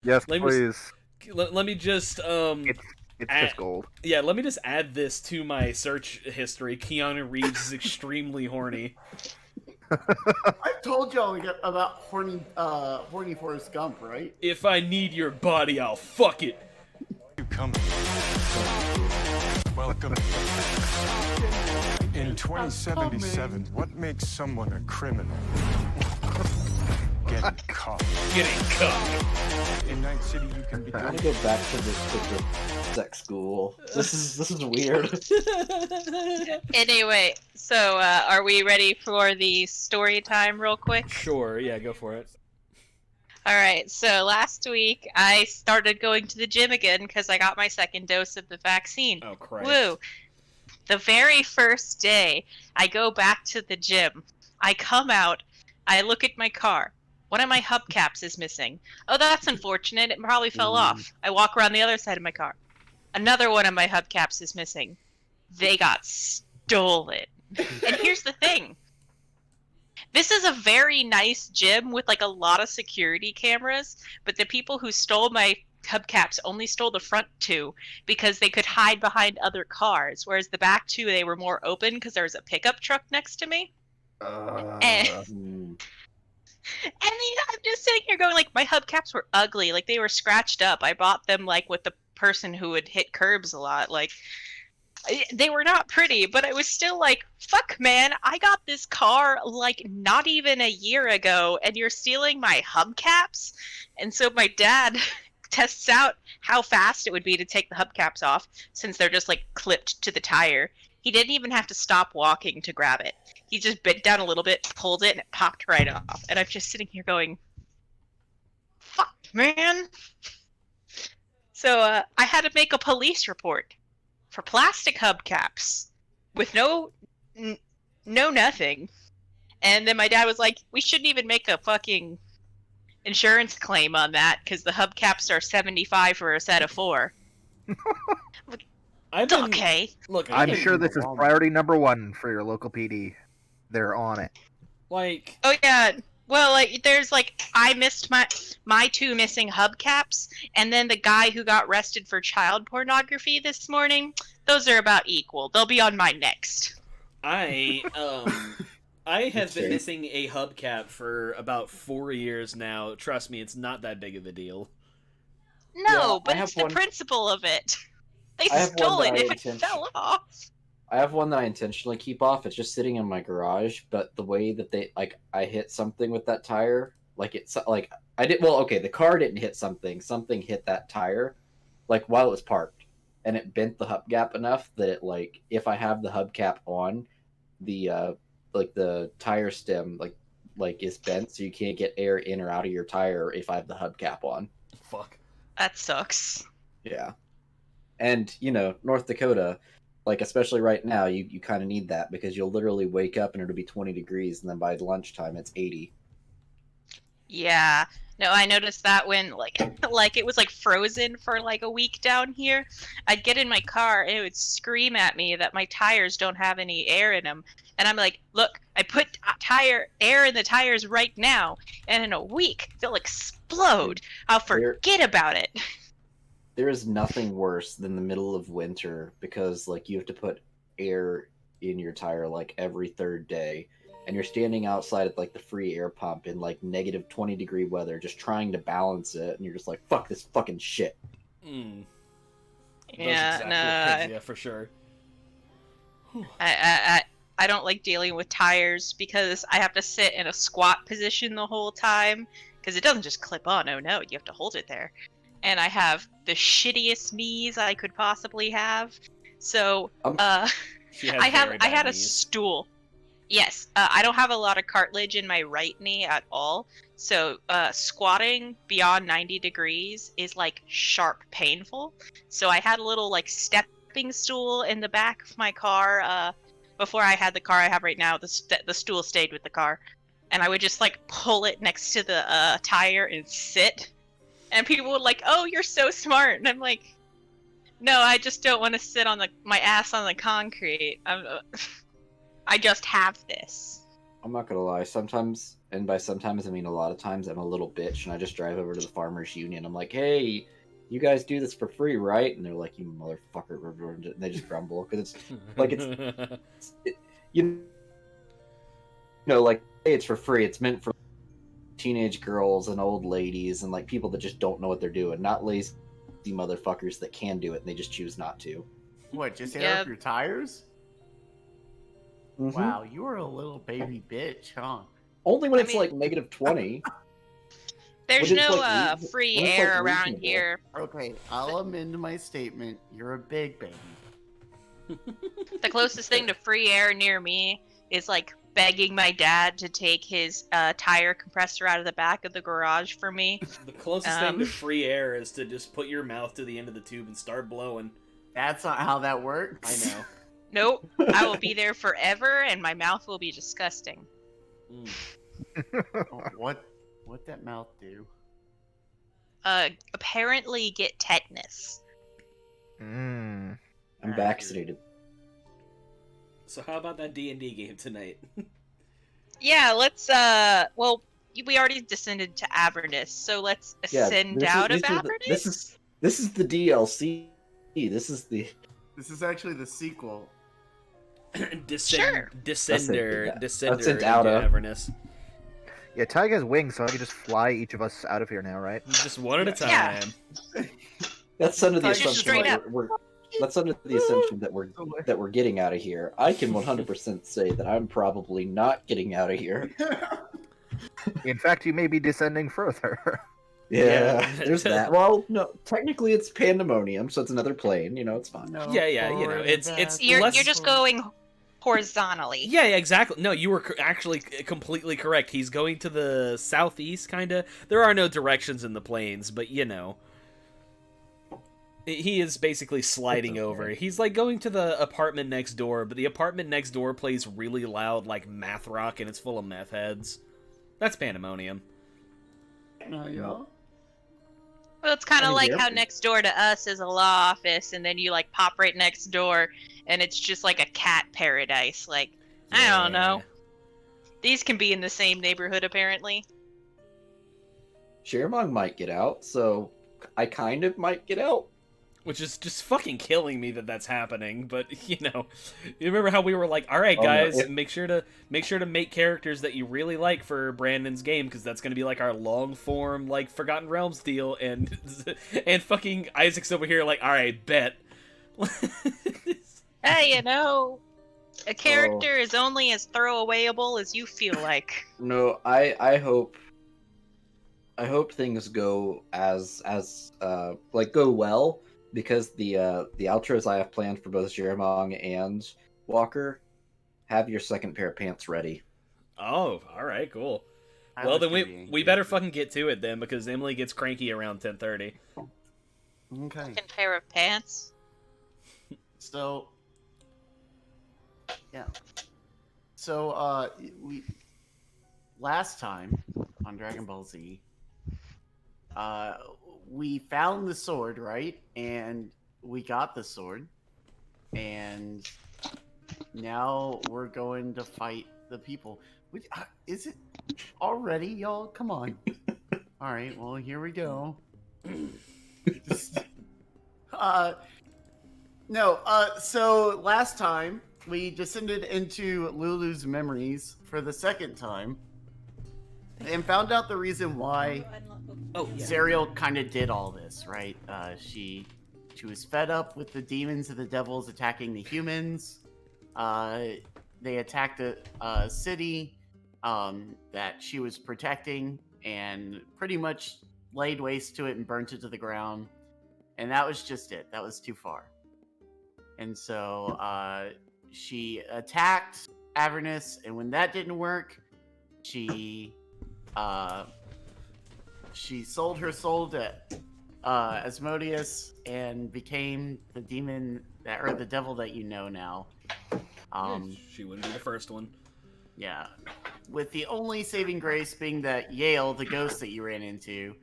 Yes, Let me please. let me just It's it's add, just gold. yeah, let me just add this to my search history. Keanu Reeves is extremely horny. I told y'all about horny Forrest Gump, right? If I need your body, I'll fuck it. You come. Welcome. In 2077, what makes someone a criminal? Getting caught. Getting cut. In Night City, you can be. I want to go back to the sex school. This is weird. Anyway, so are we ready for the story time real quick? Sure, yeah, go for it. Alright, so last week I started going to the gym again because I got my second dose of the vaccine. Oh, Christ. Woo! The very first day I go back to the gym, I come out, I look at my car. One of my hubcaps is missing. Oh, that's unfortunate. It probably fell off. I walk around the other side of my car. Another one of my hubcaps is missing. They got stolen. And here's the thing. This is a very nice gym with like a lot of security cameras, but the people who stole my hubcaps only stole the front two because they could hide behind other cars, whereas the back two, they were more open because there was a pickup truck next to me. And I'm just sitting here going, like, my hubcaps were ugly. Like, they were scratched up. I bought them, like, with the person who would hit curbs a lot. Like, they were not pretty, but I was still like, fuck, man, I got this car, like, not even a year ago, and you're stealing my hubcaps? And so my dad tests out how fast it would be to take the hubcaps off, since they're just, like, clipped to the tire. He didn't even have to stop walking to grab it. He just bent down a little bit, pulled it, and it popped right off. And I'm just sitting here going, fuck, man. So I had to make a police report for plastic hubcaps with no nothing. And then my dad was like, we shouldn't even make a fucking insurance claim on that because the hubcaps are $75 for a set of 4. Okay. Look, I'm sure this is priority number 1 for your local PD. They're on it. Like, oh yeah, well, like, there's like, I missed my 2 missing hubcaps, and then the guy who got arrested for child pornography this morning. Those are about equal. They'll be on my next. I have been missing a hubcap for about 4 years now. Trust me, it's not that big of a deal. No, Yeah, but it's the principle of it. They stole it if it fell off. I have one that I intentionally keep off. It's just sitting in my garage, but the way that I hit something with that tire, like it's like the car didn't hit something. Something hit that tire, like while it was parked, and it bent the hubcap enough that it, like, if I have the hubcap on, the the tire stem like is bent, so you can't get air in or out of your tire if I have the hubcap on. Fuck. That sucks. Yeah. And, North Dakota, like, especially right now, you kind of need that because you'll literally wake up and it'll be 20 degrees, and then by lunchtime it's 80. Yeah. No, I noticed that when, like it was, like, frozen for, like, a week down here. I'd get in my car, and it would scream at me that my tires don't have any air in them. And I'm like, look, I put air in the tires right now, and in a week, they'll explode. I'll forget about it. There is nothing worse than the middle of winter because, like, you have to put air in your tire, like, every third day. And you're standing outside at, like, the free air pump in, like, negative 20-degree weather just trying to balance it. And you're just like, fuck this fucking shit. Mm. Yeah, exactly yeah, for sure. I don't like dealing with tires because I have to sit in a squat position the whole time because it doesn't just clip on. Oh no, you have to hold it there. And I have the shittiest knees I could possibly have. So, I had a stool. Yes, I don't have a lot of cartilage in my right knee at all. So, squatting beyond 90 degrees is, like, sharp painful. So I had a little, like, stepping stool in the back of my car. Before I had the car I have right now, the stool stayed with the car. And I would just, like, pull it next to the tire and sit. And people would like, oh, you're so smart. And I'm like, no, I just don't want to sit on my ass on the concrete. I just have this. I'm not gonna lie. Sometimes, and by sometimes I mean a lot of times, I'm a little bitch, and I just drive over to the farmers' union. I'm like, "Hey, you guys do this for free, right?" And they're like, "You motherfucker!" And they just grumble because it's like you like, hey, it's for free. It's meant for teenage girls and old ladies and like people that just don't know what they're doing, not lazy motherfuckers that can do it and they just choose not to. What? Just air Yeah. up your tires? Mhm. Wow, you are a little baby bitch, huh? Only when I it's mean- like -20. There's When it's, no like, free when it's, air like, around reasonable. here. Okay, I'll amend my statement. You're a big baby. The closest thing to free air near me is like begging my dad to take his tire compressor out of the back of the garage for me. The closest thing to free air is to just put your mouth to the end of the tube and start blowing. That's not how that works. I know. Nope, I will be there forever, and my mouth will be disgusting. Oh, what that mouth do? Apparently get tetanus. Mm. I'm vaccinated. So how about that D&D game tonight? Yeah, let's well, we already descended to Avernus, so let's ascend out of Avernus. This is the DLC. This is actually the sequel. Sure. Descender Ascent into out of. Avernus. Yeah, Tyga has wings, so I can just fly each of us out of here now, right? Just one at a time. Yeah. That's under the Just assumption straight that up. that's under the assumption that we're getting out of here. I can 100% say that I'm probably not getting out of here. In fact, you may be descending further. Yeah, Yeah. there's that. Well, no, technically it's pandemonium, so it's another plane. You know, it's fine. No, Yeah, you know, it's You're less... just going horizontally. Yeah, exactly. No, you were actually completely correct. He's going to the southeast, kind of. There are no directions in the planes, but you know. He is basically sliding over. He's like going to the apartment next door, but the apartment next door plays really loud, like math rock, and it's full of meth heads. That's pandemonium. Yeah. Well, it's kind I of mean, like the how airport- next door to us is a law office, and then you like pop right next door, and it's just like a cat paradise. Like, I don't know. These can be in the same neighborhood, apparently. Sharamong might get out, so I kind of might get out. Which is just fucking killing me that that's happening. But you know, you remember how we were like, "All right, Oh, no, guys, make sure to make characters that you really like for Brandon's game, because that's gonna be like our long form like Forgotten Realms deal." And fucking Isaac's over here like, "All right, bet." Hey, you know, a character is only as throwawayable as you feel like. No, I hope things go as like go well, because the outros I have planned for both Jeramong and Walker have your second pair of pants ready. Oh, all right, cool. Well, then we better fucking get to it then, because Emily gets cranky around 10:30. Okay. Second pair of pants. So, yeah. So, we last time on Dragon Ball Z, we found the sword, right? And we got the sword, and now we're going to fight the people. Is it already, y'all? Come on. All right. Well, here we go. So last time we descended into Lulu's memories for the second time and found out the reason why Zariel kind of did all this, right? She was fed up with the demons and the devils attacking the humans. They attacked a city that she was protecting and pretty much laid waste to it and burnt it to the ground. And that was just it. That was too far. And so she attacked Avernus, and when that didn't work, she sold her soul to Asmodeus and became the demon or the devil that you know now. She wouldn't be the first one. Yeah, with the only saving grace being that Yale, the ghost that you ran into,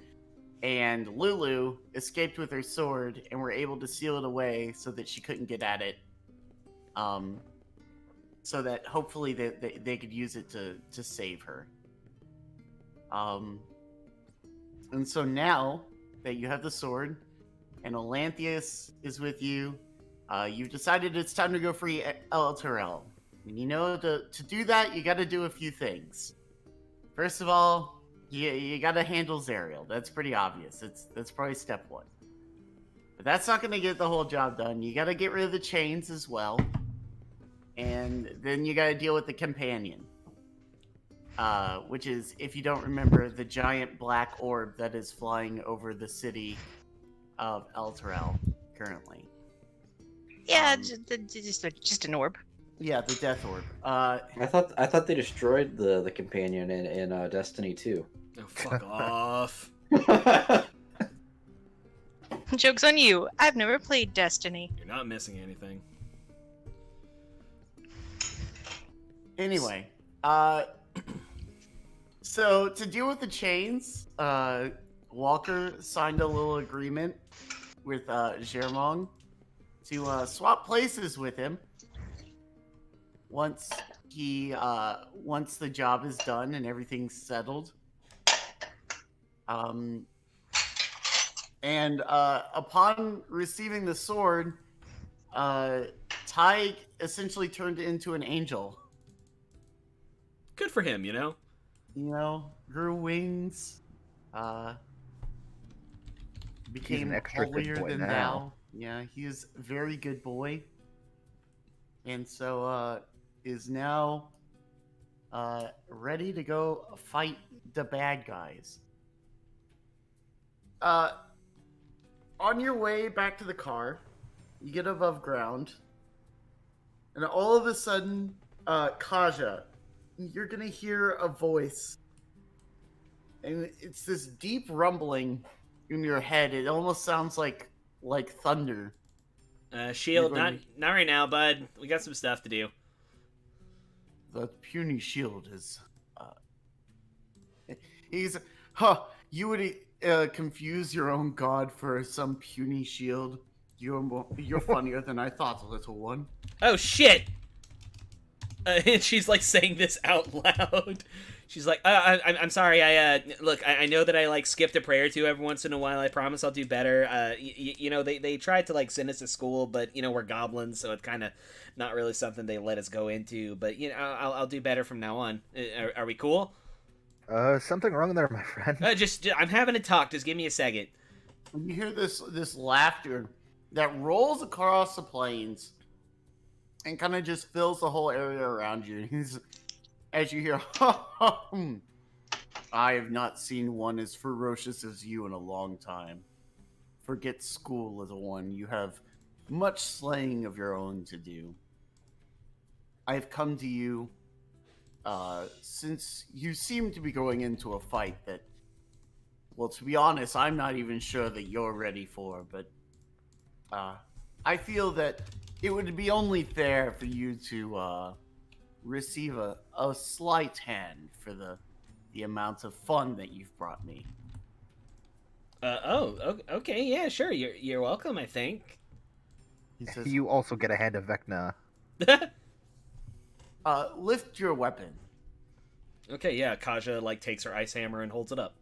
and Lulu escaped with her sword and were able to seal it away so that she couldn't get at it. so that hopefully they could use it to save her. And so now that you have the sword and Olanthius is with you, you've decided it's time to go free El Terrell. And you know, to do that, you got to do a few things. First of all, you got to handle Zariel. That's pretty obvious. That's probably step one. But that's not going to get the whole job done. You got to get rid of the chains as well. And then you got to deal with the companion. Which is, if you don't remember, the giant black orb that is flying over the city of El Terrell currently. Yeah, just an orb. Yeah, the death orb. I thought they destroyed the companion in Destiny 2. Oh, fuck off. Joke's on you. I've never played Destiny. You're not missing anything. Anyway, so to deal with the chains, Walker signed a little agreement with Germong to swap places with him once the job is done and everything's settled. And upon receiving the sword, Ty essentially turned into an angel. Good for him, you know? You know, grew wings, became an extra good holier boy than now. thou. Yeah, he is a very good boy. And so, is now, ready to go fight the bad guys. On your way back to the car, you get above ground, and all of a sudden, Kaja, you're gonna hear a voice, and it's this deep rumbling in your head. It almost sounds like thunder. Shield, You're not going not right now, bud. We got some stuff to do. The puny shield is. He's. Huh. You would confuse your own god for some puny shield. You're funnier than I thought, little one. Oh, shit! And she's, like, saying this out loud. She's like, I'm sorry, look, I know that I, like, skipped a prayer or two every once in a while. I promise I'll do better. You know, they tried to, like, send us to school, but, you know, we're goblins, so it's kind of not really something they let us go into. But, you know, I'll do better from now on. Are we cool? Something wrong there, my friend. I'm having a talk. Just give me a second. You hear this laughter that rolls across the plains and kind of just fills the whole area around you. As you hear, I have not seen one as ferocious as you in a long time. Forget school, little one. You have much slaying of your own to do. I have come to you since you seem to be going into a fight that, well, to be honest, I'm not even sure that you're ready for, but I feel that it would be only fair for you to receive a slight hand for the amount of fun that you've brought me. Okay, yeah, sure. You're welcome, I think. He says, You also get a hand of Vecna. lift your weapon. Okay, yeah, Kaja, like, takes her ice hammer and holds it up.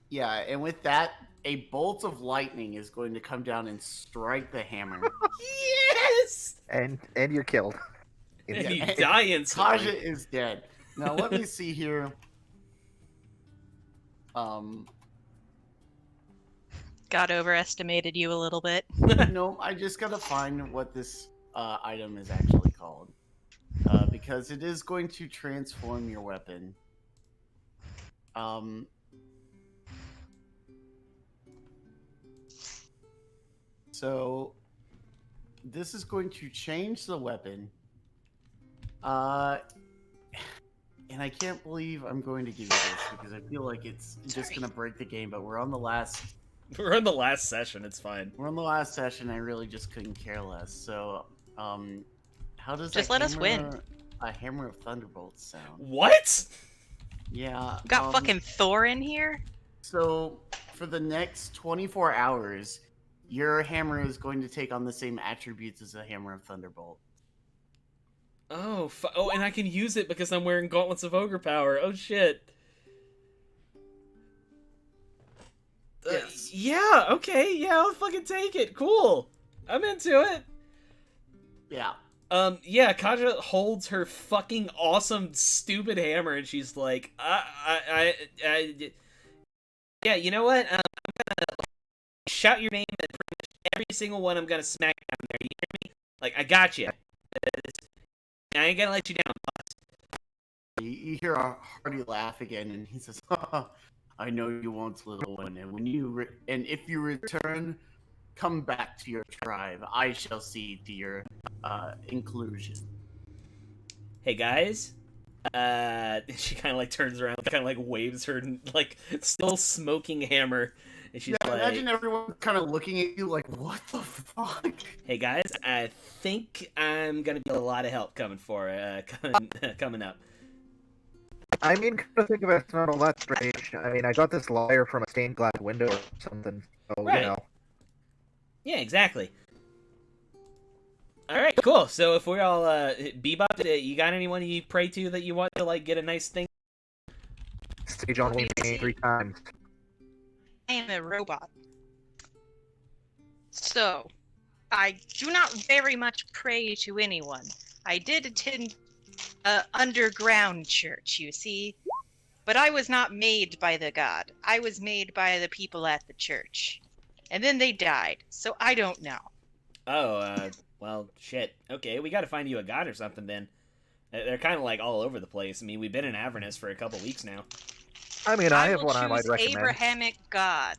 Yeah, and with that, a bolt of lightning is going to come down and strike the hammer. Yes! And you're killed. And you Yeah. die instantly. Kaja is dead. Now let me see here. God overestimated you a little bit. No, I just gotta find what this item is actually called. Because it is going to transform your weapon. So this is going to change the weapon. And I can't believe I'm going to give you this because I feel like it's just gonna break the game, but we're on the last session, it's fine. We're on the last session. I really just couldn't care less. So, how does Just that let us win. A hammer of thunderbolts sound? What? Yeah. Got fucking Thor in here? So, for the next 24 hours, your hammer is going to take on the same attributes as a hammer of thunderbolt. Oh, and I can use it because I'm wearing Gauntlets of Ogre Power. Oh, shit. Yes. Yeah, okay, yeah, I'll fucking take it. Cool. I'm into it. Yeah. Yeah, Kaja holds her fucking awesome, stupid hammer, and she's like, yeah, you know what? I'm gonna shout your name at pretty much every single one I'm gonna smack down there. You hear me? Like, I got you. I ain't gonna let you down. You hear a hearty laugh again, and he says, "I know you won't, little one, and when you and if you return, come back to your tribe. I shall see to your inclusion." Hey guys. She kind of like turns around, kind of like waves her like still smoking hammer, and she's Yeah, like, imagine everyone kind of looking at you like, "What the fuck?" "Hey guys, I think I'm gonna be a lot of help coming coming up." I mean, come to think of it, it's not all that strange. I mean, I got this lyre from a stained glass window or something, so, Right. you know. Yeah, exactly. All right, cool. So if we're all Bebop, you got anyone you pray to that you want to like get a nice thing? Stage on wing 3 times. I am a robot. So, I do not very much pray to anyone. I did attend a underground church, you see. But I was not made by the god. I was made by the people at the church. And then they died, so I don't know. Oh, well, shit. Okay, we got to find you a god or something then. They're kind of like all over the place. I mean, we've been in Avernus for a couple weeks now. I mean, I have will one I might choose recommend. Abrahamic god.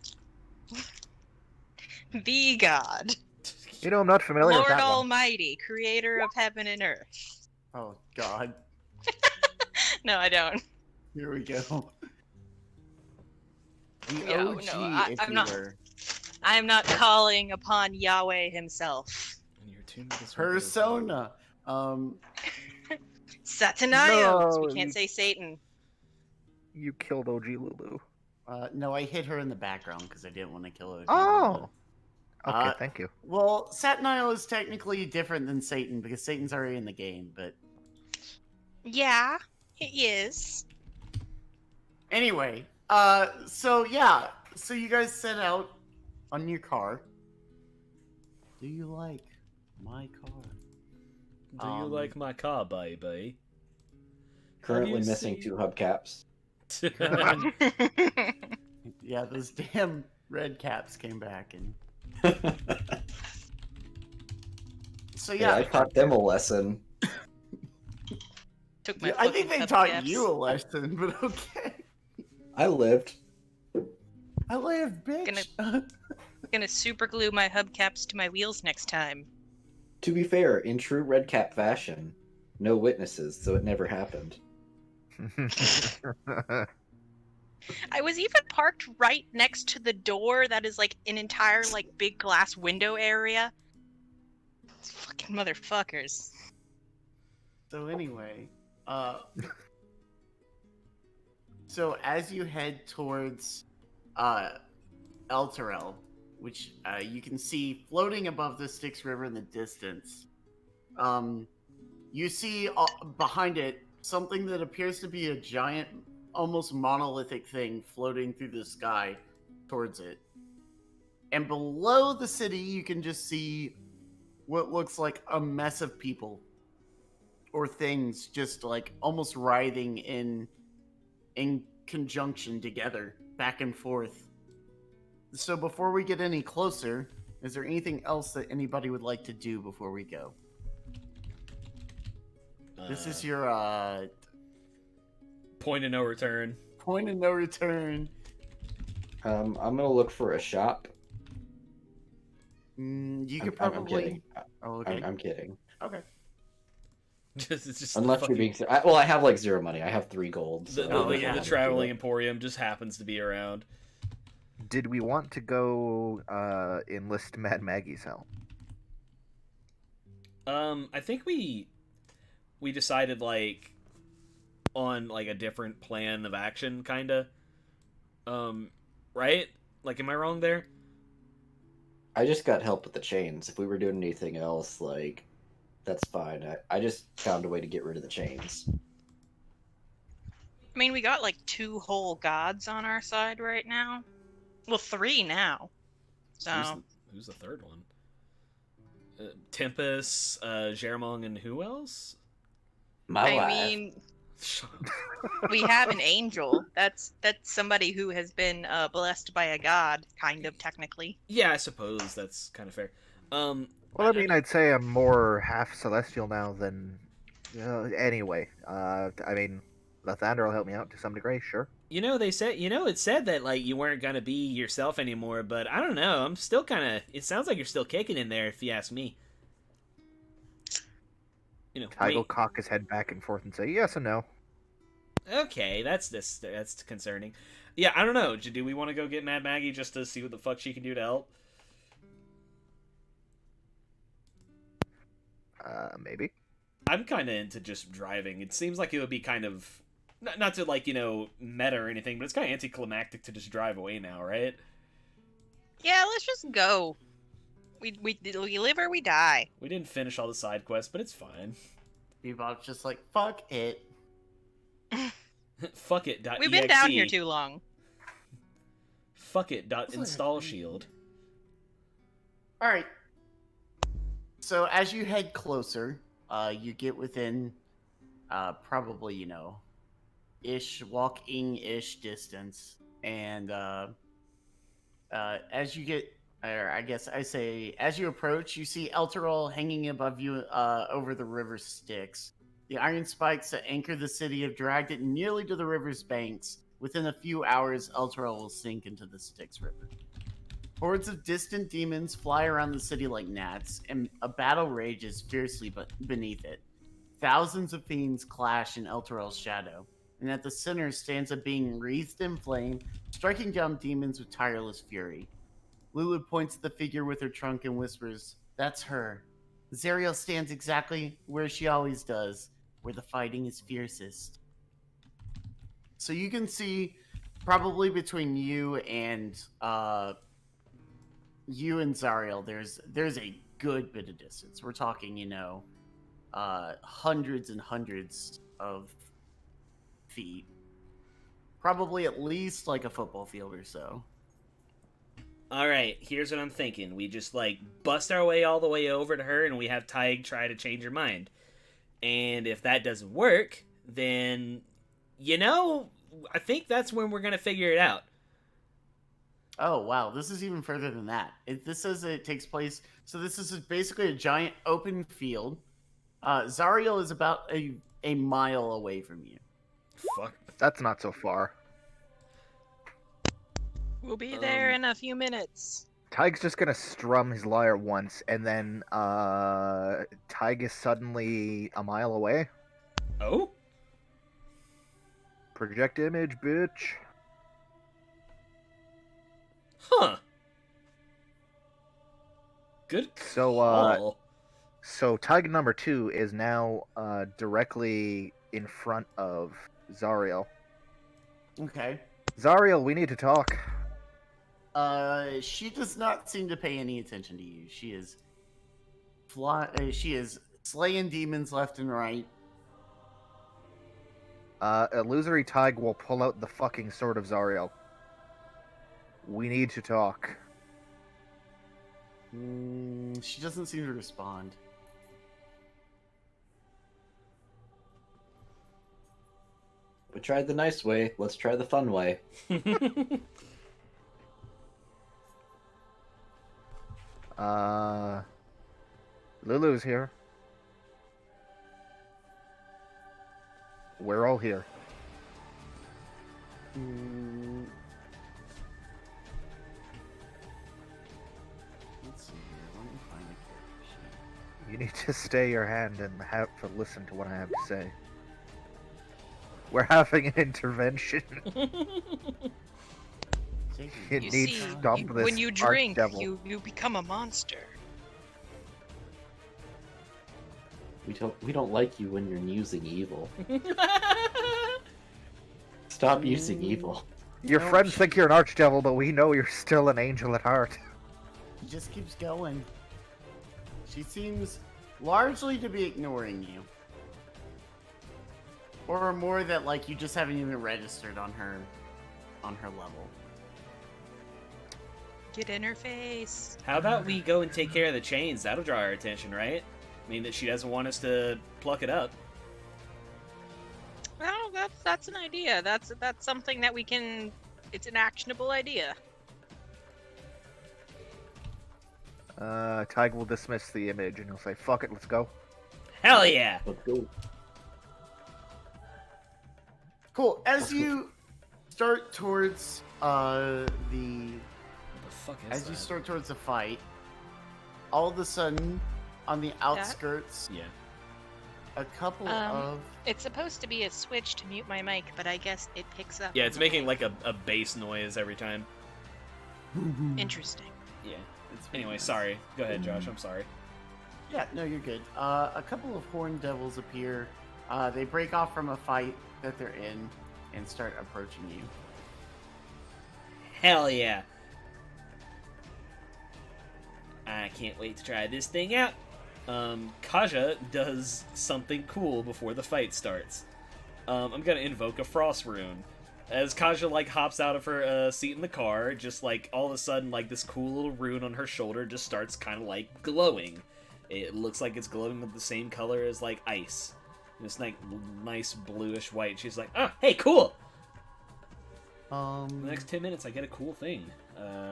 The god. You know, I'm not familiar with Lord that one. Almighty, creator of heaven and earth. Oh God. No, I don't. Here we go. The No, OG, if I'm you not. were. I am not calling upon Yahweh himself. And you're tuned to this Persona. Satanios. We No, can't say Satan. You killed OG Lulu. No, I hit her in the background because I didn't want to kill her. Oh! Okay, Uh, thank you. Well, Sataniel is technically different than Satan because Satan's already in the game, but Yeah, it is. anyway, so you guys set out on your car. Do you like my car? Do you like my car, baby? Currently you missing seen- 2 hubcaps. Yeah, those damn red caps came back, and so Yeah, yeah, I taught them a lesson. Took my I think fucking they taught hubcaps. you a lesson, but okay. I lived. I live, bitch. Gonna super glue my hubcaps to my wheels next time. To be fair, in true red cap fashion, no witnesses, so it never happened. I was even parked right next to the door that is like an entire like big glass window area. These fucking motherfuckers. So anyway, so as you head towards El Terrell, which you can see floating above the Styx River in the distance, you see behind it something that appears to be a giant, almost monolithic thing floating through the sky towards it. And below the city, you can just see what looks like a mess of people or things just like almost writhing in conjunction together, back and forth. So before we get any closer, is there anything else that anybody would like to do before we go? This is your point of no return. point of no return. I'm gonna look for a shop. You could I'm probably. kidding. Oh, okay. I'm kidding. Okay. It's just Unless the you're fucking, being. I have like 0 money. I have 3 gold. So the traveling emporium just happens to be around. Did we want to go enlist Mad Maggie's help? I think we decided like on like a different plan of action, kinda. Right? Like, am I wrong there? I just got help with the chains. If we were doing anything else, like That's fine. I just found a way to get rid of the chains. I mean, we got like 2 whole gods on our side right now. Well, 3 now. So Who's the third one? Tempest, Jeremong, and who else? My I wife. mean, Shut up. we have an angel. That's somebody who has been blessed by a god, kind of technically. Yeah, I suppose that's kind of fair. Well, I mean, I'd say I'm more half celestial now than. Anyway, I mean, Lathander will help me out to some degree, sure. They said, it said that like you weren't gonna be yourself anymore, but I don't know. I'm still kind of. It sounds like you're still kicking in there, if you ask me. Tyg will cock his head back and forth and say yes and no. Okay, that's concerning. Yeah, I don't know. Do we want to go get Mad Maggie just to see what the fuck she can do to help? Maybe. I'm kind of into just driving. It seems like it would be kind of not to like meta or anything, but it's kind of anticlimactic to just drive away now, right? Yeah, let's just go. We live or we die. We didn't finish all the side quests, but it's fine. Bebop's just like, fuck it. Fuck it. We've been down here too long. Fuck it. Install shield. All right. So as you head closer, you get within probably walking-ish distance, and as you get, or I guess I say, as you approach, you see Elturol hanging above you over the river Styx. The iron spikes that anchor the city have dragged it nearly to the river's banks. Within a few hours, Elturol will sink into the Styx River. Hordes of distant demons fly around the city like gnats, and a battle rages fiercely beneath it. Thousands of fiends clash in Elturel's shadow, and at the center stands a being wreathed in flame, striking down demons with tireless fury. Lulu points at the figure with her trunk and whispers, "That's her. Zariel stands exactly where she always does, where the fighting is fiercest." So you can see, probably between you and Zariel, there's a good bit of distance. We're talking, hundreds and hundreds of feet. Probably at least like a football field or so. Alright, here's what I'm thinking. We just, bust our way all the way over to her, and we have Tyg try to change her mind. And if that doesn't work, then, I think that's when we're going to figure it out. Oh, wow. This is even further than that. This says it takes place... So this is basically a giant open field. Zariel is about a mile away from you. Fuck. That's not so far. We'll be there in a few minutes. Tyg's just gonna strum his lyre once, and then Tyg is suddenly a mile away. Oh? Project image, bitch. Huh. Good call. So Tyg number 2 is now directly in front of Zariel. Okay. Zariel, we need to talk. She does not seem to pay any attention to you. She is slaying demons left and right. Illusory Tyg will pull out the fucking sword of Zariel. We need to talk. She doesn't seem to respond. We tried the nice way. Let's try the fun way. Lulu's here. We're all here. Let's see here. Let me find a character sheet. You need to stay your hand and have to listen to what I have to say. We're having an intervention. You need to stop this when you drink, archdevil. you become a monster. We don't like you when you're using evil. Stop using evil. Your friends think you're an archdevil, but we know you're still an angel at heart. She just keeps going. She seems largely to be ignoring you. Or more that, like, you just haven't even registered on her level. Get in her face. How about we go and take care of the chains? That'll draw her attention, right? I mean, that she doesn't want us to pluck it up. Well, that's an idea. That's something that we can. It's an actionable idea. Tig will dismiss the image and he'll say, "Fuck it, let's go." Hell yeah! Let's go. Cool. As you start towards What the fuck is as that? you start towards the fight, all of a sudden, on the outskirts, Yeah. a couple of It's supposed to be a switch to mute my mic, but I guess it picks up. Yeah, on it's the making mic. like a bass noise every time. Interesting. Yeah. It's Anyway, nice. sorry. Go ahead, Josh. I'm sorry. Yeah, no, you're good. A couple of horned devils appear. They break off from a fight that they're in and start approaching you. Hell yeah. I can't wait to try this thing out. Kaja does something cool before the fight starts. I'm gonna invoke a frost rune. As Kaja, like, hops out of her seat in the car, just, like, all of a sudden, like, this cool little rune on her shoulder just starts kind of, like, glowing. It looks like it's glowing with the same color as, like, ice. This, like, nice bluish white. She's like, oh, hey, cool! In the next 10 minutes, I get a cool thing.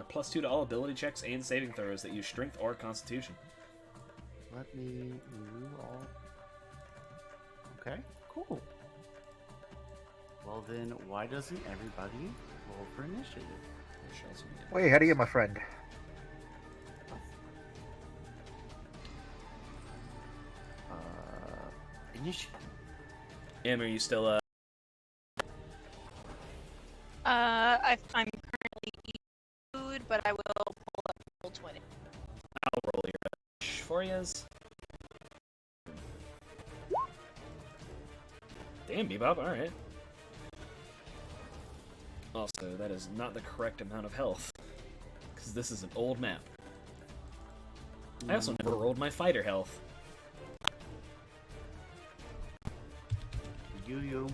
+2 to all ability checks and saving throws that use strength or constitution. Let me move all. Okay, cool. Well then, why doesn't everybody roll for initiative? Way ahead of you, my friend. Initiative. Em, are you still, I'm currently eating food, but I will pull up roll 20. I'll roll your for yous. Damn, Bebop, alright. Also, that is not the correct amount of health. Because this is an old map. I also never rolled my fighter health. You.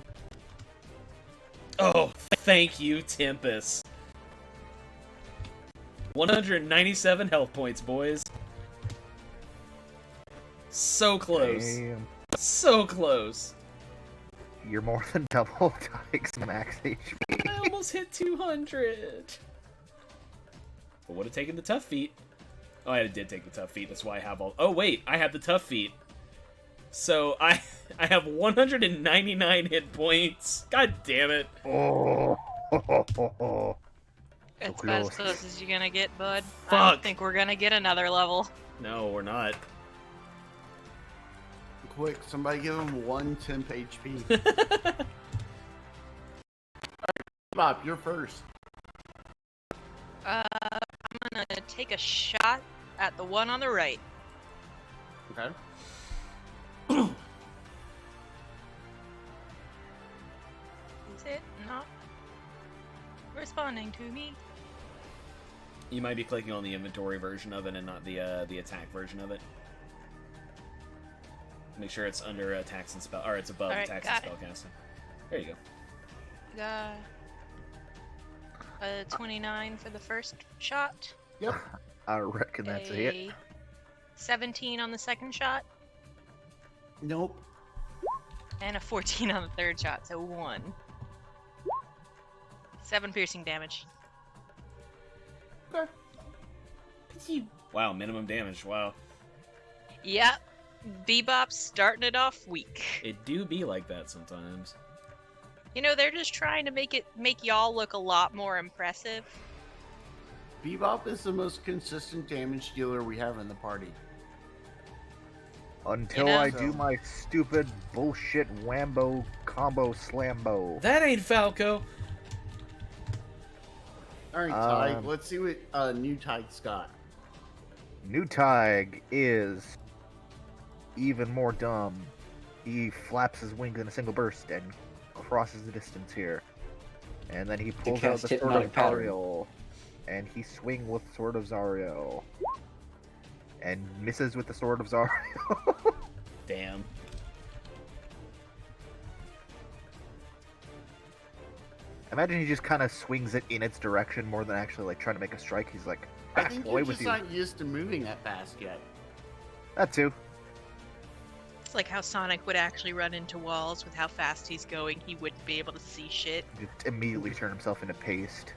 Oh, thank you, Tempest. 197 health points, boys. So close. Damn. So close. You're more than double Tig's max HP. I almost hit 200. But would have taken the tough feat. Oh, I did take the tough feat. That's why I have all. Oh wait, I have the tough feat. So I have 199 hit points. God damn it. Oh. It's close. about as close as you're gonna get, bud. I Fuck. don't think we're gonna get another level. No, we're not. Quick, somebody give him 1 temp HP. Bob, you're first. I'm gonna take a shot at the one on the right. Okay. Is it not responding to me? You might be clicking on the inventory version of it and not the attack version of it. Make sure it's under attacks and spell, or it's above Alright, attacks and got it. spellcasting. There you go. Got a 29 for the first shot. Yep. I reckon that's a hit. 17 on the second shot, Nope. and a 14 on the third shot, so 1. 7 piercing damage. Wow, minimum damage. Wow. Yep. Bebop's starting it off weak. It do be like that sometimes. You know, they're just trying to make y'all look a lot more impressive. Bebop is the most consistent damage dealer we have in the party. Until You know? I do my stupid bullshit whambo combo slambo. That ain't Falco. Alright, Tig, let's see what new Tig's got. New Tig is even more dumb. He flaps his wings in a single burst and crosses the distance here. And then he pulls out cast the Sword of Hypnotic Pattern. Zariel. And he swing with Sword of Zariel. and misses with the sword of Zariel. Damn. Imagine he just kind of swings it in its direction more than actually like trying to make a strike. He's like, I back think away you're with just you. not used to moving that fast yet. That too. It's like how Sonic would actually run into walls with how fast he's going. He wouldn't be able to see shit. Just immediately turn himself into paste.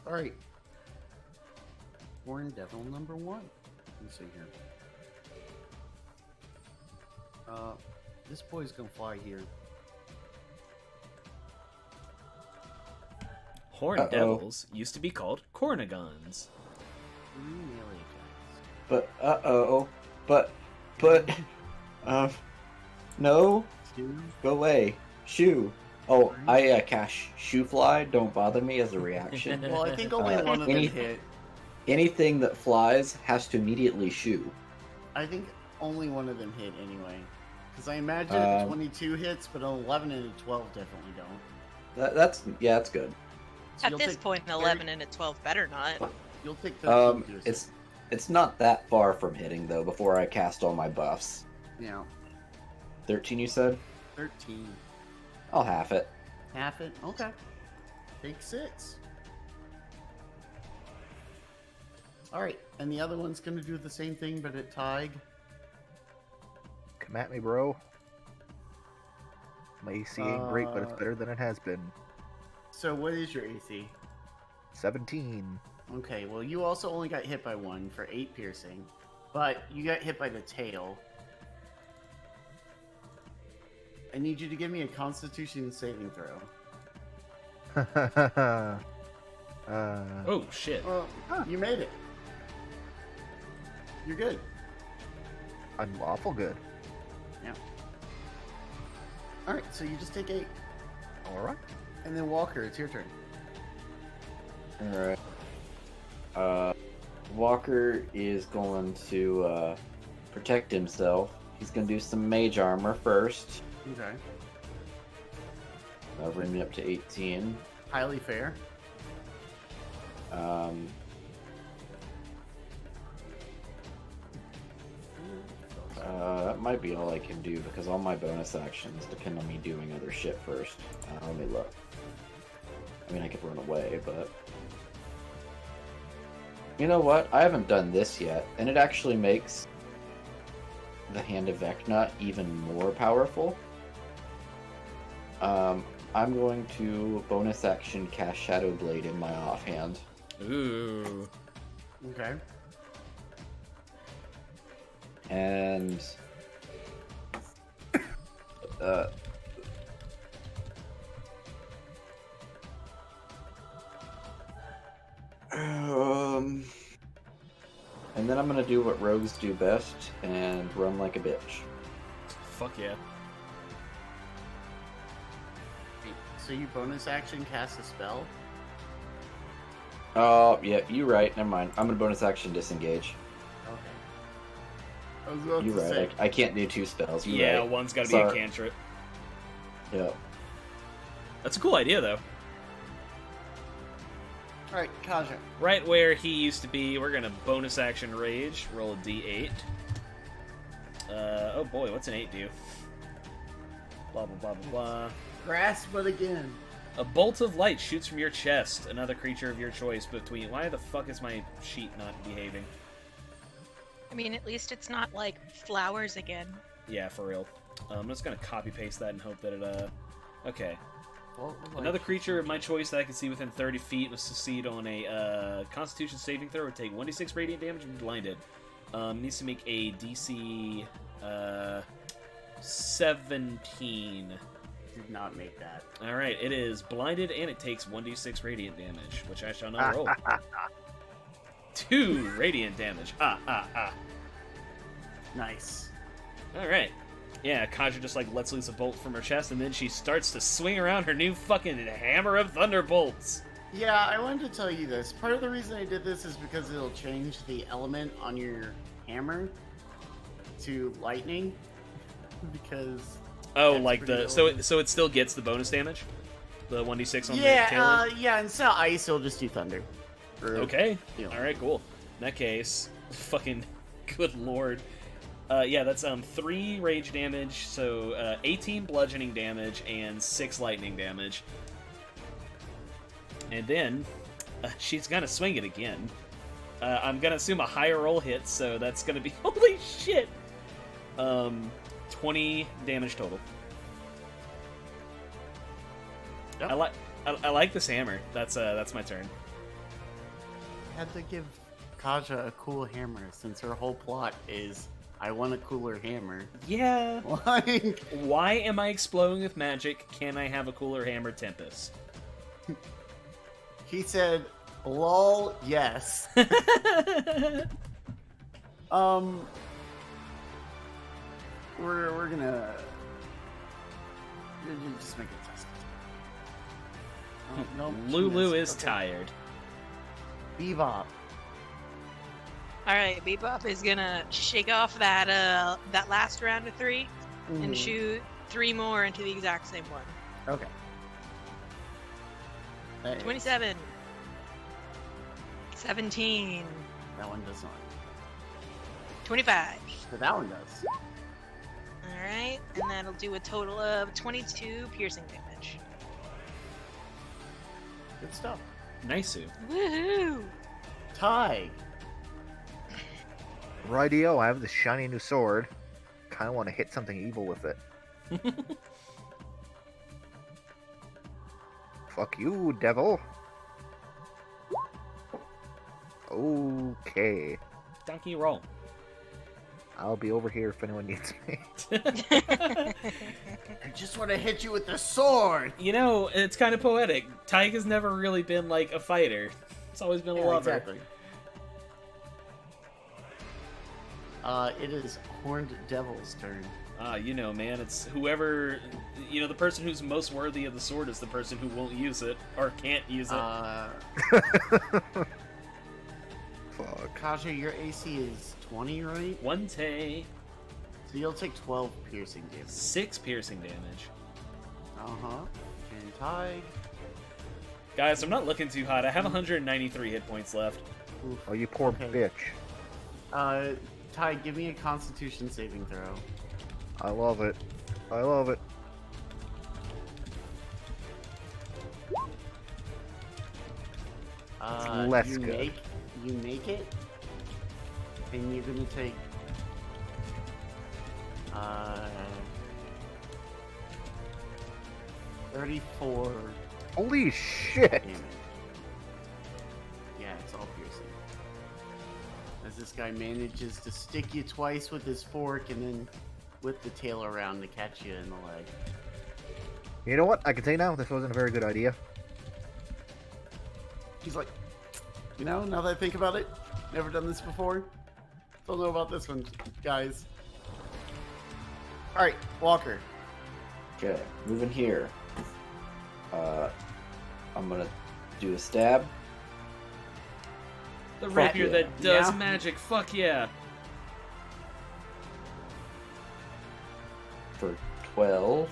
All right. Horn Devil number 1. Let's see here. This boy's gonna fly here. Horned devils used to be called cornigons. But no, go away. Shoo. Oh, I cast shoe fly. Don't bother me as a reaction. Well, I think only one of them hit. Anything that flies has to immediately shoo. I think only one of them hit anyway. Because I imagine a 22 hits, but an 11 and a 12 definitely don't. That's good. So At you'll this take point, an 11 and a 12 better not. You'll take 13 to assist. It's not that far from hitting though. Before I cast all my buffs. Yeah. 13, you said? 13. I'll half it. Half it? Okay. Take 6. Alright, and the other one's gonna do the same thing, but at Tig. Come at me, bro. My AC ain't great, but it's better than it has been. So what is your AC? 17. Okay, well you also only got hit by 1 for 8 piercing. But you got hit by the tail. I need you to give me a Constitution saving throw. Oh shit. Well, you made it. You're good. Unlawful good. Yeah. Alright, so you just take 8. Alright. And then Walker, it's your turn. Alright. Walker is going to protect himself. He's going to do some mage armor first. Okay. That'll bring me up to 18. Highly fair. That might be all I can do because all my bonus actions depend on me doing other shit first. Let me look. I mean, I could run away, but... You know what? I haven't done this yet, and it actually makes the Hand of Vecna even more powerful. I'm going to bonus action cast Shadow Blade in my offhand. Ooh. Okay. And and then I'm gonna do what rogues do best and run like a bitch. Fuck yeah. So you bonus action cast a spell? Oh, yeah, you're right. Never mind. I'm gonna bonus action disengage. Okay. I was about You're to right. say. I can't do 2 spells. You're Yeah, right. one's gotta be a Sorry. cantrip. Yeah. That's a cool idea though. Alright, Kaja. Right where he used to be, we're gonna bonus action rage, roll a d8. Oh boy, what's an 8 do? Blah blah blah blah blah. Grasp it again. A bolt of light shoots from your chest, another creature of your choice between... Why the fuck is my sheet not behaving? I mean, at least it's not like flowers again. Yeah, for real. I'm just gonna copy-paste that and hope that it, Okay. Well, Another creature of my choice that I can see within 30 feet will succeed on a Constitution saving throw or take 1d6 radiant damage and be blinded. Needs to make a DC 17. did not make that. Alright, it is blinded and it takes 1d6 radiant damage, which I shall not roll. 2 radiant damage. Nice. Alright. Yeah, Kaja just like lets loose a bolt from her chest and then she starts to swing around her new fucking hammer of thunderbolts. Yeah, I wanted to tell you this. Part of the reason I did this is because it'll change the element on your hammer to lightning. Because Oh, that's like pretty the so relevant. it still gets the bonus damage? The 1d6 on the tail? Yeah, instead of ice, it'll just do thunder. Or, Okay. you know. Alright, cool. that case, fucking good lord. Yeah, that's 3 rage damage, so 18 bludgeoning damage and 6 lightning damage. And then she's gonna swing it again. I'm gonna assume a higher roll hit, so that's gonna be holy shit. 20 damage total. Yep. I like this hammer. That's my turn. Had to give Kaja a cool hammer since her whole plot is I want a cooler hammer. Yeah. Like, why am I exploding with magic? Can I have a cooler hammer, Tempest? He said, "Lol, yes." We're gonna just make a test. Oh, no, Lulu is tired. Bebop. All right, Bebop is gonna shake off that that last round of 3 and shoot 3 more into the exact same one. Okay. 27. 17. That one does not. 25. So that one does. Alright, and that'll do a total of 22 piercing damage. Good stuff. Nice. Woohoo! Ty. Rightio, I have this shiny new sword. Kind of want to hit something evil with it. Fuck you, devil. Okay. Donkey roll. I'll be over here if anyone needs me. I just want to hit you with the sword. You know, it's kind of poetic. Tyke has never really been like a fighter. It's always been a lover. Exactly. It is Horned Devil's turn. You know, man, it's whoever, you know, the person who's most worthy of the sword is the person who won't use it or can't use it. Fuck. Kaja, your AC is 20, right? 1T. So you'll take 12 piercing damage. 6 piercing damage. Uh-huh. And Ty. Guys, I'm not looking too hot. I have 193 hit points left. Oof. Oh, you poor Okay. bitch. Ty, give me a Constitution saving throw. I love it. I love it. Less you good. You make it, and you're gonna take 34 Holy shit! damage. Yeah, it's all piercing. As this guy manages to stick you twice with his fork and then whip the tail around to catch you in the leg. You know what? I can say now this wasn't a very good idea. He's like, you know, now that I think about it, never done this before. Don't know about this one, guys. Alright, Walker. Okay, moving here. I'm gonna do a stab. The rapier yeah. that does Yeah. magic. Fuck yeah. For 12.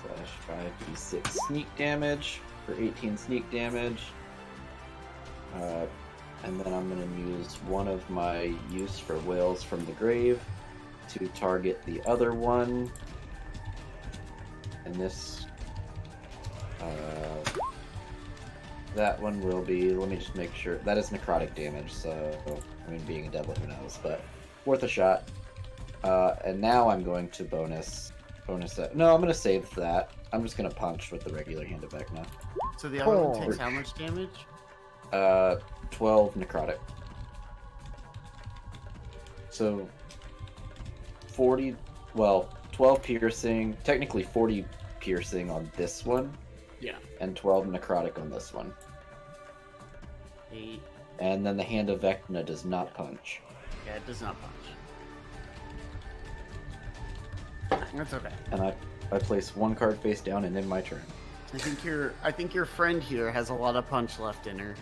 Slash 5d6 sneak damage for 18 sneak damage. And then I'm going to use one of my use for Wails from the Grave to target the other one. And this... that one will be... Let me just make sure... That is necrotic damage, so... I mean, being a devil, who knows, but worth a shot. And now I'm going to bonus that. No, I'm going to save that. I'm just going to punch with the regular hand of Vecna. So the other one Oh. takes how much damage? 12 necrotic. So 40, well, 12 piercing, technically 40 piercing on this one. Yeah. And 12 necrotic on this one. 8. And then the hand of Vecna does not punch. Yeah, it does not punch. That's okay. And I place one card face down and end my turn. I think your friend here has a lot of punch left in her.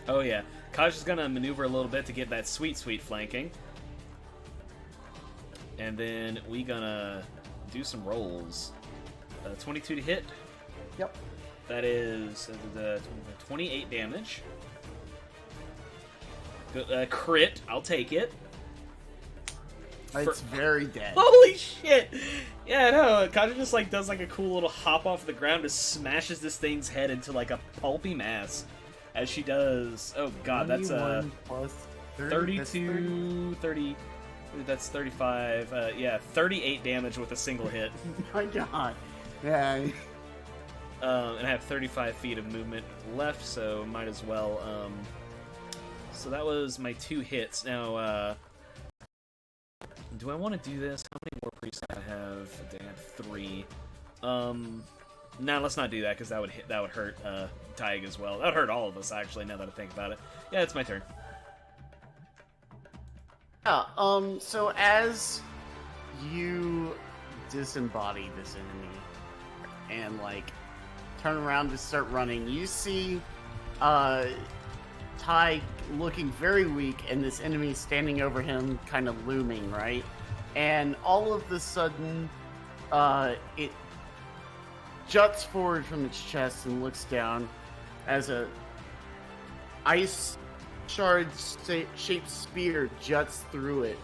Oh yeah. Kaja's gonna maneuver a little bit to get that sweet flanking. And then we gonna do some rolls. 22 to hit. Yep. That is the 28 damage. Crit, I'll take it. It's very dead. Holy shit! Yeah, no, Kaja just like does like a cool little hop off the ground, just smashes this thing's head into like a pulpy mass. As she does, oh god, that's 32, 30, that's 35, yeah, 38 damage with a single hit. Oh my god. Yeah. And I have 35 feet of movement left, so might as well, so that was my 2 hits. Now, do I want to do this? How many more priests do I have? I have 3. Nah, let's not do that, because that would hurt, Tig as well. That would hurt all of us, actually, now that I think about it. Yeah, it's my turn. Yeah, so as you disembody this enemy and, like, turn around to start running, you see, Ty looking very weak and this enemy standing over him kind of looming, right? And all of a sudden, it juts forward from its chest and looks down as a ice shard shaped spear juts through it,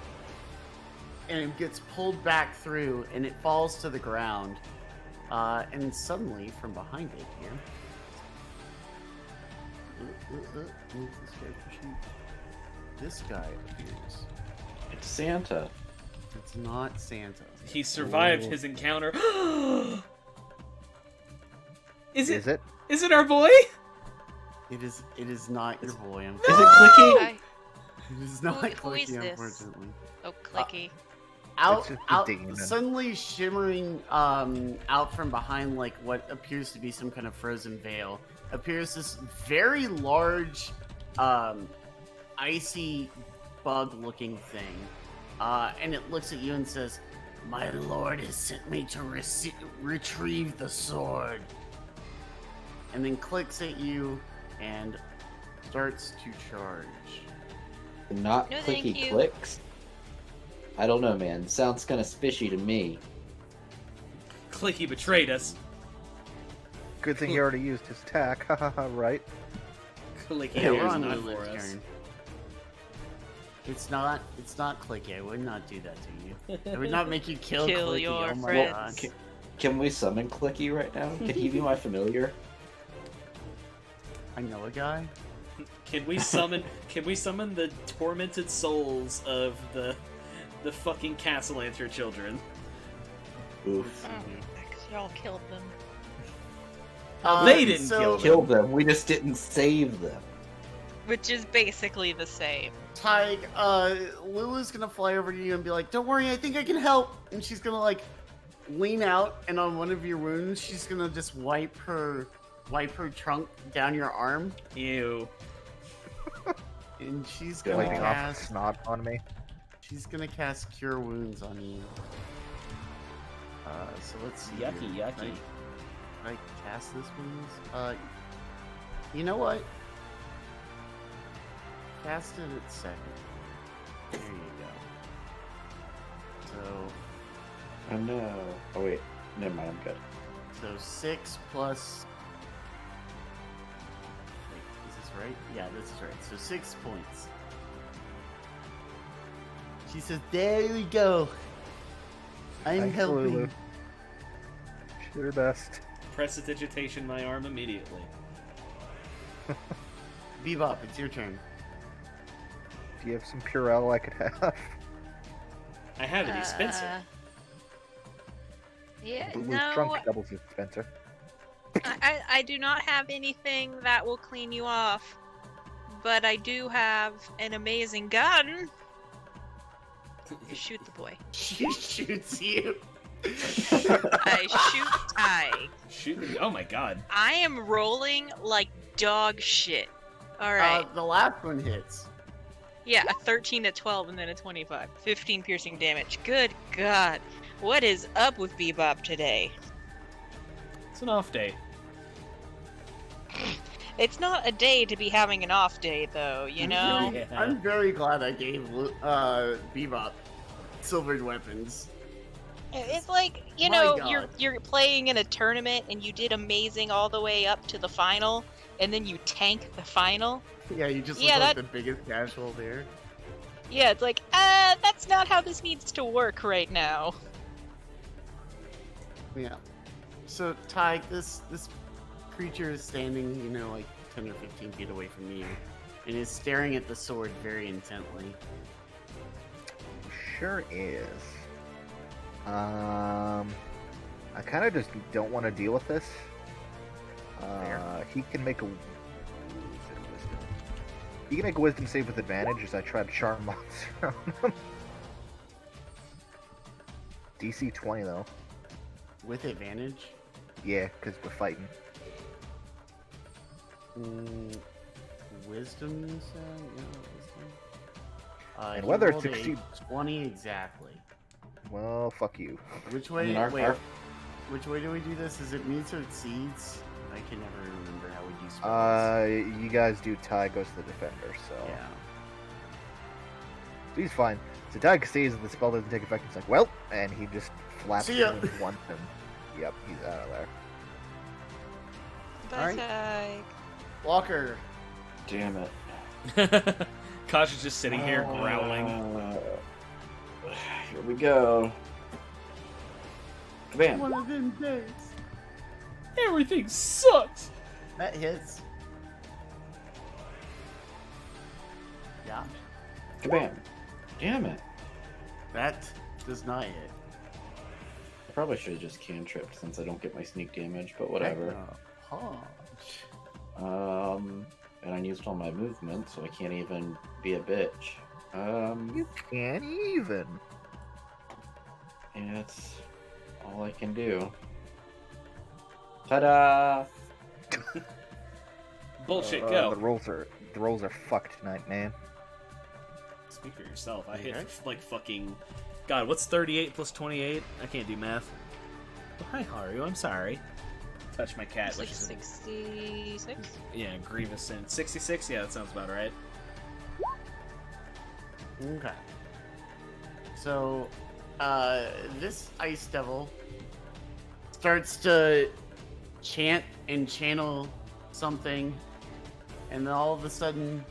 and it gets pulled back through and it falls to the ground, and suddenly from behind it here, this guy appears. It's Santa. It's not Santa. He survived his encounter. Is it? Is it our boy? It is not your boy. Is it Clicky? Hi. It is not Who is Clicky, this? unfortunately. Oh, Clicky. Out, just out, digging in. suddenly shimmering out from behind, like what appears to be some kind of frozen veil, appears this very large, icy bug-looking thing, and it looks at you and says, "My lord has sent me to retrieve the sword," and then clicks at you and starts to charge. Not No, thank Clicky you. clicks? I don't know, man. Sounds kind of spishy to me. Clicky betrayed us. Good thing he already used his attack, hahaha, right? Clicky Yeah, here we're is on not Lulu's for us. turn. It's not Clicky. I would not do that to you. I would not make you kill Clicky. your Oh my friends. god. Can we summon Clicky right now? Can he be my familiar? I know a guy. Can we summon the tormented souls of the fucking Castellanter children? Oof. Because y'all killed them. They didn't kill them. Killed them. We just didn't save them. Which is basically the same. Tig, Lulu's gonna fly over to you and be like, "Don't worry, I think I can help." And she's gonna like lean out, and on one of your wounds, she's gonna just wipe her trunk down your arm, Ew. and she's gonna Wiping off cast. snot on me. She's gonna cast Cure Wounds on you. So let's see. Yucky, here. yucky. Can I cast this wounds? You know what? Cast it at second. There you go. So, Oh no. Oh wait. Never mind, I'm good. so 6 plus. Wait, is this right? Yeah, this is right. So 6 points. She says, "There we go. I'm Thanks, helping." Lulu. She did her best. Prestidigitation my arm immediately. Bebop, it's your turn. Do you have some Purell I could have? I have it, Spencer. Yeah, Lulu's no, trunk doubles as Spencer. I do not have anything that will clean you off, but I do have an amazing gun. Shoot the boy. She shoots you. I shoot Ty. Shoot me. Oh my god. I am rolling like dog shit. Alright. The last one hits. Yeah, a 13, a 12, and then a 25. 15 piercing damage. Good god. What is up with Bebop today? It's an off day. It's not a day to be having an off day, though, you know? Yeah. I'm very glad I gave Bebop silvered weapons. It's like, you My know, God. you're playing in a tournament and you did amazing all the way up to the final, and then you tank the final. Yeah, you just look Yeah, like that- the biggest casual there. Yeah, it's like, that's not how this needs to work right now. Yeah. So, Ty, this creature is standing, you know, like 10 or 15 feet away from you, and is staring at the sword very intently. Sure is. I kind of just don't want to deal with this. He can make a. He can make a wisdom save with advantage as I try to charm monster on him. DC 20 though. With advantage? Yeah, because we're fighting. Wisdom, you said? Yeah, wisdom. And He whether it rolled a succeed- 20 exactly. Well, fuck you. Which I way? mean, Wait. Which way do we do this? Is it meets or exceeds? I can never remember how we do spells. You guys do Ty goes to the defender, so Yeah. he's fine. So Ty sees that the spell doesn't take effect. He's like, well, and he just flaps See ya. it with one and yep, he's out of there. Bye, Alright. Ty. Walker. Damn it. Kosh is just sitting here growling. Here we go. Bam. One of them days. Everything sucks. That hits. Yeah. Kabam. Damn it. That does not hit. I probably should have just cantripped since I don't get my sneak damage, but whatever. And I used all my movement, so I can't even be a bitch. You can't even. Yeah, it's all I can do. Ta-da! Bullshit, go. The rolls are fucked tonight, man. Speak for yourself. I Okay. hit like fucking. God, what's 38 plus 28? I can't do math. Oh, hi, Haru. I'm sorry. Touch my cat. It's like Which is 66? yeah, grievous sin. 66. Yeah, that sounds about right. Okay. So, this ice devil starts to chant and channel something, and then all of a sudden,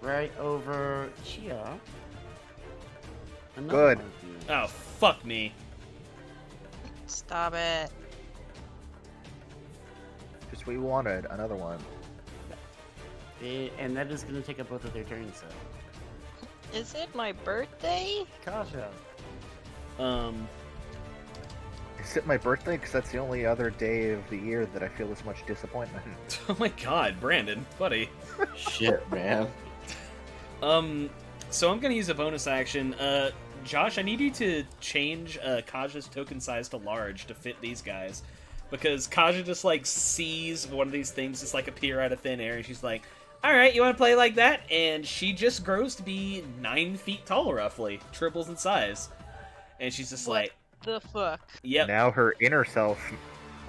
right over here. another Good. one of you. Oh, fuck me. Stop it. Just what you wanted, another one. And that is going to take up both of their turns, so. Is it my birthday? Kasha. Is it my birthday? Because that's the only other day of the year that I feel this much disappointment. Oh my god, Brandon, buddy. Shit, man. So I'm gonna use a bonus action. Josh, I need you to change Kaja's token size to large to fit these guys. Because Kaja just, like, sees one of these things just, like, appear out of thin air, and she's like, alright, you wanna play like that? And she just grows to be 9 feet tall, roughly. Triples in size. And she's just What like, the fuck? yep. Now her inner self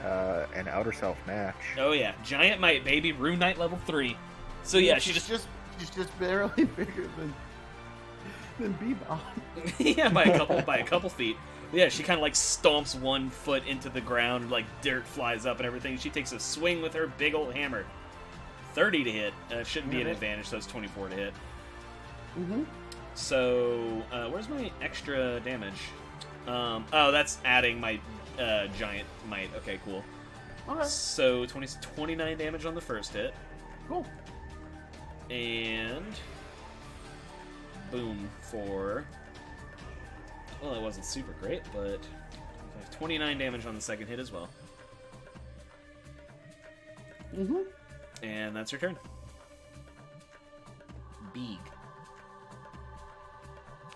and outer self match. Oh yeah, Giant Might, baby, Rune Knight level 3. So yeah, she just... she's just barely bigger than Bebop. yeah, by a couple feet. Yeah, she kind of like stomps 1 foot into the ground, like dirt flies up and everything. She takes a swing with her big old hammer. 30 to hit. Shouldn't be an advantage, so it's 24 to hit. Mm-hmm. So, where's my extra damage? Oh, that's adding my giant might. Okay, cool. Okay. So, 29 damage on the first hit. Cool. And boom for, well, it wasn't super great, but 29 damage on the second hit as well. Mm-hmm. And that's her turn. Big.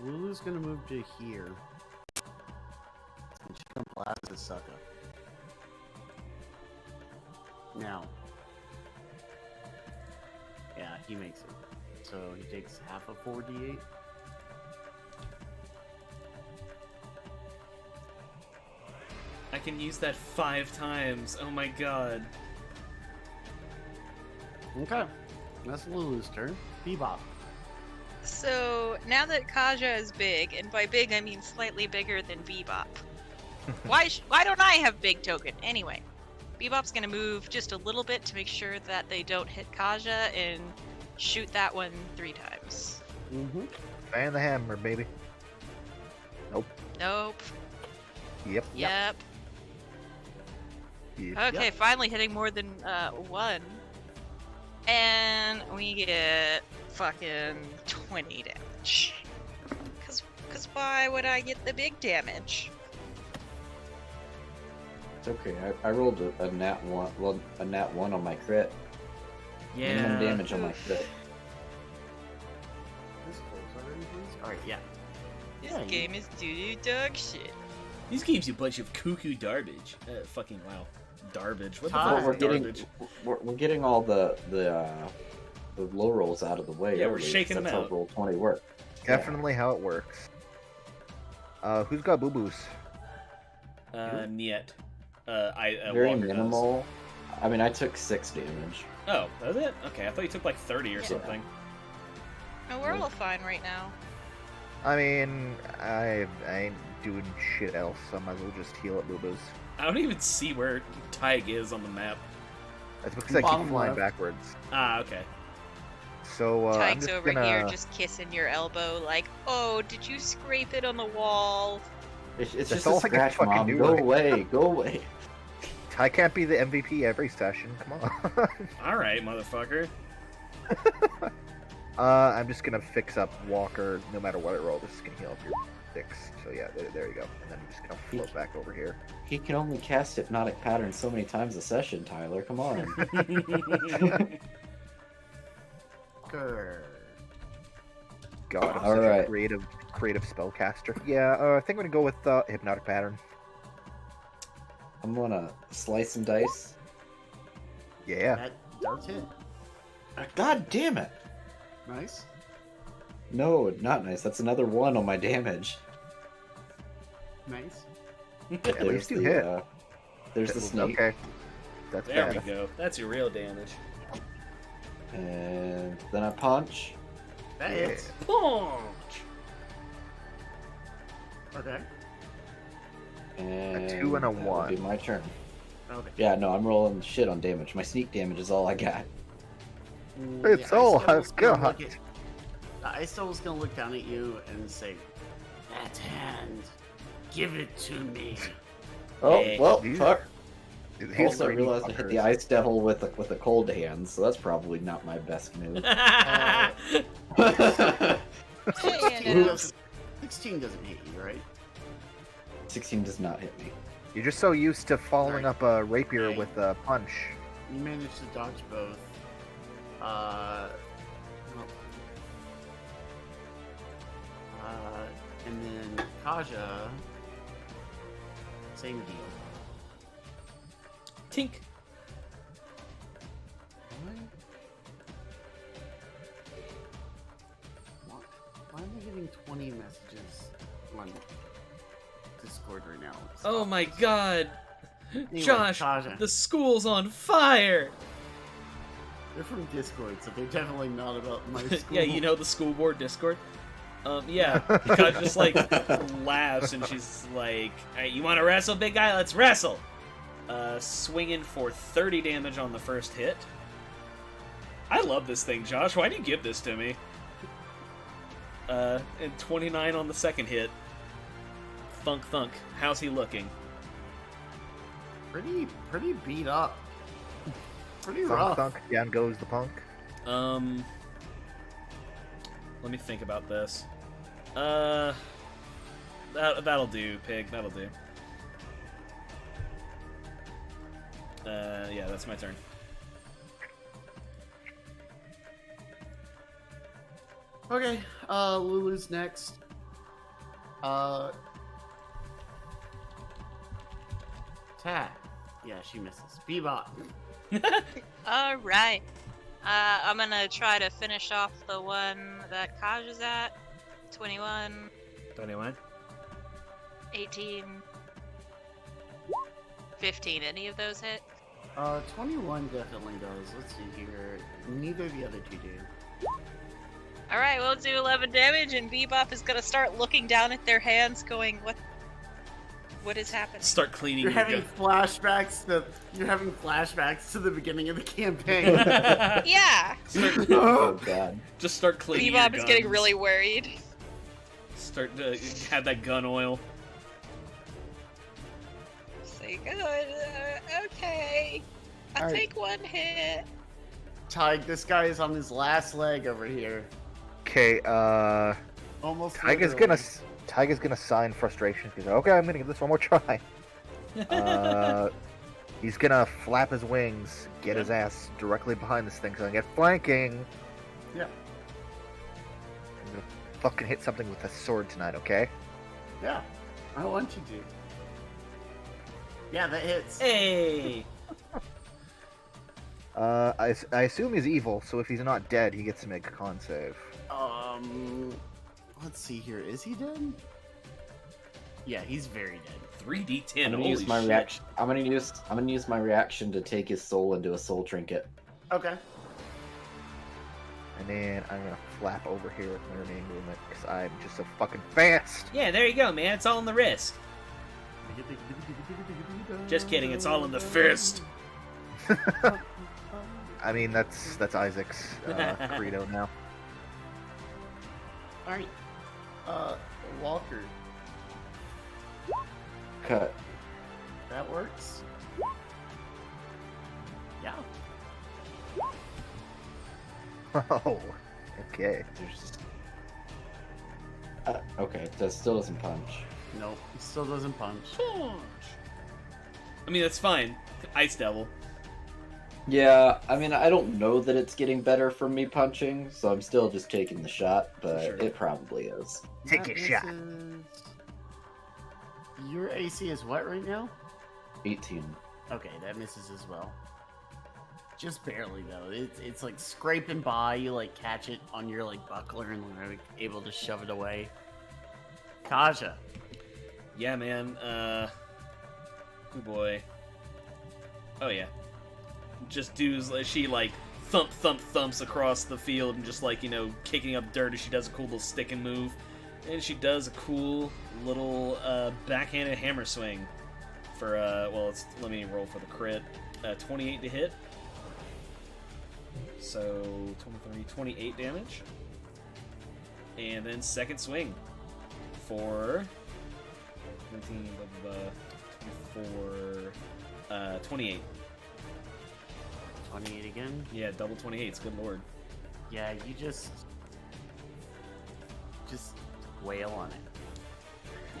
Lulu's gonna move to here. And she can blast the sucker. Now. Yeah, he makes it. So he takes half of 4d8. I can use that 5 times. Oh my god. Okay. That's Lulu's turn. Bebop. So now that Kaja is big, and by big I mean slightly bigger than Bebop. Why don't I have big token? Anyway, Bebop's gonna move just a little bit to make sure that they don't hit Kaja and shoot that one 3 times. Mm-hmm. Fan the hammer, baby. Nope. Yep. Yep. Okay, finally hitting more than 1. And we get fucking 20 damage. Cause why would I get the big damage? It's okay. I rolled a nat 1. Well, a nat 1 on my crit. Minimum damage on my crit. Alright, yeah. This game is doo-doo dog shit. These games a bunch of cuckoo garbage. Fucking wow. Garbage. What the Hi. fuck We're is getting garbage? we're getting all the low rolls out of the way. Yeah, we're early, shaking 'cause them that's out. how roll 20 work. Definitely how it works. Who's got boo-boos? Niet. Very Walker does. minimal. I mean, I took 6 damage. Oh, that was it? Okay, I thought you took like 30 or Yeah. something. No, we're all fine right now. I mean, I ain't doing shit else, so I might as well just heal at boo-boos. I don't even see where Tig is on the map. That's because I Bottom keep flying left. backwards. Ah, okay. So, I'm Tyke's just over gonna... here just kissing your elbow like, oh, did you scrape it on the wall? It's That's just a all I can scratch, fucking Mom. do, Go like- away. Go away. I can't be the MVP every session, come on. Alright, motherfucker. I'm just gonna fix up Walker no matter what I roll. This is gonna heal up your 6. So yeah, there you go. And then I'm just gonna float back over here. He can only cast Hypnotic Pattern so many times a session, Tyler. Come on. Grr. God, I'm All such right. a creative spellcaster. Yeah, I think I'm gonna go with Hypnotic Pattern. I'm gonna slice and dice. Yeah. That does hit. God damn it! Nice. No, not nice. That's another 1 on my damage. Nice. At least you hit. There's the snake. Okay. That's There bad. we go. That's your real damage. And then I punch. That Yeah. hits. Punch! Okay. And 2 and a that will 1. be my turn. Okay. Yeah, no, I'm rolling shit on damage. My sneak damage is all I got. It's all I still I've was gonna got. look at- I still was gonna look down at you and say, "That hand, give it to me." Oh, Hey, well, these- fuck. He's Also, I pretty realized I hit the fuckers. Ice Devil with a cold hand, so that's probably not my best move. Hey, 16 no. doesn't, 16 doesn't hit you, right? 16 does not hit me. You're just so used to following Alright. up a rapier Okay. with a punch. You managed to dodge both. And then Kaja, same deal. Tink. Why am I getting 20 messages on Discord right now? Oh my god. Anyway, Josh, Kaja. the school's on fire! They're from Discord, so they're definitely not about my school. Yeah, you know the school board Discord? Yeah. Kat just like laughs and she's like, "Hey, you want to wrestle, big guy? Let's wrestle!" Swinging for 30 damage on the first hit. I love this thing, Josh. Why do you give this to me? And 29 on the second hit. Thunk thunk. How's he looking? Pretty beat up. Pretty Thunk rough. thunk, down goes the punk. Let me think about this. That'll do, pig. That'll do. Yeah, that's my turn. Okay, Lulu's next. Tag. Yeah, she misses. Bebop. All right. I'm gonna try to finish off the one that Kaj is at. 21, 21. 18, 15. Any of those hit? 21 definitely does. Let's see here. Neither of the other two do. All right, we'll do 11 damage, and Bebop is gonna start looking down at their hands, going, "What is happening?" Start cleaning You're your having gun. flashbacks to the beginning of the campaign. Yeah. Oh god. Just start cleaning your Bebop is getting guns. really worried. Start to have that gun oil. Say, good. Okay. I'll Alright. take one hit. Tig, this guy is on his last leg over here. Okay, Almost. Tyga's gonna sign frustration. He's like, okay, I'm gonna give this one more try. He's gonna flap his wings, get his ass directly behind this thing, so I can get flanking. Yeah. I'm gonna fucking hit something with a sword tonight, okay? Yeah. I want you to. Yeah, that hits. Hey! I assume he's evil, so if he's not dead, he gets to make a con save. Let's see here. Is he dead? Yeah, he's very dead. 3d10. I'm gonna Holy use my shit. reaction. I'm gonna use my reaction to take his soul into a soul trinket. Okay. And then I'm gonna flap over here with my remaining movement, because I'm just so fucking fast! Yeah, there you go, man. It's all in the wrist. Just kidding. It's all in the fist. I mean, that's Isaac's credo now. Alright. Walker. Cut. That works. Yeah. Oh, okay. There's just... okay, that still doesn't punch. Nope. He still doesn't punch. I mean, that's fine. Ice Devil. Yeah, I mean, I don't know that it's getting better from me punching, so I'm still just taking the shot, but Sure. it probably is. Take That your shot. misses. Your AC is what right now? 18. Okay, that misses as well. Just barely though. It's like scraping by. You like catch it on your like buckler and like able to shove it away. Kaja. Yeah, man. Oh boy. Oh yeah. Just does she like thumps across the field and just like, you know, kicking up dirt as she does a cool little sticking move. And she does a cool little backhanded hammer swing for well, let me roll for the crit. 28 to hit. So 23, 28 damage. And then second swing for 19, 24, 28. 28 again. Yeah, double 28s, good lord. Yeah, you just wail on it.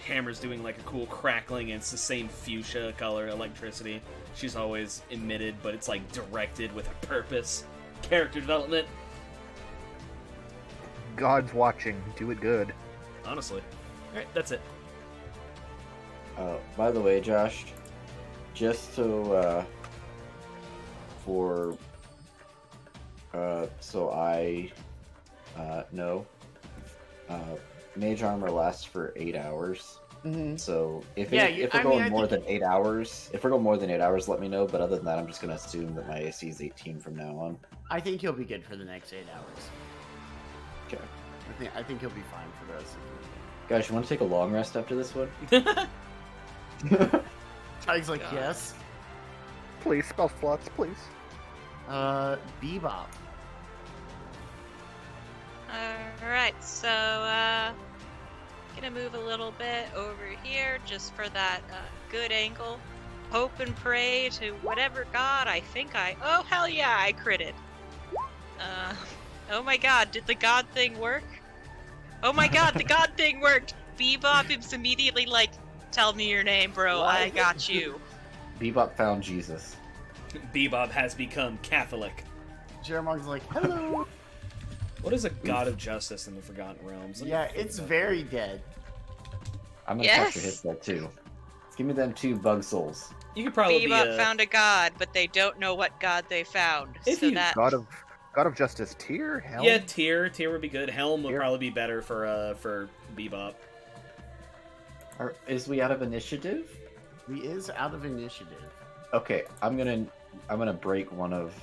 Hammer's doing like a cool crackling, and it's the same fuchsia color electricity she's always emitted, but it's like directed with a purpose. Character development, God's watching. Do it good. honestly. Alright, that's it. By the way, Josh, just so, so I know, mage armor lasts for 8 hours. Mm-hmm. So if Yeah, if we're going more than 8 hours, let me know. But other than that, I'm just gonna assume that my AC is 18 from now on. I think he'll be good for the next 8 hours. Okay, I think he'll be fine for the rest of guys, you want to take a long rest after this one? the Tig's like, God. yes. Please, spell slots, please. Bebop. Alright, so, gonna move a little bit over here just for that good angle. Hope and pray to whatever god oh hell yeah, I critted. Oh my god, did the god thing work? Oh my god, the god thing worked! Bebop is immediately like, tell me your name, bro, I got you. Bebop found Jesus. Bebop has become Catholic. Jeremon's like, hello. What is a god of justice in the Forgotten Realms? Let me Yeah, think it's about very dead. I'm gonna Yes. capture his that too. Give me them 2 bug souls. that. You could probably Bebop be a... found a god, but they don't know what god they found. If So you- that God of Justice, Tyr? Helm? Yeah, Tyr would be good. Helm would Tyr. probably be better for Bebop. Is we out of initiative? He is out of initiative. Okay, I'm gonna break one of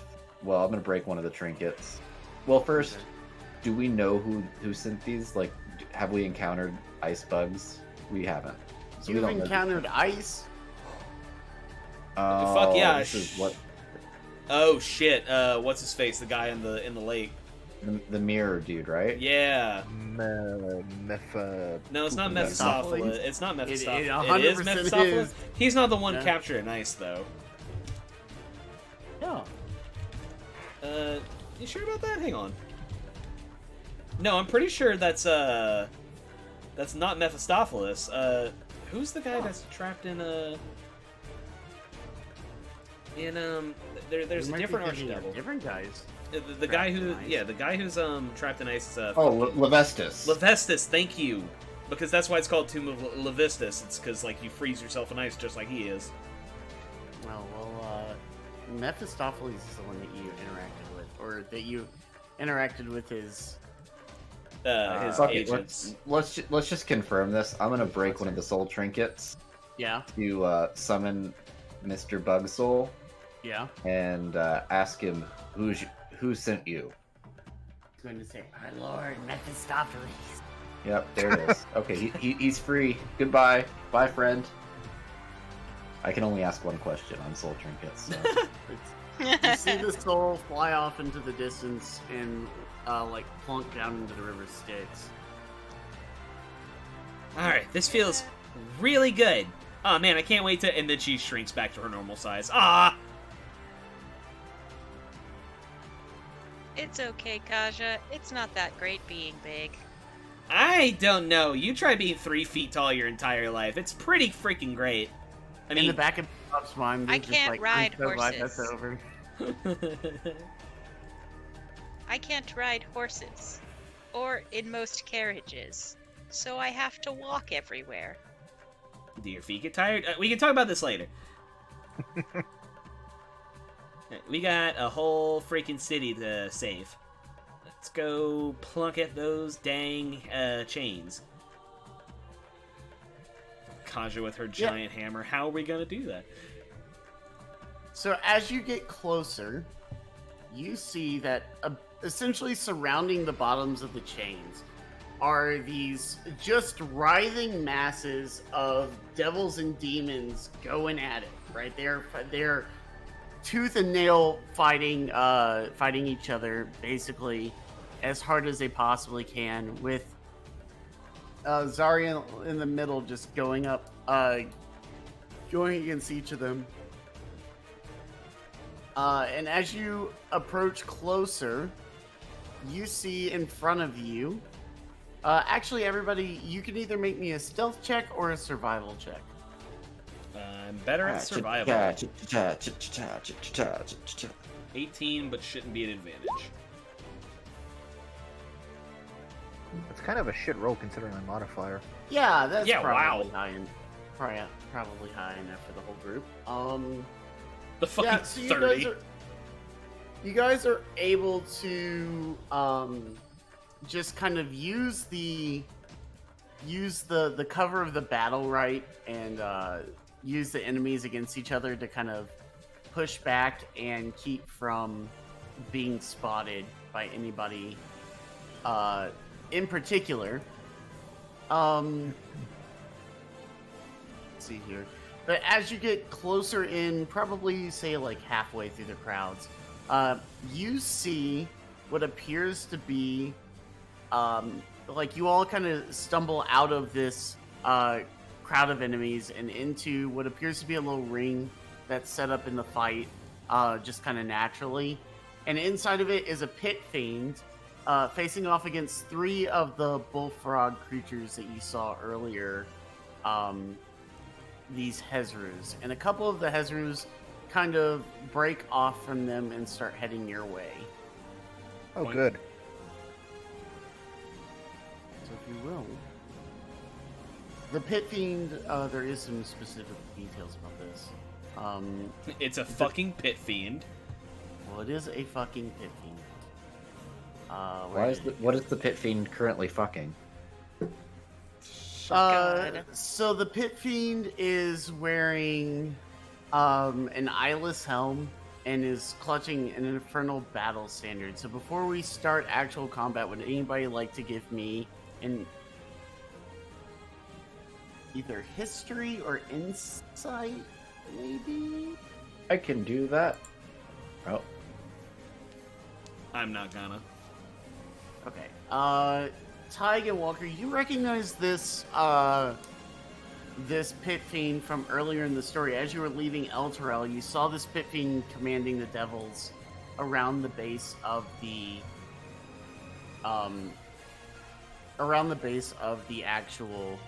the trinkets. Well, first, do we know who sent these? Like, have we encountered ice bugs? We haven't. So You've we don't know encountered ice. Oh, Fuck yeah. This is what Oh shit! What's his face? The guy in the lake. the mirror dude, right? Yeah. No, it's not Mephistopheles. It's not Mephistopheles. It is 100% Mephistopheles. is. He's not the one Yeah. capturing ice though. Yeah. You sure about that? Hang on. No, I'm pretty sure that's not Mephistopheles. Who's the guy that's trapped in there's a different archdevil. Different guys. The guy who, the guy who's trapped in ice is Levestus. Levestus. Thank you, because that's why it's called Tomb of Levestus. It's because like you freeze yourself in ice just like he is. Well, Mephistopheles is the one that you interacted with, or that you interacted with his Fuck it, agents. let's just confirm this. I'm gonna break one of the soul trinkets Yeah. to summon Mr. Bugsoul Yeah. and ask him who sent you. He's going to say, "Our Lord Mephistopheles." Yep, there it is. Okay, he's free. Goodbye, bye, friend. I can only ask one question on soul trinkets. So. You see the soul fly off into the distance and like plunk down into the river Styx. All right, this feels really good. Oh man, I can't wait to. And then she shrinks back to her normal size. Ah. It's okay, Kaja. It's not that great being big. I don't know. You try being 3 feet tall your entire life. It's pretty freaking great. I mean, In the back of Bob's mind, I they're just can't like, ride I'm so glad horses. that's over. I can't ride horses. Or in most carriages. So I have to walk everywhere. do your feet get tired? We can talk about this later. We got a whole freaking city to save. Let's go plunk at those dang chains. Kaja with her giant hammer. How are we gonna do that? So as you get closer, you see that essentially surrounding the bottoms of the chains are these just writhing masses of devils and demons going at it. Right, they're tooth and nail fighting each other basically as hard as they possibly can, with Zariel in the middle just going against each of them. And as you approach closer, you see in front of you. Actually, everybody, you can either make me a stealth check or a survival check. I'm better at survival. 18, but shouldn't be an advantage. It's kind of a shit roll considering my modifier. Yeah, that's Yeah, probably wow. probably high enough for the whole group. The fucking Yeah, so 30. you guys are able to just kind of use the cover of the battle, right, and use the enemies against each other to kind of push back and keep from being spotted by anybody in particular. Let's see here. But as you get closer in, probably say like halfway through the crowds, you see what appears to be like you all kind of stumble out of this crowd of enemies and into what appears to be a little ring that's set up in the fight, just kind of naturally. And inside of it is a pit fiend facing off against 3 of the bullfrog creatures that you saw earlier. These Hezrus, and a couple of the Hezrus kind of break off from them and start heading your way. Oh, good. So if you will, the pit fiend, there is some specific details about this. It's a fucking pit fiend. Well, it is a fucking pit fiend. What is the pit fiend currently fucking? God. So the pit fiend is wearing an eyeless helm and is clutching an infernal battle standard. So before we start actual combat, would anybody like to give me an either history or insight, maybe? I can do that. Oh, I'm not gonna. Okay. Tig and Walker, you recognize this this pit fiend from earlier in the story. As you were leaving El Terrell, you saw this pit fiend commanding the devils around the base of the actual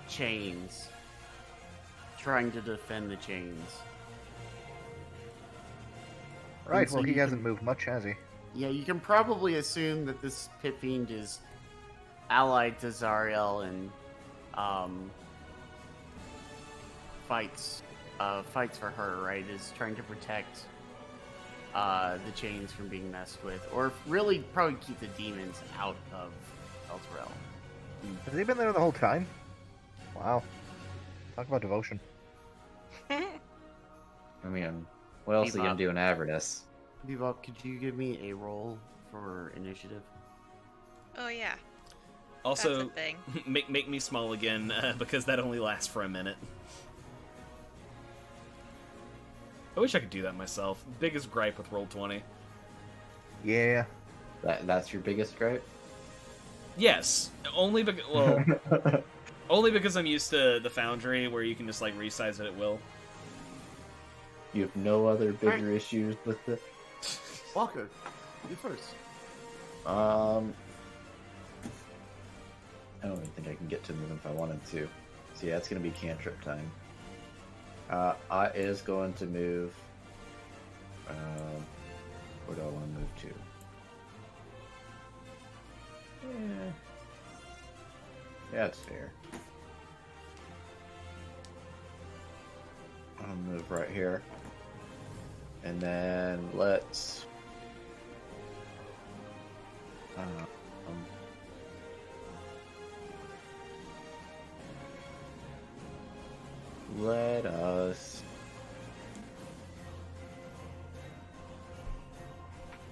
chains, trying to defend the chains. Right, And so well, he you hasn't can- moved much, has he? Yeah, you can probably assume that this pit fiend is allied to Zariel and fights for her, right? Is trying to protect the chains from being messed with, or really probably keep the demons out of El Terrell. Has he been there the whole time? Wow. Talk about devotion. I mean, what else are you gonna do in Avernus? Bebop, could you give me a roll for initiative? Oh yeah. Also, That's a thing. make me small again, because that only lasts for a minute. I wish I could do that myself. Biggest gripe with Roll20. Yeah. That's your biggest gripe? Yes, only because only because I'm used to the Foundry, where you can just like resize it at will. You have no other bigger Alright. issues with it? Walker, you first. I don't even think I can get to move if I wanted to. So yeah, it's gonna be cantrip time. I is going to move. Where do I want to move to? Yeah, it's fair. I'll move right here, and then let's. Let us.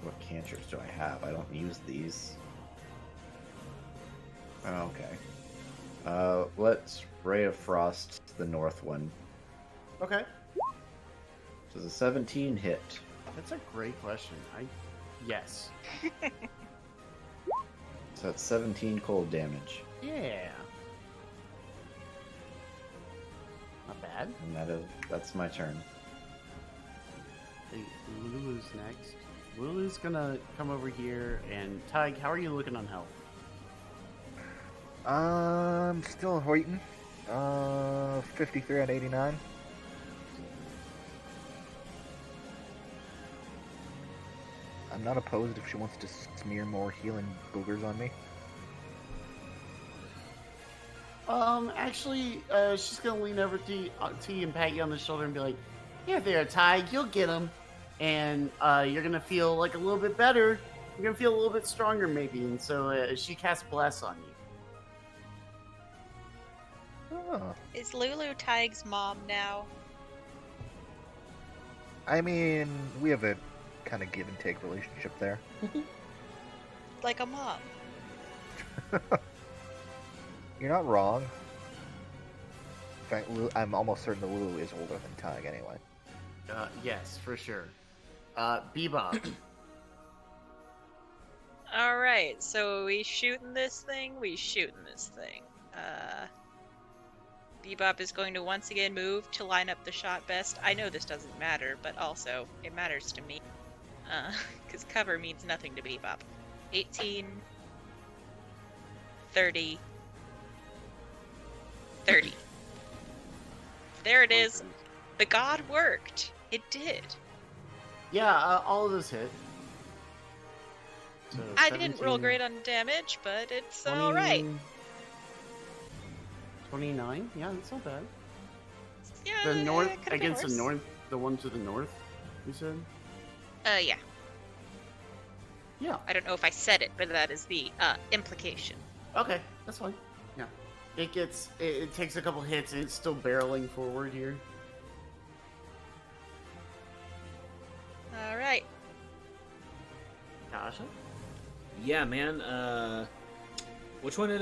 What cantrips do I have? I don't use these. Okay. Let's Ray of Frost the north one. Okay. Does a 17 hit? That's a great question. Yes. So that's 17 cold damage. Yeah. Not bad. And that's my turn. Hey, Lulu's next. Lulu's gonna come over here and Tig, how are you looking on health? Still waiting. 53 out of 89. I'm not opposed if she wants to smear more healing boogers on me. Actually, she's gonna lean over to you and pat you on the shoulder and be like, "Here there, Tig, you'll get him." And you're gonna feel like a little bit better. You're gonna feel a little bit stronger, maybe. And so she casts Bless on you. Oh. Is Lulu Tig's mom now? I mean, we have a kind of give and take relationship there. Like a mom. You're not wrong. In fact, I'm almost certain that Lulu is older than Tig anyway. Yes, for sure. Bebop. Alright, so we shooting this thing? Bebop is going to once again move to line up the shot best. I know this doesn't matter, but also it matters to me. Because cover means nothing to Bebop. 18, 30, 30. There it is. The god worked. It did. Yeah, all of those hit. So I didn't roll 17, great on damage, but it's 20, alright. 29? Yeah, that's not bad. Yeah, The north it could've been against the worse. north, the one to the north, you said? Yeah. Yeah. I don't know if I said it, but that is the implication. Okay, that's fine. Yeah. It takes a couple hits and it's still barreling forward here. All right. Kasha? Yeah, man. Which one did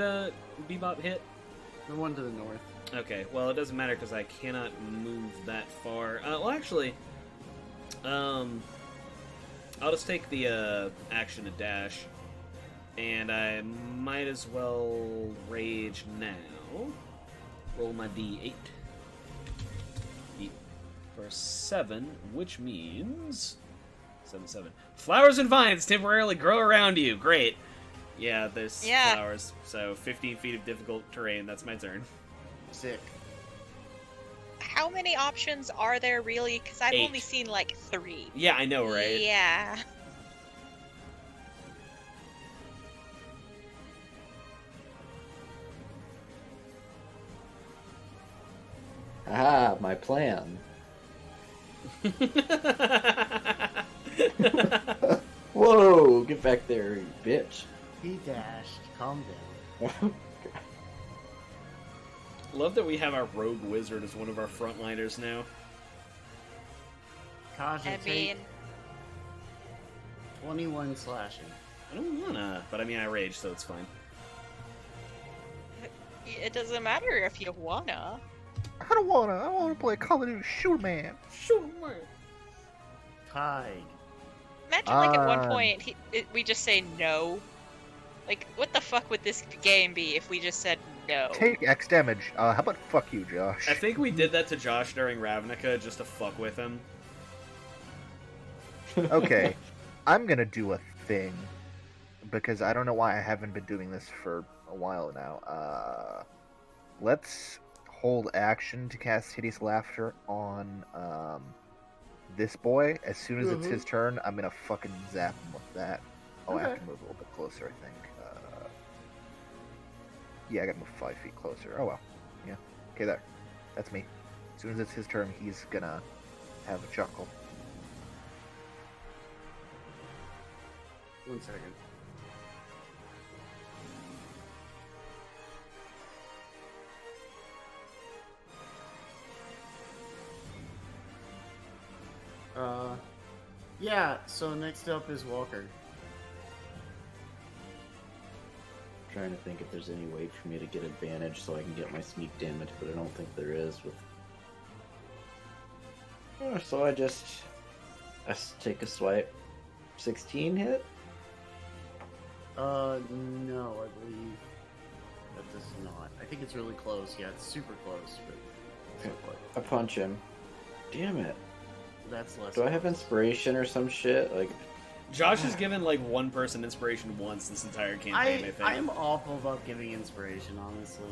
Bebop hit? The one to the north. Okay, well, it doesn't matter because I cannot move that far. Well, actually, I'll just take the action to dash, and I might as well rage now. Roll my d8 for 7, which means 7. Flowers and vines temporarily grow around you. Great. Yeah, there's flowers. So 15 feet of difficult terrain. That's my turn. Sick. How many options are there really? Because I've 8. only seen like 3. Yeah, I know, right? Yeah. Ah, my plan. Whoa, get back there, you bitch. He dashed. Calm down. Love that we have our rogue wizard as one of our frontliners now. Kasha, I take mean, 21 slashing. I don't wanna, but I mean I rage, so it's fine. it doesn't matter if you wanna. I don't wanna. I wanna play Call of Duty Shooter Man. Sure, man. Tig. Imagine like at one point we just say no. Like, what the fuck would this game be if we just said no? Take X damage. How about fuck you, Josh? I think we did that to Josh during Ravnica just to fuck with him. Okay, I'm gonna do a thing because I don't know why I haven't been doing this for a while now. Let's hold action to cast Hideous Laughter on this boy. As soon as it's his turn, I'm gonna fucking zap him with that. Oh, I have to move a little bit closer, I think. Yeah, I gotta move 5 feet closer. Oh well. Yeah. Okay, there. That's me. As soon as it's his turn, he's gonna have a chuckle. 1 second. Yeah, so next up is Walker. Trying to think if there's any way for me to get advantage so I can get my sneak damage, but I don't think there is. So I just take a swipe. 16 hit? No, I believe that does not. I think it's really close. Yeah, it's super close, but it's not quite. I punch him. Damn it. That's less. Do I have inspiration or some shit? Like, Josh has given like one person inspiration once this entire campaign, I think. I'm awful about giving inspiration, honestly.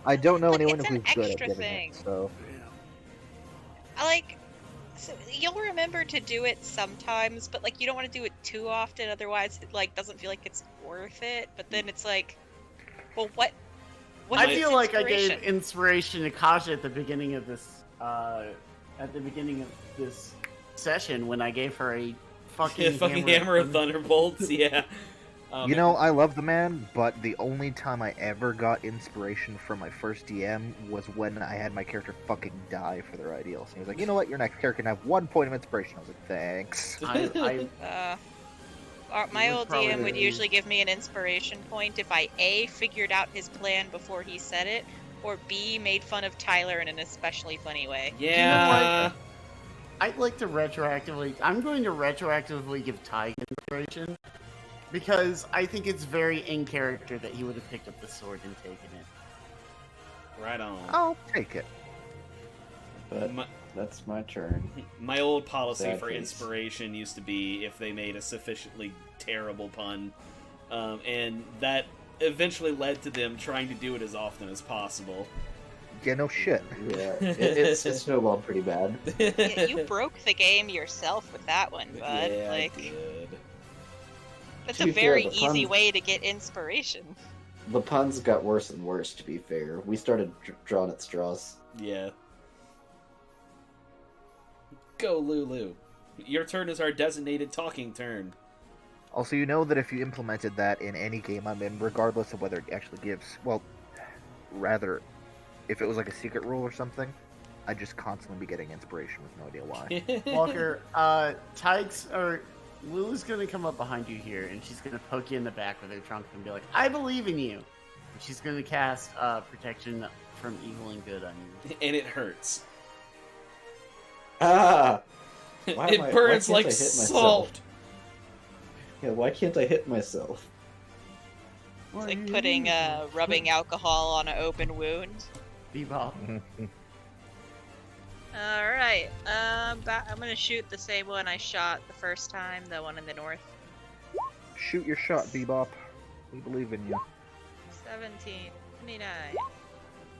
I don't know But anyone it's who's an good at extra giving thing. it, so I like. So you'll remember to do it sometimes, but like you don't want to do it too often. Otherwise, it like doesn't feel like it's worth it. But then it's like, well, what I is feel like I inspiration? gave inspiration to Kasha at the beginning of this. Session when I gave her a fucking hammer of thunderbolts, yeah. you know, I love the man, but the only time I ever got inspiration from my first DM was when I had my character fucking die for their ideals. And he was like, you know what, your next character can have 1 point of inspiration. I was like, thanks. My It was old probably DM would the- usually give me an inspiration point if I A, figured out his plan before he said it, or B, made fun of Tyler in an especially funny way. Yeah. I'd like to retroactively. I'm going to retroactively give Tig inspiration because I think it's very in character that he would have picked up the sword and taken it. Right on. I'll take it. but My, that's my turn. my old policy Sad for face. inspiration used to be if they made a sufficiently terrible pun. And that eventually led to them trying to do it as often as possible. Yeah, no shit. Yeah, it snowballed pretty bad. Yeah, you broke the game yourself with that one, bud. Yeah, like, I did. that's To a be fair, very the easy puns- way to get inspiration. The puns got worse and worse, to be fair. We started drawing at straws. Yeah. Go, Lulu. Your turn is our designated talking turn. Also, you know that if you implemented that in any game I'm in, regardless of whether it actually gives, well, rather, if it was like a secret rule or something, I just constantly be getting inspiration with no idea why. Walker, Tykes or Lulu's gonna come up behind you here, and she's gonna poke you in the back with her trunk and be like, "I believe in you." And she's gonna cast protection from evil and good on you. And it hurts. Ah! It Why burns can't I like hit myself? salt. Yeah, why can't I hit myself? It's like putting rubbing alcohol on an open wound. Bebop. All right. I'm gonna shoot the same one I shot the first time, the one in the north. Shoot your shot, Bebop. We believe in you. 17, 29,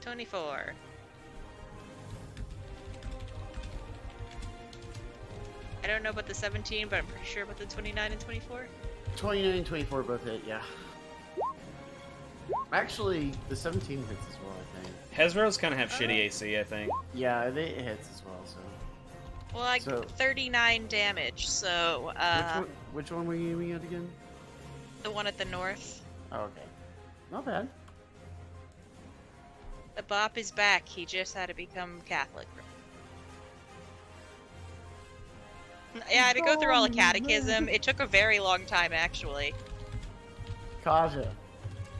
24. I don't know about the 17, but I'm pretty sure about the 29 and 24. 29 and 24 both hit, yeah. Actually, the 17 hits as well, I think. Hezros kind of have shitty AC, I think. Yeah, they hits as well, so. Well, I So- 39 damage, so Which one were you aiming at again? the one at the north. Oh, okay. Not bad. The bop is back. He just had to become Catholic. Yeah, I had to go through all the catechism. It took a very long time, actually. Kaja.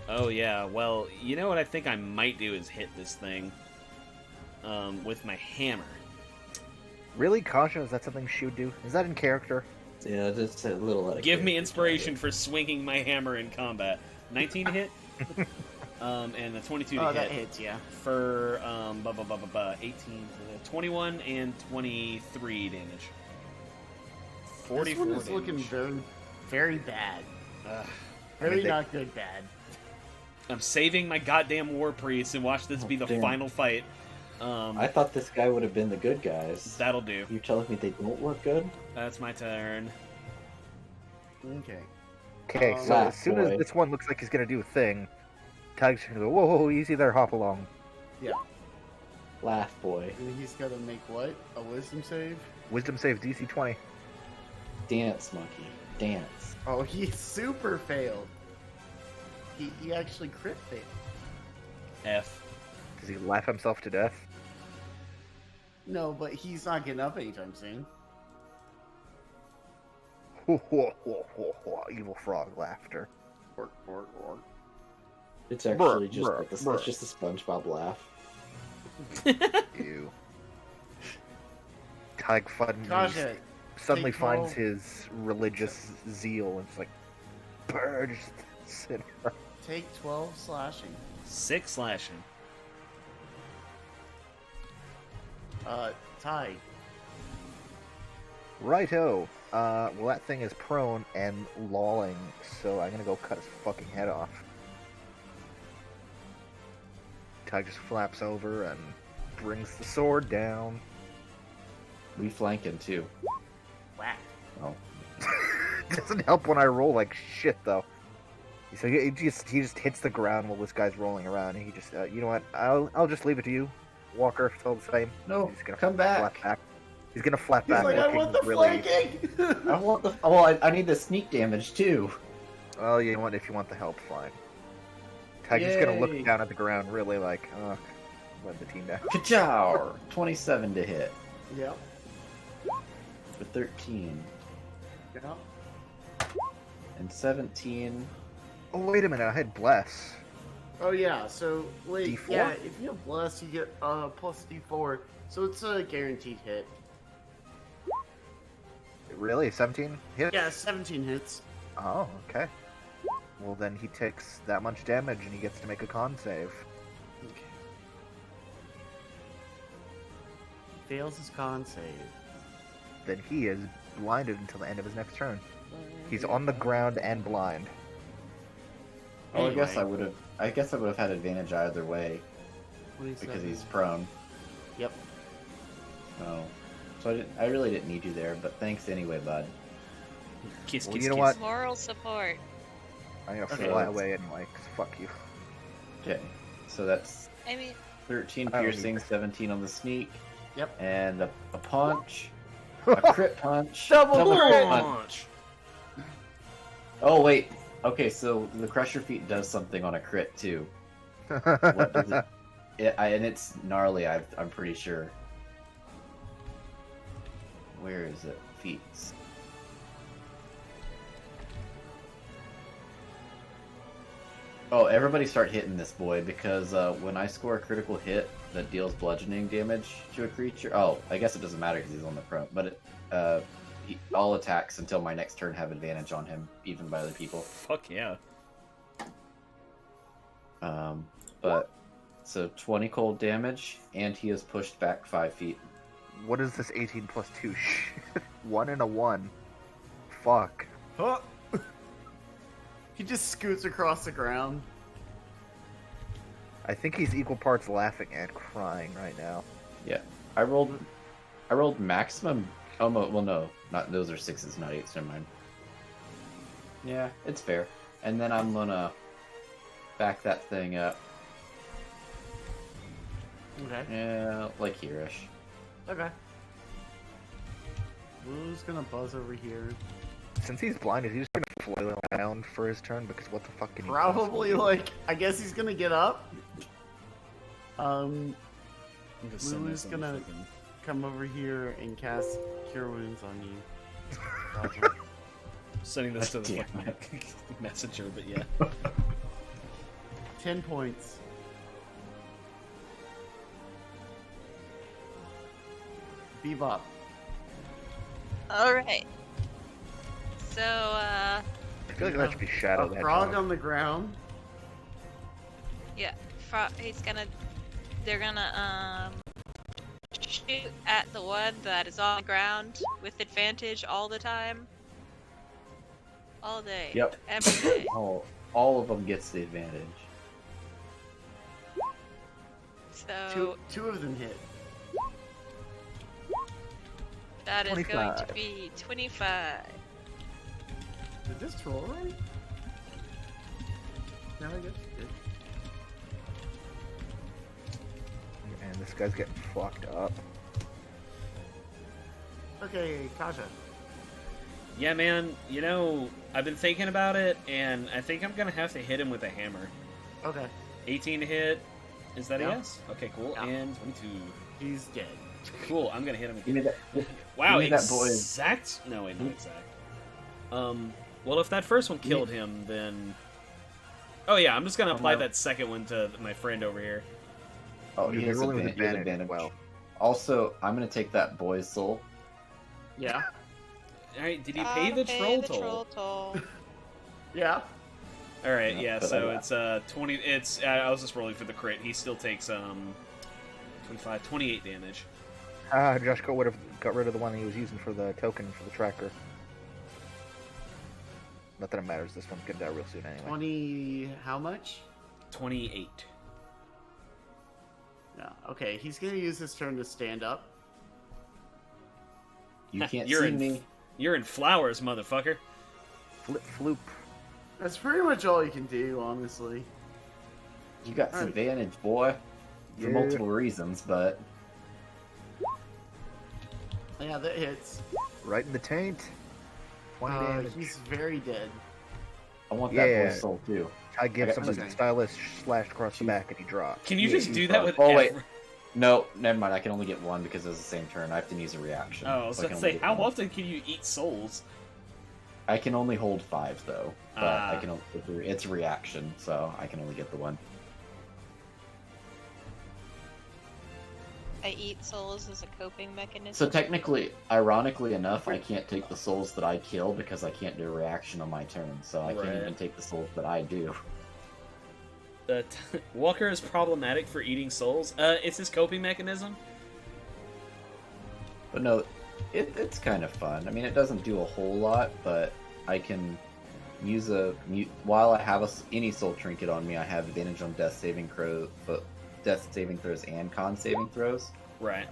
Oh yeah, well, you know what I think I might do is hit this thing with my hammer. Really, Kasha? Is that something she would do? Is that in character? Yeah, just a little out of Give me character. inspiration for swinging my hammer in combat. 19 to hit, and a 22 to Oh, hit. that hits, yeah. For 18, 21 and 23 damage. 44 This one is damage. looking very, very bad. Ugh. Very they- not good bad. I'm saving my goddamn war priest and watch this be the damn. final fight. I thought this guy would have been the good guys. That'll do. You're telling me they don't look good? That's my turn. Okay. Okay, so Laugh, as soon boy. as this one looks like he's gonna do a thing, Tag's gonna go, whoa, whoa, easy there, hop along. Yeah. Laugh, boy. And he's got to make what? A wisdom save? Wisdom save DC 20. Dance, monkey. Dance. Oh, he super failed. He actually crit failed. F. Does he laugh himself to death? No, but he's not getting up anytime soon. Ho, ho, ho, ho, ho, evil frog laughter. Ork, ork, ork. It's actually just brr, like the, brr. it's just a SpongeBob laugh. Ew. Tag Kaja, suddenly take finds 12. his religious zeal and it's like, purge the sinner. take 12 slashing. 6 slashing. Ty. Righto. Well, that thing is prone and lolling, so I'm gonna go cut his fucking head off. Tag just flaps over and brings the sword down. We flank him too. Whack. Oh. Doesn't help when I roll like shit, though. So he just hits the ground while this guy's rolling around, and he just, you know what? I'll just leave it to you, Walker. If it's all the same. No, He's gonna come flap back. back. He's gonna flap He's back. like, I looking want the really... flanking! I want the. Well, I need the sneak damage too. Oh, you know what? If you want the help, fine. Tag's just gonna Yay. look down at the ground, really like, let the team down. Ka-chow! 27 to hit Yep. for 13 Yep. and 17. Oh, wait a minute. I had bless. Oh yeah, so wait, D4? yeah, if you have bless, you get plus D4, so it's a guaranteed hit. Really? 17 hits? Yeah, 17 hits. Oh, okay. Well, then he takes that much damage and he gets to make a con save. Okay. Fails his con save. Then he is blinded until the end of his next turn. He's on the ground and blind. Oh, I guess Anyway. I would have had advantage either way 27. because he's prone. Yep. Oh, so I really didn't need you there, but thanks anyway, bud. Kiss, Well, kiss, you know kiss. what? Moral support. I'm gonna Okay. fly away anyway, 'cause fuck you. Okay, so that's I mean, 13 I don't piercing, need this. 17 on the sneak, Yep. and a punch, a crit punch, Double crit punch! Launch. Oh wait, okay, so the Crusher Feet does something on a crit too. What does it? And it's gnarly. I'm pretty sure. Where is it? Feats. Oh, everybody start hitting this boy, because when I score a critical hit that deals bludgeoning damage to a creature... Oh, I guess it doesn't matter because he's on the prone, but all attacks until my next turn have advantage on him, even by other people. Fuck yeah. But, so 20 cold damage, and he is pushed back 5 feet. What is this 18 plus 2 shit? 1 and a 1. Fuck. Huh. He just scoots across the ground. I think he's equal parts laughing and crying right now. Yeah. I rolled maximum... Oh, well, no. Not, those are 6s, not 8s, never mind. Yeah, it's fair. And then I'm gonna back that thing up. Okay. Yeah, like here-ish. Okay. Blue's gonna buzz over here. Since he's blinded, he's gonna flail around for his turn, because what the fuck can he Probably, possibly do? like, I guess he's gonna get up. I'm just sending Lulu's this on the gonna fucking- come over here and cast Cure Wounds on you. sending this to the Damn fucking messenger, but yeah. 10 points. Bebop. Alright. So, I feel like that should be Shadow. A the frog Hedgehog. on the ground. yeah, they're gonna, shoot at the one that is on the ground with advantage all the time. All day. Yep. Every day. All of them gets the advantage. So, Two of them hit. that is going to 25. be 25. Did this troll right? No, I guess it did. And this guy's getting fucked up. Okay, Kaja. Yeah, man, you know, I've been thinking about it, and I think I'm gonna have to hit him with a hammer. Okay, 18 to hit. Is that a Yeah. yes? Okay, cool. Yeah. And 22. he's dead. Cool, I'm gonna hit him Give me again. that. Wow, give me that boy. exact? No, wait, not exact. Well, if that first one killed him, then... Oh yeah, I'm just gonna apply that second one to my friend over here. Oh, You're he has rolling with advantage. advantage. Well, Also, I'm gonna take that boy's soul. Yeah. Alright, did he pay the troll toll? troll toll. Yeah. Alright, No, yeah, but so I- it's 20, it's, I was just rolling for the crit. He still takes, 25, 28 damage. Josh would have got rid of the one he was using for the token for the tracker. Not that it matters, this one's gonna die real soon anyway. 20. How much? 28. No. Okay, he's gonna use his turn to stand up. You can't You're see in- me. You're in flowers, motherfucker. Flip floop. That's pretty much all you can do, honestly. You got Alright. advantage, boy. For Yeah. multiple reasons, but Yeah, that hits. Right in the taint. 20 damage. He's very dead. I want that Yeah. boy's soul too. I give I some got- of the stylus slashed across the back and he dropped. Can you Yeah, just he's do that fine. with Oh, wait. every... No, never mind. I can only get one because it's the same turn. I have to use a reaction. Oh, I was So I gonna can say, only get how one. often can you eat souls? I can only hold 5 though, but Ah. I can only get it's a reaction, so I can only get the one. I eat souls as a coping mechanism. So technically, ironically enough, I can't take the souls that I kill because I can't do a reaction on my turn. So I can't Right. even take the souls that I do. Walker is problematic for eating souls. It's his coping mechanism. But no, it's kind of fun. I mean, it doesn't do a whole lot, but I can use while I have any soul trinket on me. I have advantage on death saving throws and con saving throws. Right.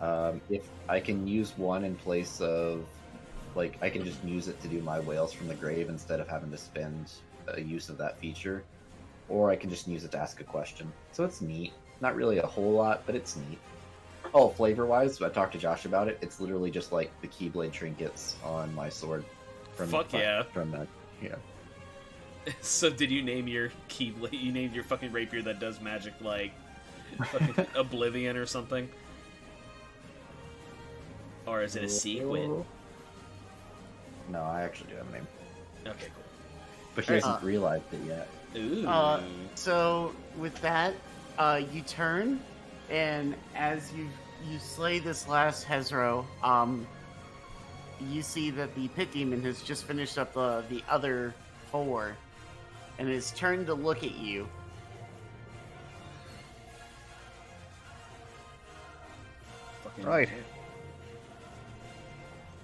If I can use one in place of, like, I can just use it to do my whales from the grave instead of having to spend a use of that feature, or I can just use it to ask a question. So it's neat. Not really a whole lot, but it's neat. Oh, flavor-wise, I talked to Josh about it. It's literally just like the Keyblade trinkets on my sword. Fuck yeah. From that, yeah. So did you name your keyblade? You named your fucking rapier that does magic like fucking Oblivion or something? Or is it a sequin? No, I actually do have a name, Okay, but he hasn't realized it yet. cool. Ooh. So with that, you turn, and as you slay this last Hezro, you see that the pit demon has just finished up the other 4, and is turned to look at you. Fucking Right. shit.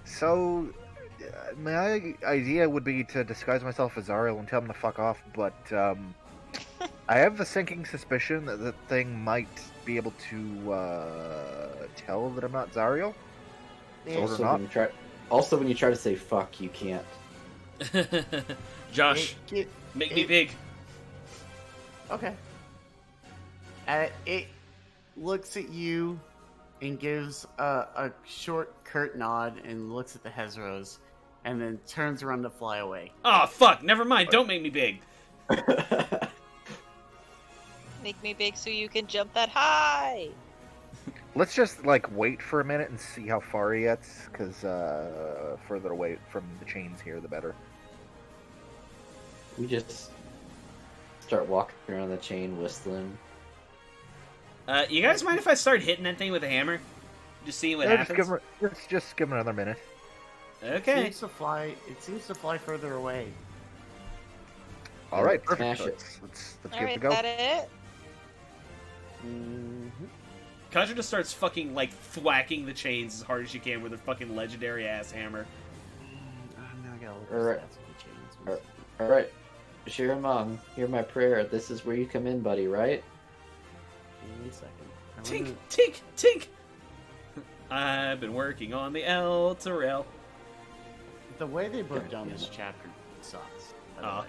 So, my idea would be to disguise myself as Zariel and tell him to fuck off, but I have a sinking suspicion that the thing might be able to tell that I'm not Zariel. Or Also, not. when you try to say fuck, you can't. Josh, It- make me big. Okay. It looks at you and gives a short, curt nod and looks at the Hezros, and then turns around to fly away. Oh, fuck. Never mind. Don't make me big. Make me big so you can jump that high. Let's just wait for a minute and see how far he gets, because further away from the chains here, the better. We just start walking around the chain, whistling. You guys mind if I start hitting that thing with a hammer? Just seeing what Yeah, happens? let's just give him another minute. Okay. It seems to fly further away. All right, Smash perfect. it. Let's All give it a right, go. that it? Conjure just starts fucking, thwacking the chains as hard as she can with her fucking legendary-ass hammer. Now I gotta look All right. at the chains. All right, Shiramong, hear my prayer. This is where you come in, buddy. Right? Give me a second. I Tink, wanna- tink, tink! I've been working on the Zariel. The way they broke down this chapter sucks. By the Aw. way.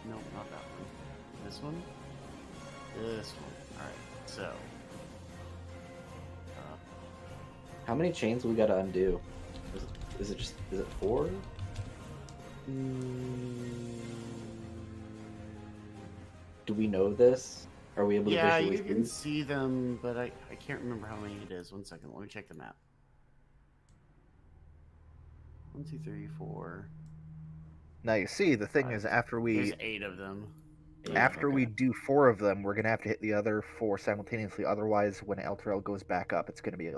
No, not that one. This one. This one. All right. So. How many chains we gotta undo? Is it 4? Do we know this? Are we able to Yeah, visually you can see? see them, but I can't remember how many it is. 1 second. Let me check the map. 1, 2, 3, 4. Now you see, the thing is, after There's we 8 of them. we do 4 of them, we're gonna have to hit the other 4 simultaneously. Otherwise, when Elturel goes back up, it's gonna be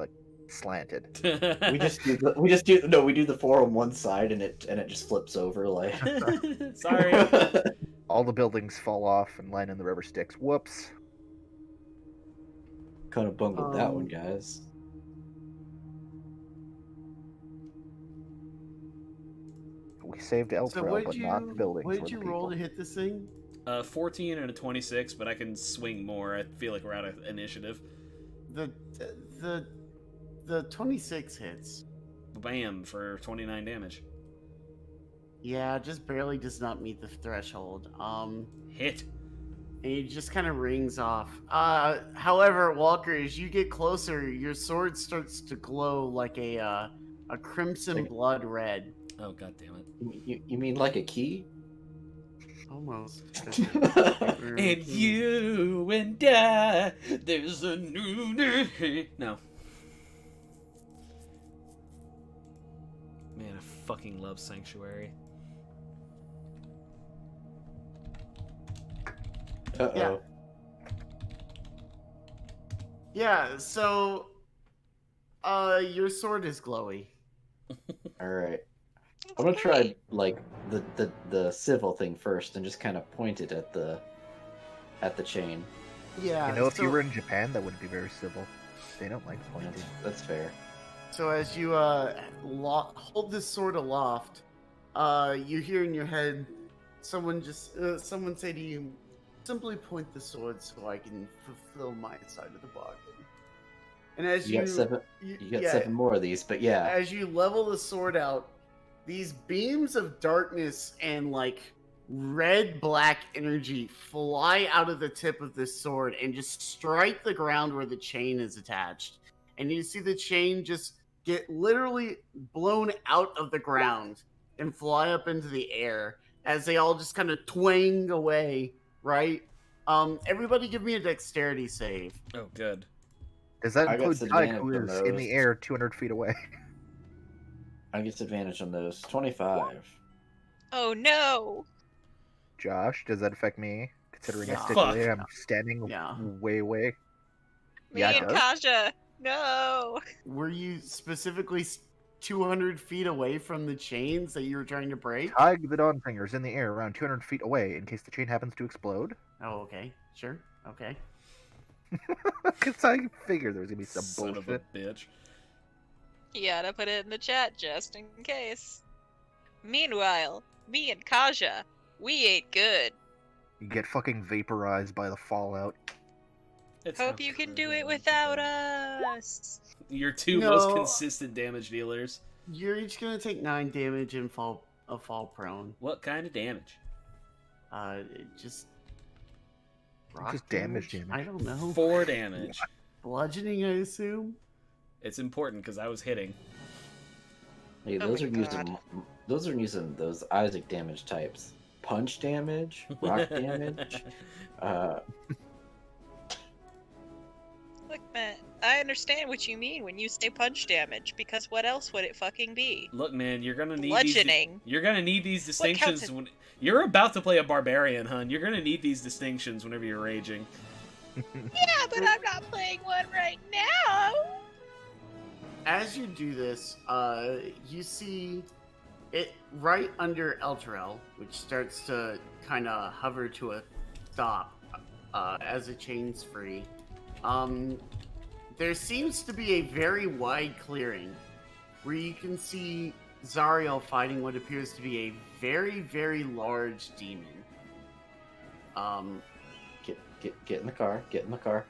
slanted. We do the 4 on one side and it just flips over like. Sorry. All the buildings fall off and land in the river Styx. Whoops. Kind of bungled that one, guys. We saved So Elturel, but not the buildings. what or did you the roll people. to hit this thing? 14 and a 26, but I can swing more. I feel like we're out of initiative. The 26 hits. Bam, for 29 damage. Yeah, just barely does not meet the threshold. Hit. And it just kind of rings off. However, Walker, as you get closer, your sword starts to glow like a crimson blood red. Oh, god damn it. You mean like a key? Almost. And you and I, there's a new day. No. Man, I fucking love Sanctuary. Uh-oh. Yeah, so your sword is glowy. Alright. I'm gonna try the civil thing first and just kind of point it at the chain. Yeah. If you were in Japan, that wouldn't be very civil. They don't like pointing. That's fair. So as you hold this sword aloft, you hear in your head someone say to you, "Simply point the sword so I can fulfill my side of the bargain." And as You got 7 more of these, but yeah. As you level the sword out, these beams of darkness and red-black energy fly out of the tip of this sword and just strike the ground where the chain is attached. And you see the chain just get literally blown out of the ground and fly up into the air as they all just kind of twang away, right? Everybody give me a dexterity save. Oh, good. Does that I got include Tyke, disadvantage who on is in the those. air 200 feet away? I get advantage on those. 25. Oh no! Josh, does that affect me? Considering I Yeah. stick Fuck. away, I'm standing Yeah. way away. Me Yeah, it and does. Kaja! No! Were you specifically 200 feet away from the chains that you were trying to break? Tig the Dawn Fingers in the air around 200 feet away in case the chain happens to explode. Oh, okay. Sure. Okay. Because I figured there was going to be some Son bullshit. of a bitch. You gotta put it in the chat just in case. Meanwhile, me and Kaja, we ate good. You get fucking vaporized by the fallout. It's Hope you can do it without us. Your two No. most consistent damage dealers. You're each gonna take 9 damage and fall prone. What kind of damage? Just rock Just damage. I don't know. 4 damage. Bludgeoning, I assume. It's important because I was hitting. Hey, Oh those my are God. using those Isaac damage types. Punch damage, rock damage. Look, man, I understand what you mean when you say punch damage, because what else would it fucking be? Look, man, you're gonna need Bludgeoning. You're gonna need these What counts distinctions as- when you're about to play a barbarian, hun. You're gonna need these distinctions whenever you're raging. Yeah, but I'm not playing one right now. As you do this, you see it right under Elturel, which starts to kind of hover to a stop as it chains free. There seems to be a very wide clearing where you can see Zariel fighting what appears to be a very, very large demon. Get in the car. Get in the car.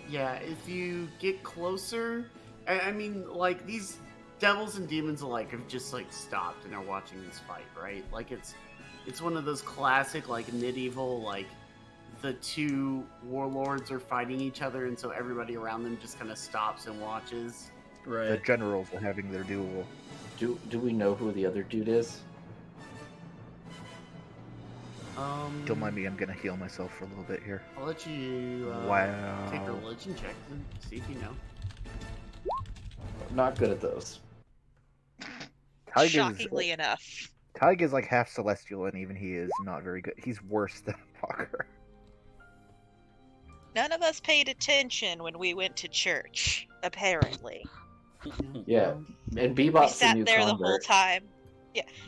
Yeah, if you get closer, I mean, like, these devils and demons alike have just, like, stopped and are watching this fight, right? Like, it's one of those classic, like, medieval, like, the two warlords are fighting each other, and so everybody around them just kind of stops and watches. The Right. generals are having their duel. Do we know who the other dude is? Don't mind me, I'm gonna heal myself for a little bit here. I'll let you Wow. take a religion check and see if you know. Not good at those. Shockingly enough. Tig is like half celestial, and even he is not very good. He's worse than Walker. None of us paid attention when we went to church, apparently. Yeah, and We Bebop's the sat new there the whole convert. time.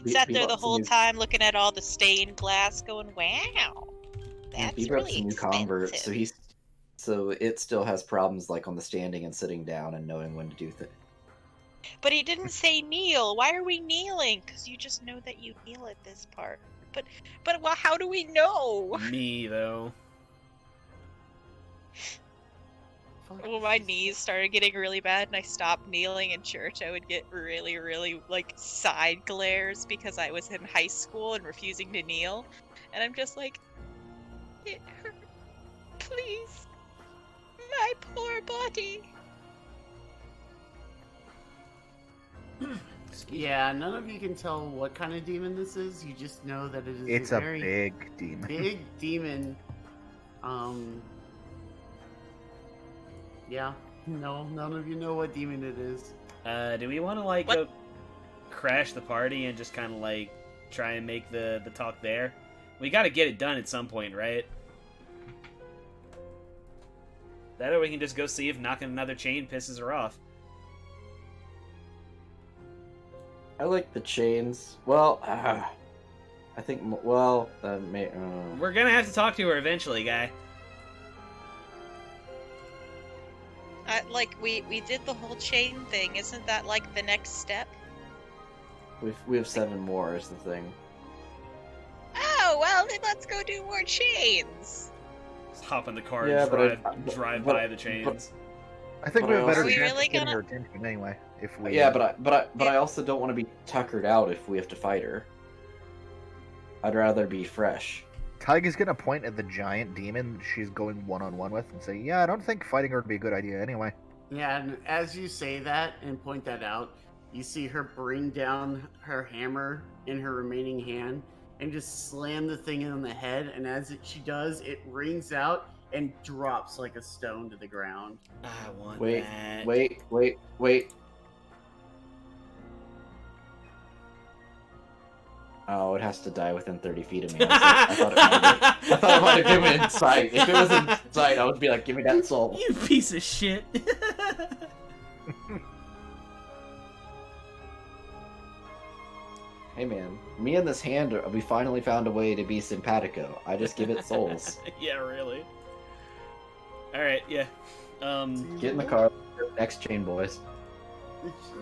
Sat there the Bebop's whole new- time looking at all the stained glass going, wow, and that's Bebop's really a new expensive. convert, so it still has problems like on the standing and sitting down and knowing when to do things. But he didn't say kneel. Why are we kneeling? Because you just know that you kneel at this part. But well, how do we know? Me though. When my knees started getting really bad and I stopped kneeling in church, I would get really, really, like, side glares because I was in high school and refusing to kneel. And I'm just like, it hurt. Please. My poor body. Yeah, none of you can tell what kind of demon this is. You just know that it is It's a a very big demon. big demon. Yeah, no, none of you know what demon it is. Do we want to like What? go crash the party and just kind of like try and make the talk there? We got to get it done at some point, right? That or we can just go see if knocking another chain pisses her off. I like the chains. Well, I think. Well, We're gonna have to talk to her eventually, guy. Like, we did the whole chain thing. Isn't that, like, the next step? we have 7 more is the thing. Oh, well, then let's go do more chains. Just hop in the car Yeah, and but drive but- by the chains. I think But we I have a better also- Are we chance really of getting gonna- her attention anyway. If we, Yeah, but I also don't want to be tuckered out if we have to fight her. I'd rather be fresh. Tig is gonna point at the giant demon she's going one-on-one with and say, "Yeah, I don't think fighting her would be a good idea anyway." Yeah, and as you say that and point that out, you see her bring down her hammer in her remaining hand and just slam the thing on the head. And as she does, it rings out and drops like a stone to the ground. I want Wait, that. wait. Oh, it has to die within 30 feet of me. I thought it might have been in sight. If it was in sight, I would be like, give me that soul. You piece of shit. Hey man, me and this hand, we finally found a way to be simpatico. I just give it souls. Yeah, really. Alright, yeah. Get in the car. Next chain, boys.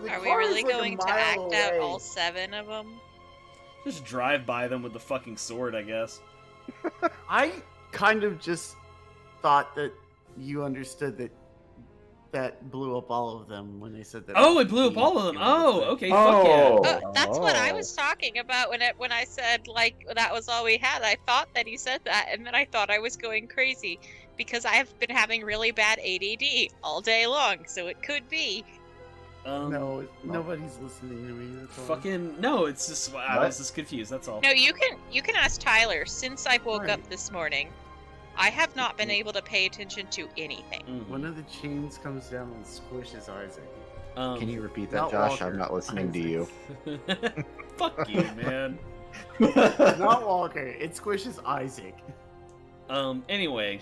The Are we car is really like a going to mile act out away. all 7 of them? Just drive by them with the fucking sword, I guess. I kind of just thought that you understood that blew up all of them when they said that. Oh, it blew up all of them. Oh, okay, fuck yeah. That's what I was talking about when I said like that was all we had. I thought that he said that, and then I thought I was going crazy because I have been having really bad ADD all day long, so it could be. No, nobody's listening to me. That's all. Fucking no! It's just I was just confused. That's all. No, you can ask Tyler. Since I woke up this morning, I have not been able to pay attention to anything. One of the chains comes down and squishes Isaac. Can you repeat that, Not Josh? Walker. I'm not listening to you. Fuck you, man. Not Walker. It squishes Isaac. Anyway,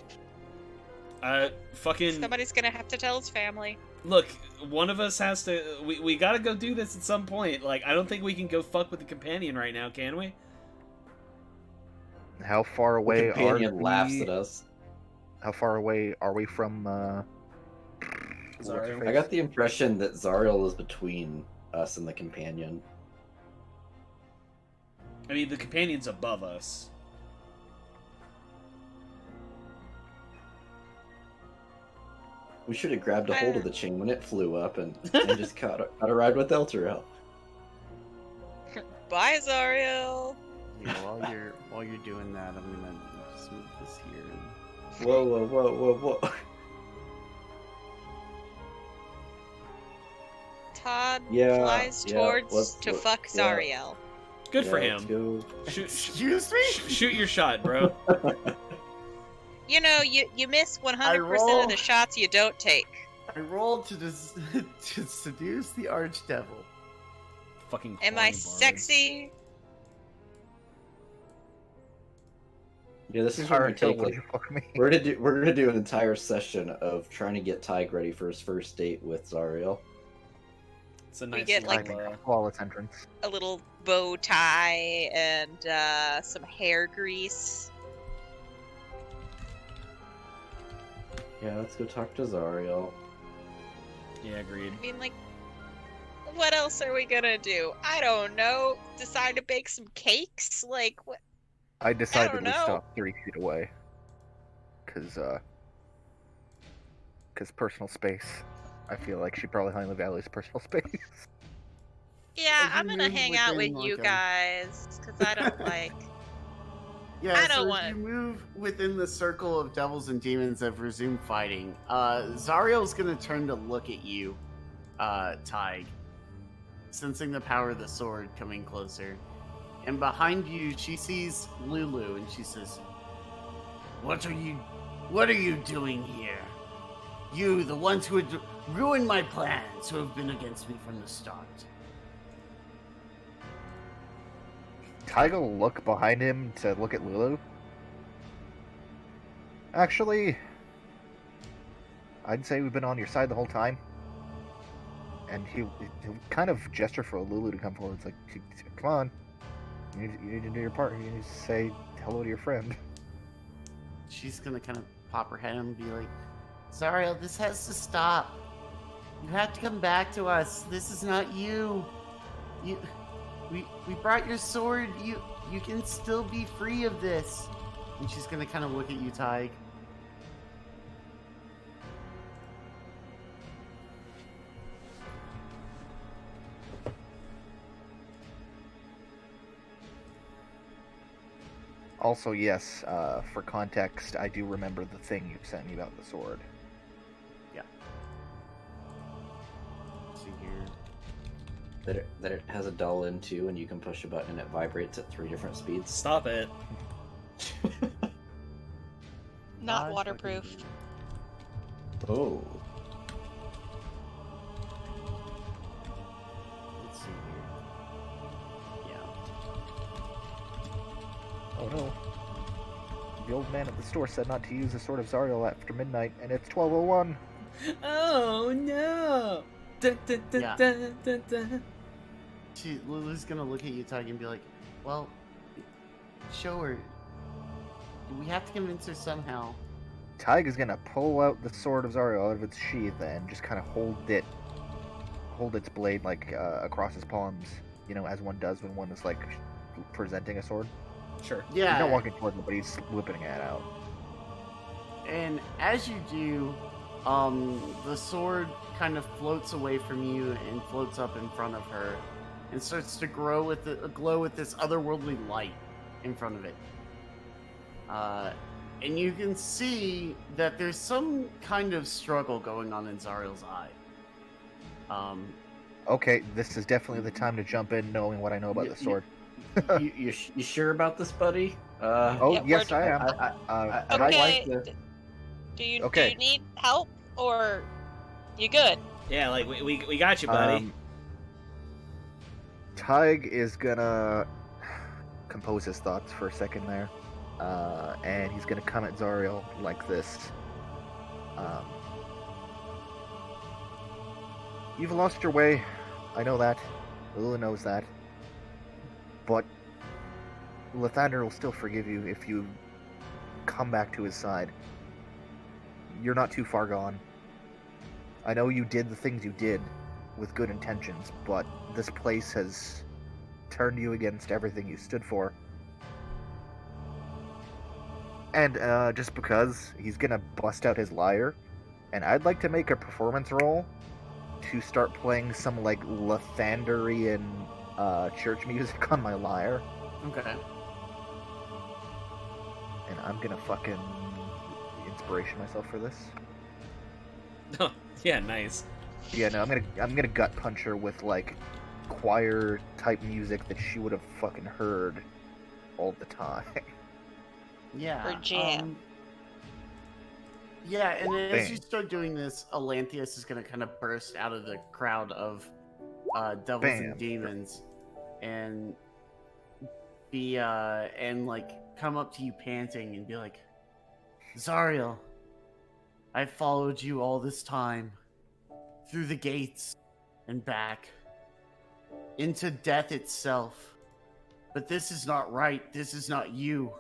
fucking. Somebody's gonna have to tell his family. Look, one of us has to. We gotta go do this at some point. Like, I don't think we can go fuck with the companion right now, can we? How far away The companion are we? laughs at us. How far away are we from? Zariel? I got the impression that Zariel is between us and the companion. I mean, the companion's above us. We should have grabbed a hold of the chain when it flew up and just got a ride with Elturel. Bye, Zariel. Yeah, while you're doing that, I'm gonna just move this here. Whoa. Todd Yeah, flies towards let's- to let- fuck yeah. Zariel. Good for let's him. go. Excuse me? Shoot your shot, bro. You know, you miss 100% of rolled. the shots you don't take. I rolled to to seduce the archdevil. Fucking. Am I corny bard. sexy? Yeah, this is where we take What like you fuck me? we're gonna do an entire session of trying to get Tyg ready for his first date with Zariel. It's a nice get, little, like, Timing, flawless entrance. A little bow tie and some hair grease. Yeah, let's go talk to Zariel. Yeah, agreed. I mean, like, what else are we gonna do? I don't know. Decide to bake some cakes? Like, what? I decided don't we know. stop 3 feet away. Cause personal space. I feel like she probably highly values personal space. Yeah, As you I'm gonna move hang out with within, you like, guys because I don't like. Yeah, I so don't if want- you move within the circle of devils and demons that have resumed fighting, Zariel's gonna turn to look at you, Tyg, sensing the power of the sword coming closer. And behind you, she sees Lulu, and she says, What are you doing here? You, the ones who had ruined my plans, who have been against me from the start. Tyga will look behind him to look at Lulu. Actually, I'd say we've been on your side the whole time. And he'll kind of gesture for Lulu to come forward. It's like, come on. You need to do your part. You need to say hello to your friend. She's gonna kind of pop her head and be like, Zariel, this has to stop. You have to come back to us. This is not you. We brought your sword. You can still be free of this. And she's gonna kind of look at you, Tyg. Also, yes, for context, I do remember the thing you sent me about the sword. See here. That it has a dull end too, and you can push a button and it vibrates at 3 different speeds. Stop it. Not I waterproof. Oh. Let's see here. Yeah. Oh no. The old man at the store said not to use the Sword of Zariel after midnight, and it's 12:01. Oh no! Dun, dun, dun, Yeah. dun, dun, dun. Lulu's gonna look at you, Tug, and be like, well, show her. We have to convince her somehow. Tig is gonna pull out the Sword of Zariel out of its sheath and just kind of hold its blade like across his palms, you know, as one does when one is like presenting a sword. Sure. Yeah. He's not walking towards it, but he's whipping it out. And as you do, the sword kind of floats away from you and floats up in front of her, and starts to glow with this otherworldly light in front of it. And you can see that there's some kind of struggle going on in Zariel's eye. Okay, this is definitely the time to jump in, knowing what I know about the sword. You sure about this, buddy? Oh, Yeah, yes, we're- I am. I'd Okay. like to. Do you Okay. need help or you good? Yeah, like we got you, buddy. Tig is gonna compose his thoughts for a second there, and he's gonna come at Zariel like this. You've lost your way. I know that. Lula knows that. But Lathander will still forgive you if you come back to his side. You're not too far gone. I know you did the things you did with good intentions, but this place has turned you against everything you stood for. And just because, he's gonna bust out his lyre, and I'd like to make a performance roll to start playing some like Lathanderian church music on my lyre, Okay. and I'm gonna fucking inspiration myself for this. Oh, yeah, nice. Yeah, no, I'm gonna gut punch her with like choir type music that she would have fucking heard all the time. Yeah. Or jam. Yeah, and then as Bang. you start doing this, Alanthius is going to kind of burst out of the crowd of devils Bam. and demons, and be and like come up to you panting and be like, Zariel, I followed you all this time, through the gates and back, into death itself. But this is not right. This is not you.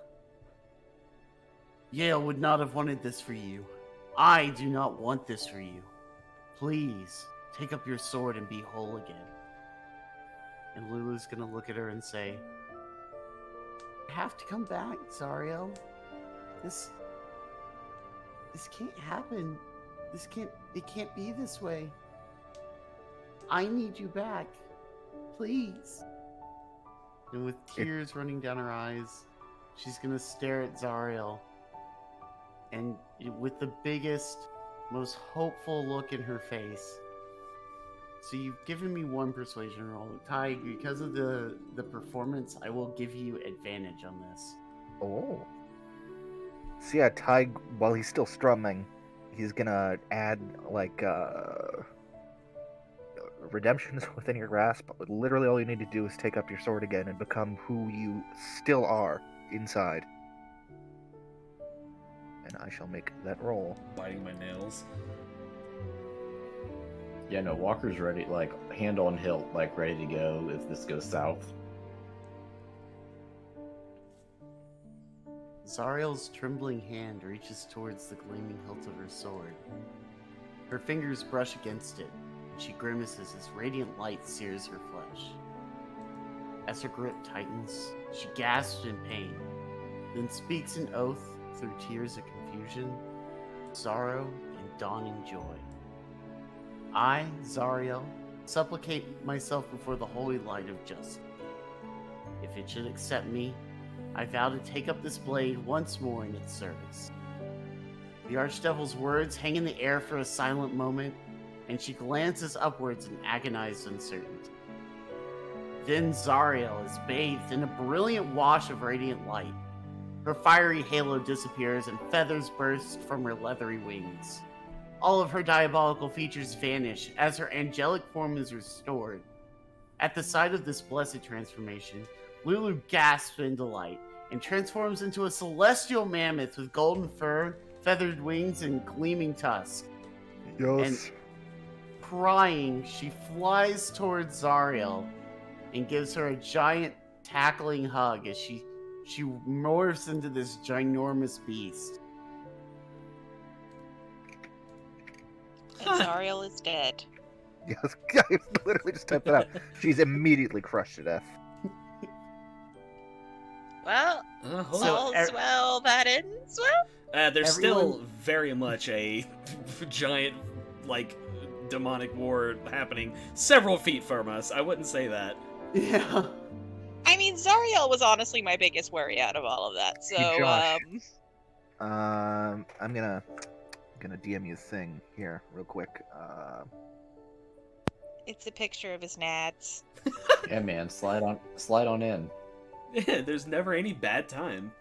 Yale would not have wanted this for you. I do not want this for you. Please, take up your sword and be whole again. And Lulu's gonna look at her and say, I have to come back, Zariel. This can't happen. It can't be this way. I need you back. Please. And with tears running down her eyes, she's gonna stare at Zariel. And with the biggest, most hopeful look in her face. So you've given me one persuasion roll. Ty, because of the performance, I will give you advantage on this. Oh. So yeah, Tig, while he's still strumming, he's gonna add like redemption is within your grasp. Literally all you need to do is take up your sword again and become who you still are inside. And I shall make that roll. Biting my nails. Yeah, no, Walker's ready, like hand on hilt, like ready to go if this goes south. Zariel's trembling hand reaches towards the gleaming hilt of her sword. Her fingers brush against it, and she grimaces as radiant light sears her flesh. As her grip tightens, she gasps in pain, then speaks an oath through tears of confusion, sorrow, and dawning joy. I, Zariel, supplicate myself before the holy light of justice. If it should accept me, I vow to take up this blade once more in its service. The Archdevil's words hang in the air for a silent moment, and she glances upwards in agonized uncertainty. Then Zariel is bathed in a brilliant wash of radiant light. Her fiery halo disappears and feathers burst from her leathery wings. All of her diabolical features vanish as her angelic form is restored. At the sight of this blessed transformation, Lulu gasps in delight and transforms into a celestial mammoth with golden fur, feathered wings, and gleaming tusks. And crying, she flies towards Zariel and gives her a giant tackling hug as she morphs into this ginormous beast. And Zariel is dead. Yes, I literally just typed that out. She's immediately crushed to death. Well, all's well that ends well. There's still very much a giant, like, demonic war happening several feet from us. I wouldn't say that. Yeah. I mean, Zariel was honestly my biggest worry out of all of that. So, Hey, Josh. I'm gonna DM you a thing here real quick. It's a picture of his nads. Yeah, man, slide on in. Yeah, there's never any bad time.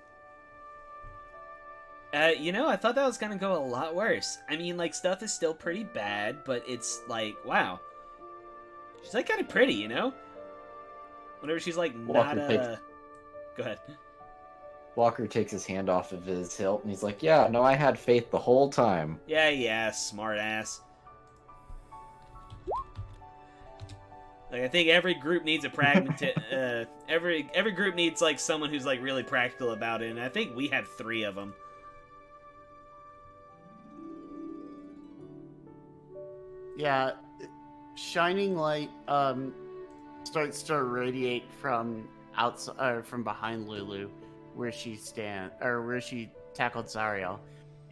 I thought that was gonna go a lot worse. I mean, like, stuff is still pretty bad, but it's like, wow. She's, like, kind of pretty, you know? Whenever she's, like, not, Go ahead. Walker takes his hand off of his hilt, and he's like, yeah, no, I had faith the whole time. Yeah, smart ass. Like, I think every group needs a every group needs, like, someone who's, like, really practical about it, and I think we had 3 of them. Yeah, shining light starts to radiate from outside, from behind Lulu, where she tackled Zariel,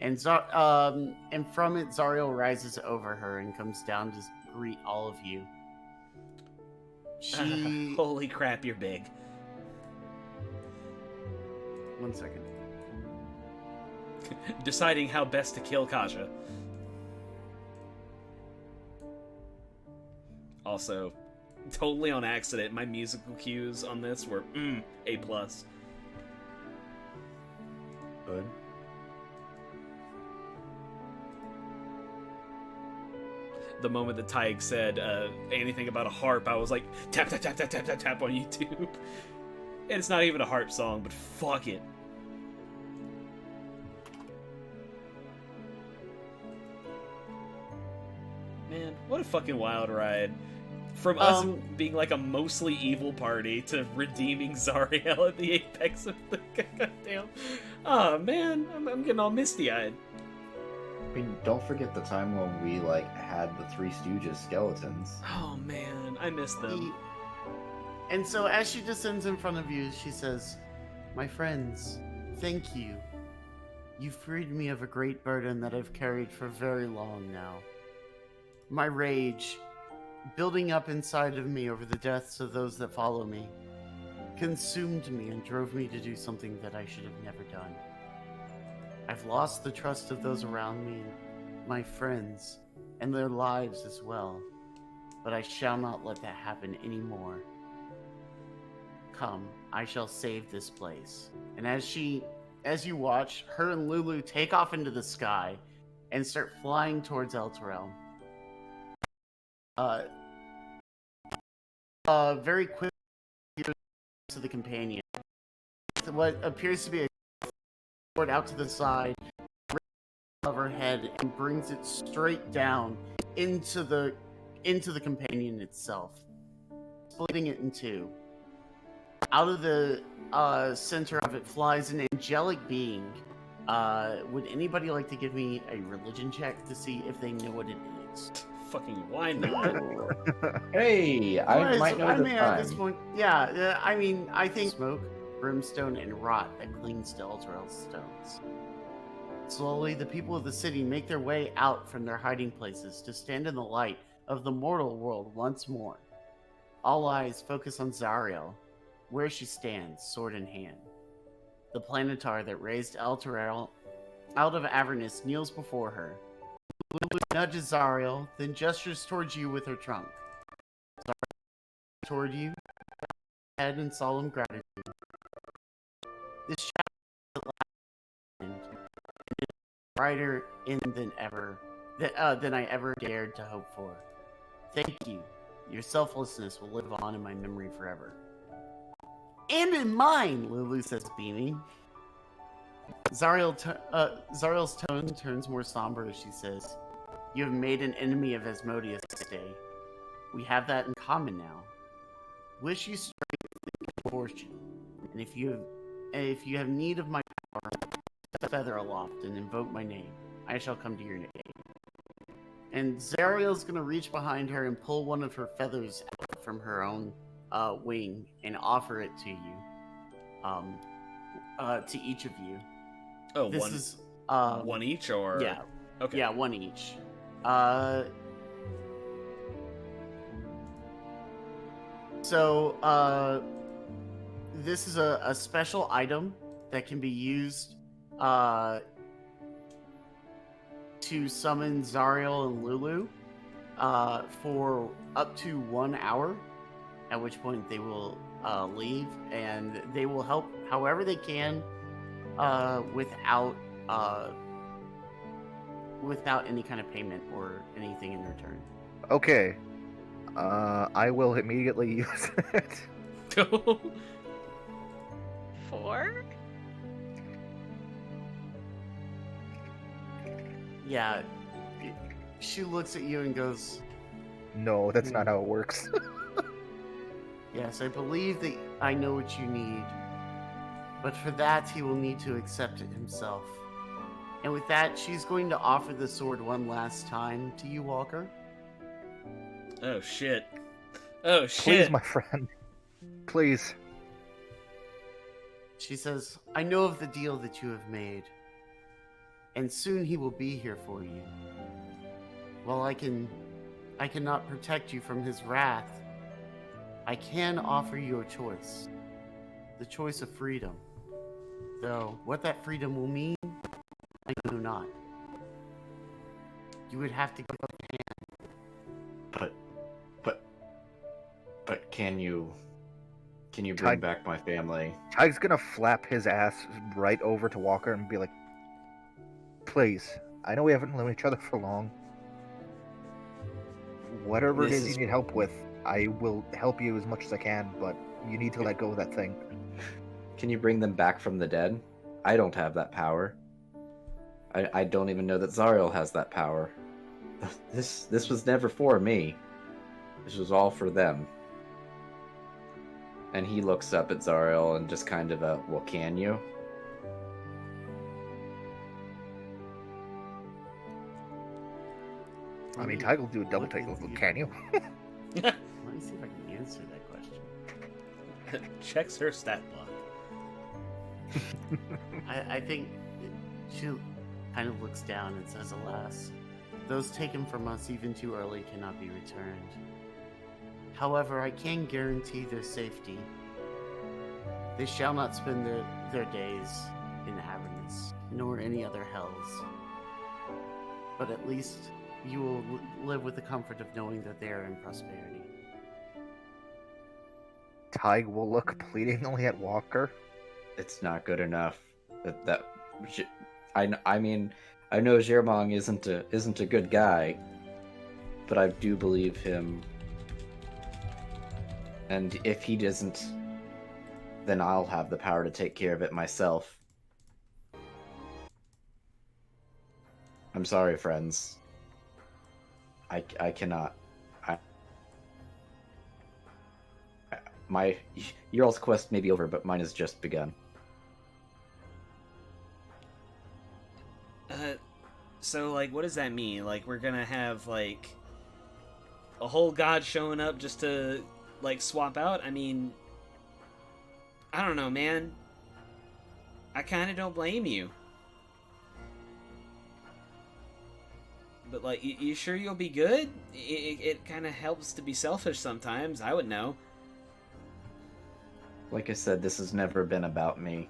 and from it Zariel rises over her and comes down to greet all of you. She Holy crap, you're big. 1 second. Deciding how best to kill Kaja. Also, totally on accident, my musical cues on this were A+. Good. The moment that Tyg said anything about a harp, I was like, tap, tap, tap, tap, tap, tap, tap on YouTube. And it's not even a harp song, but fuck it. Man, what a fucking wild ride. From us being like a mostly evil party to redeeming Zariel at the apex of the goddamn... Oh man, I'm getting all misty-eyed. I mean, don't forget the time when we, like, had the Three Stooges skeletons. Oh man, I miss them. And so as she descends in front of you, she says, "My friends, thank you. You freed me of a great burden that I've carried for very long now. My rage, building up inside of me over the deaths of those that follow me, consumed me and drove me to do something that I should have never done. I've lost the trust of those around me, my friends, and their lives as well, but I shall not let that happen anymore. Come, I shall save this place." And as you watch, her and Lulu take off into the sky and start flying towards Elturel. Very quickly to the companion. What appears to be a sword out to the side of her head and brings it straight down into the companion itself, splitting it in two. Out of the center of it flies an angelic being. Would anybody like to give me a religion check to see if they know what it is? Fucking why not? Hey, I might know the at this time. point, yeah. I mean, I think smoke, brimstone, and rot that clings to Elturel's stones. Slowly, the people of the city make their way out from their hiding places to stand in the light of the mortal world once more. All eyes focus on Zariel, where she stands, sword in hand. The planetar that raised Elturel out of Avernus kneels before her. Lulu nudges Zariel, then gestures towards you with her trunk. Zariel toward you, head in solemn gratitude. This shadow brighter end than I ever dared to hope for. Thank you. Your selflessness will live on in my memory forever. And in mine, Lulu says, beaming. Zariel's tone turns more somber as she says, "You have made an enemy of Asmodeus this day. We have that in common now. Wish you strength and fortune, and if you have need of my power, feather aloft and invoke my name. I shall come to your aid." And Zariel's gonna reach behind her and pull one of her feathers out from her own wing and offer it to you, to each of you. Oh, This one is one each, or yeah, okay, yeah, one each. So this is a special item that can be used to summon Zariel and Lulu for up to 1 hour, at which point they will leave, and they will help however they can without any kind of payment or anything in return. Okay. I will immediately use it. 4? Yeah, she looks at you and goes, No, that's not how it works. "Yes, I believe that I know what you need, but for that he will need to accept it himself." And with that, she's going to offer the sword one last time to you, Walker. Oh shit! Oh shit! Please, my friend. Please. She says, "I know of the deal that you have made, and soon he will be here for you. While I cannot protect you from his wrath, I can offer you a choice. The choice of freedom. Though what that freedom will mean, I know not. You would have to give up your hand." But can you bring Tide- back my family? Tyke's gonna flap his ass right over to Walker and be like, "Please, I know we haven't known each other for long. Whatever it This is is- you need help with, I will help you as much as I can, but you need to let go of that thing." Can you bring them back from the dead? I don't have that power. I don't even know that Zariel has that power. This was never for me. This was all for them. And he looks up at Zariel and just kind of well, can you? I mean, Tyke will do a double take. Can you? Let me see if I can answer that question. Checks her stat block. I think she kind of looks down and says, "Alas, those taken from us even too early cannot be returned. However, I can guarantee their safety. They shall not spend their days in Avernus, nor any other hells. But at least you will live with the comfort of knowing that they are in prosperity." Tyke will look pleadingly at Walker. It's not good enough. I mean, I know Zermong isn't a good guy, but I do believe him. And if he doesn't, then I'll have the power to take care of it myself. I'm sorry, friends. I cannot. Your all's quest may be over, but mine has just begun. So like, what does that mean? Like, we're gonna have like a whole god showing up just to like swap out? I mean, I don't know, man. I kind of don't blame you. But like, you sure you'll be good? It kind of helps to be selfish sometimes. I would know. Like I said, this has never been about me.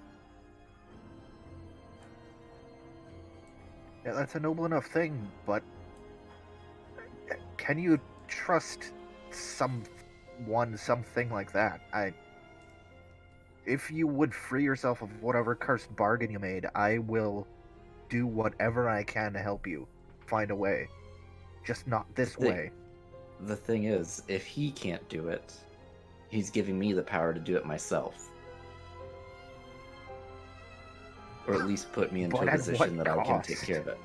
Yeah, that's a noble enough thing, but can you trust something like that? If you would free yourself of whatever cursed bargain you made, I will do whatever I can to help you find a way. Just not this way. The thing is, if he can't do it, he's giving me the power to do it myself. Or at least put me into But a at position what that I can cost? take care of it.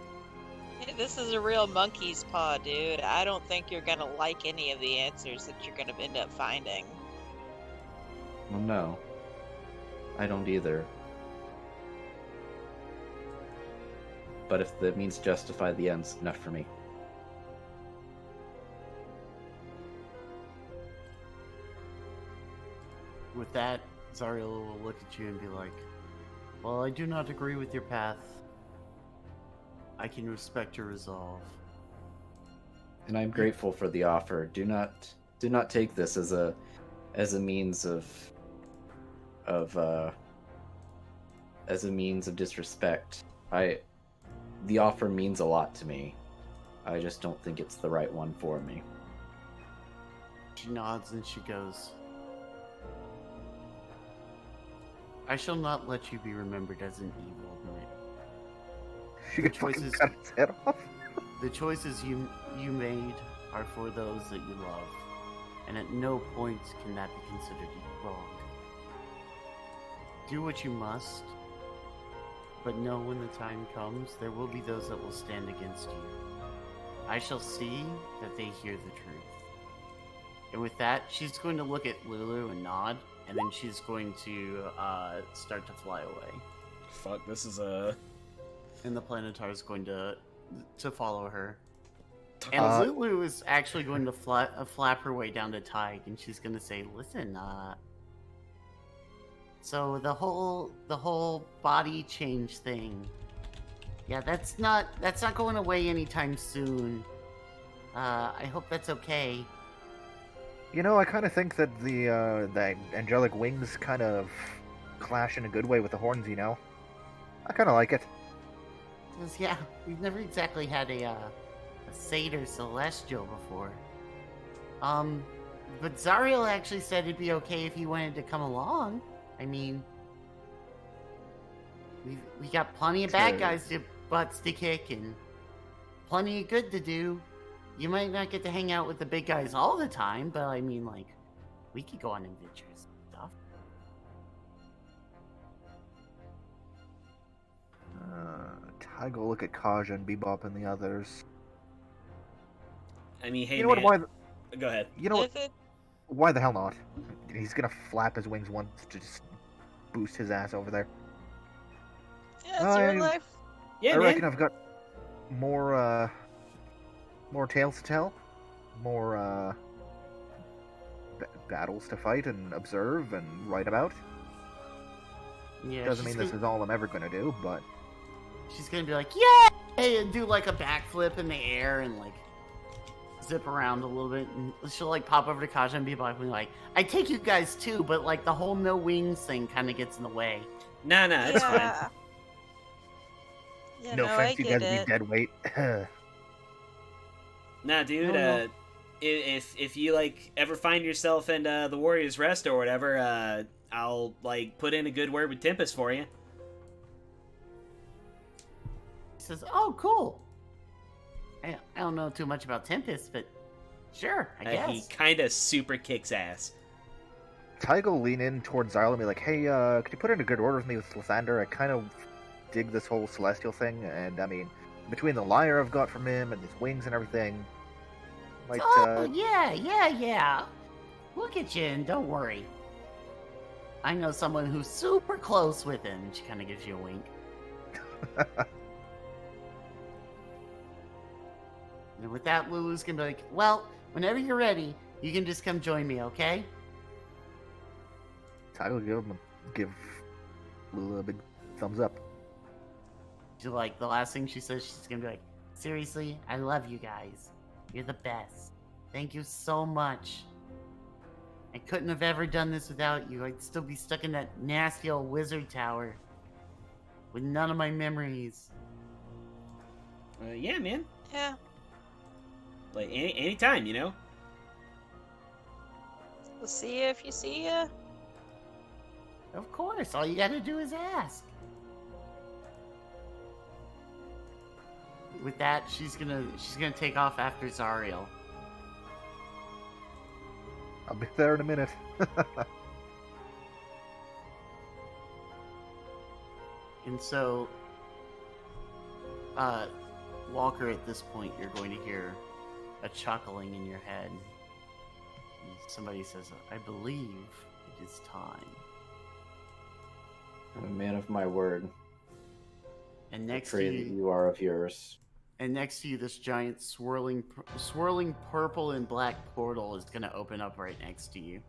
Hey, this is a real monkey's paw, dude. I don't think you're gonna like any of the answers that you're gonna end up finding. Well, no. I don't either. But if the means justify the ends, enough for me. With that, Zariel will look at you and be like, well, I do not agree with your path. I can respect your resolve. And I'm grateful for the offer. Do not take this as a means of disrespect. The offer means a lot to me. I just don't think it's the right one for me. She nods and she goes, I shall not let you be remembered as an evil knight. She The could fucking choices- cut his head off. The choices you made are for those that you love, and at no point can that be considered wrong. Do what you must, but know when the time comes, there will be those that will stand against you. I shall see that they hear the truth. And with that, she's going to look at Lulu and nod, and then she's going to start to fly away. Fuck, this is a... And the Planetar is going to follow her. And Uh, Lulu is actually going to flap her way down to Tig, and she's going to say, "Listen, so the whole body change thing, yeah, that's not going away anytime soon. I hope that's okay." You know, I kind of think that the angelic wings kind of clash in a good way with the horns. You know, I kind of like it. Says, "Yeah, we've never exactly had a satyr celestial before. But Zariel actually said it'd be okay if he wanted to come along. I mean, we got plenty of bad guys to butts to kick and plenty of good to do. You might not get to hang out with the big guys all the time, but I mean, like, we could go on adventures and stuff." Tig will look at Kaja and Bebop and the others. I mean, hey, You know man. what? Go ahead. You know what? If it- Why the hell not? He's gonna flap his wings once to just boost his ass over there. Yeah, it's your I- life. Yeah, I man. reckon I've got more tales to tell, more battles to fight and observe and write about. Yeah, Doesn't she's mean this gonna- is all I'm ever gonna do, but She's gonna be like, "Yay!" and do like a backflip in the air and like zip around a little bit. And she'll like pop over to Kaja and be like, "I take you guys too," but like the whole no wings thing kind of gets in the way. Nah, it's fine. Yeah. Yeah, no I offense, you get guys it. be dead weight. Nah, dude. No. If you like ever find yourself in the Warrior's Rest or whatever, I'll like put in a good word with Tempest for you. He says, "Oh, cool. I don't know too much about Tempest, but sure, I guess." He kind of super kicks ass. Tig will lean in towards Zariel and be like, "Hey, could you put in a good order with me with Lysander? I kind of dig this whole celestial thing, and I mean, between the lyre I've got from him and his wings and everything, might "Oh, yeah. Look at you, and don't worry. I know someone who's super close with him." She kind of gives you a wink. And with that, Lulu's gonna be like, "Well, whenever you're ready, you can just come join me, okay?" Tig will give Lulu a big thumbs up. She's like, the last thing she says, she's gonna be like, "Seriously, I love you guys. You're the best. Thank you so much. I couldn't have ever done this without you. I'd still be stuck in that nasty old wizard tower with none of my memories." Yeah, man. Yeah. Like anytime, you know. We'll see you if you see ya. Of course, all you gotta do is ask. with that, she's gonna take off after Zariel. I'll be there in a minute. And so, Walker, at this point, you're going to hear a chuckling in your head. And somebody says, "I believe it is time." I'm a man of my word. And I next to pray that you, you are of yours. and next to you, this giant swirling purple and black portal is going to open up right next to you.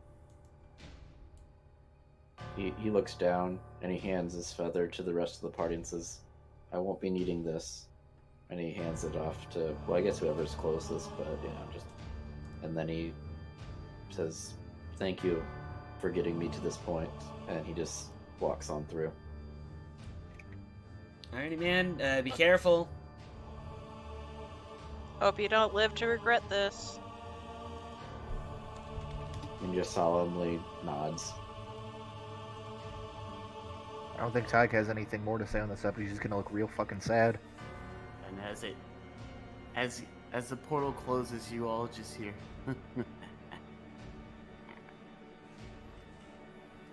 He looks down and he hands his feather to the rest of the party and says, "I won't be needing this." And he hands it off to, well, I guess whoever's closest, but just. And then he says, "Thank you for getting me to this point," and he just walks on through. Alrighty, man. Be careful. Hope you don't live to regret this. And just solemnly nods. I don't think Tyke has anything more to say on this up. He's just gonna look real fucking sad. And as the portal closes, you all just hear.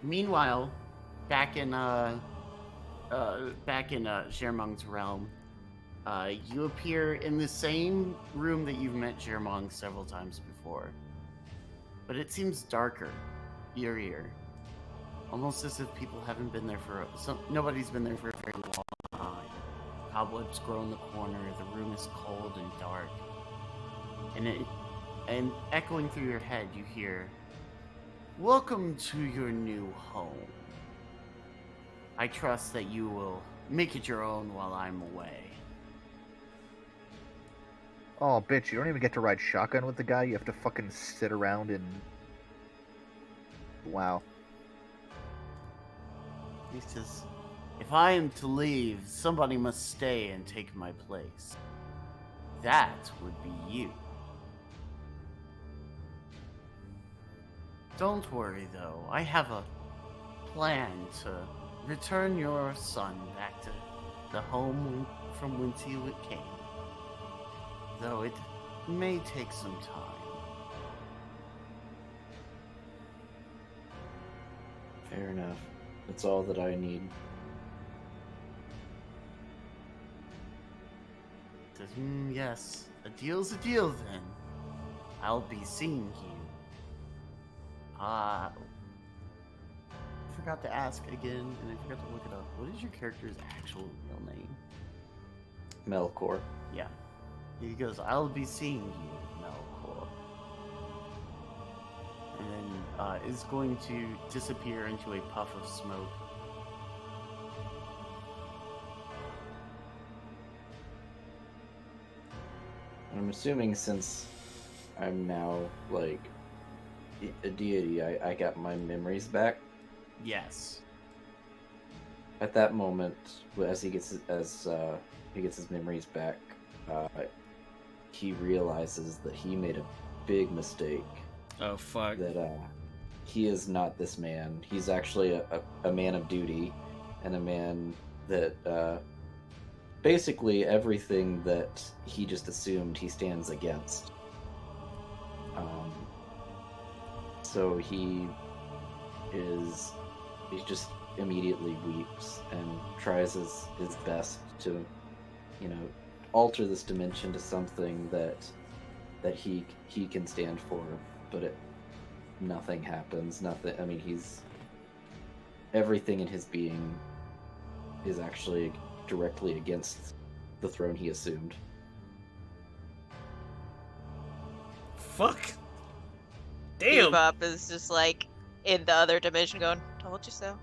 Meanwhile, back in Germong's realm, you appear in the same room that you've met Germong several times before, but it seems darker, eerier, almost as if people haven't been there nobody's been there for a very long time. Cobwebs grow in the corner. The room is cold and dark, and echoing through your head, you hear, "Welcome to your new home. I trust that you will make it your own while I'm away." Oh, bitch, you don't even get to ride shotgun with the guy. You have to fucking sit around and... Wow. He says, "If I am to leave, somebody must stay and take my place. That would be you. Don't worry, though. I have a plan to return your son back to the home from whence he came. Though it may take some time." Fair enough. That's all that I need. Says, "Yes, a deal's a deal then. I'll be seeing you." I forgot to ask again, and I forgot to look it up. What is your character's actual real name? Melkor. Yeah. He goes, "I'll be seeing you, Melkor." And then is going to disappear into a puff of smoke. I'm assuming since I'm now, like, a deity, I got my memories back. Yes. At that moment, as he gets his memories back, he realizes that he made a big mistake. Oh, fuck. That he is not this man. He's actually a man of duty, and a man that basically everything that he just assumed he stands against. So he just immediately weeps and tries his best to, alter this dimension to something that he can stand for, but nothing happens. Nothing. I mean, everything in his being is actually directly against the throne he assumed. Fuck. Damn. Bebop is just like in the other dimension going, "Told you so."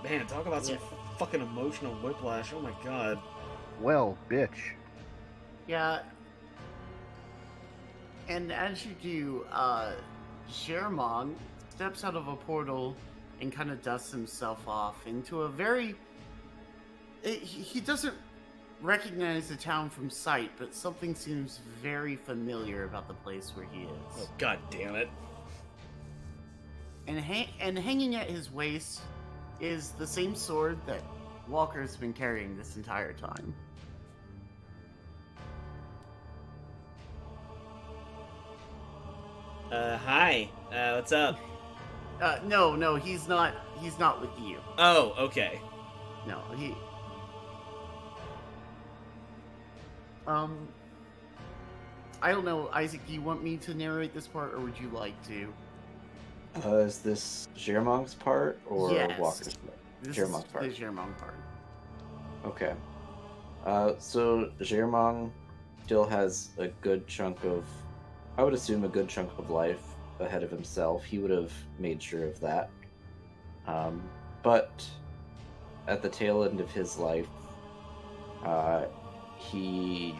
Man, talk about some fucking emotional whiplash. Oh my god. Well, bitch. Yeah. And as you do, Shermong steps out of a portal and kind of dusts himself off into a very... He doesn't recognize the town from sight, but something seems very familiar about the place where he is. Oh, god damn it. and hanging at his waist is the same sword that Walker's been carrying this entire time. Hi. What's up? No, he's not with you. Oh, okay. No, he... I don't know, Isaac, do you want me to narrate this part, or would you like to? Is this Jermong's part or Yes. Walker's? This Jermong's is part. the Jermong part. Okay. So Jermong still has a good chunk of, I would assume, a good chunk of life ahead of himself. He would have made sure of that. But at the tail end of his life, he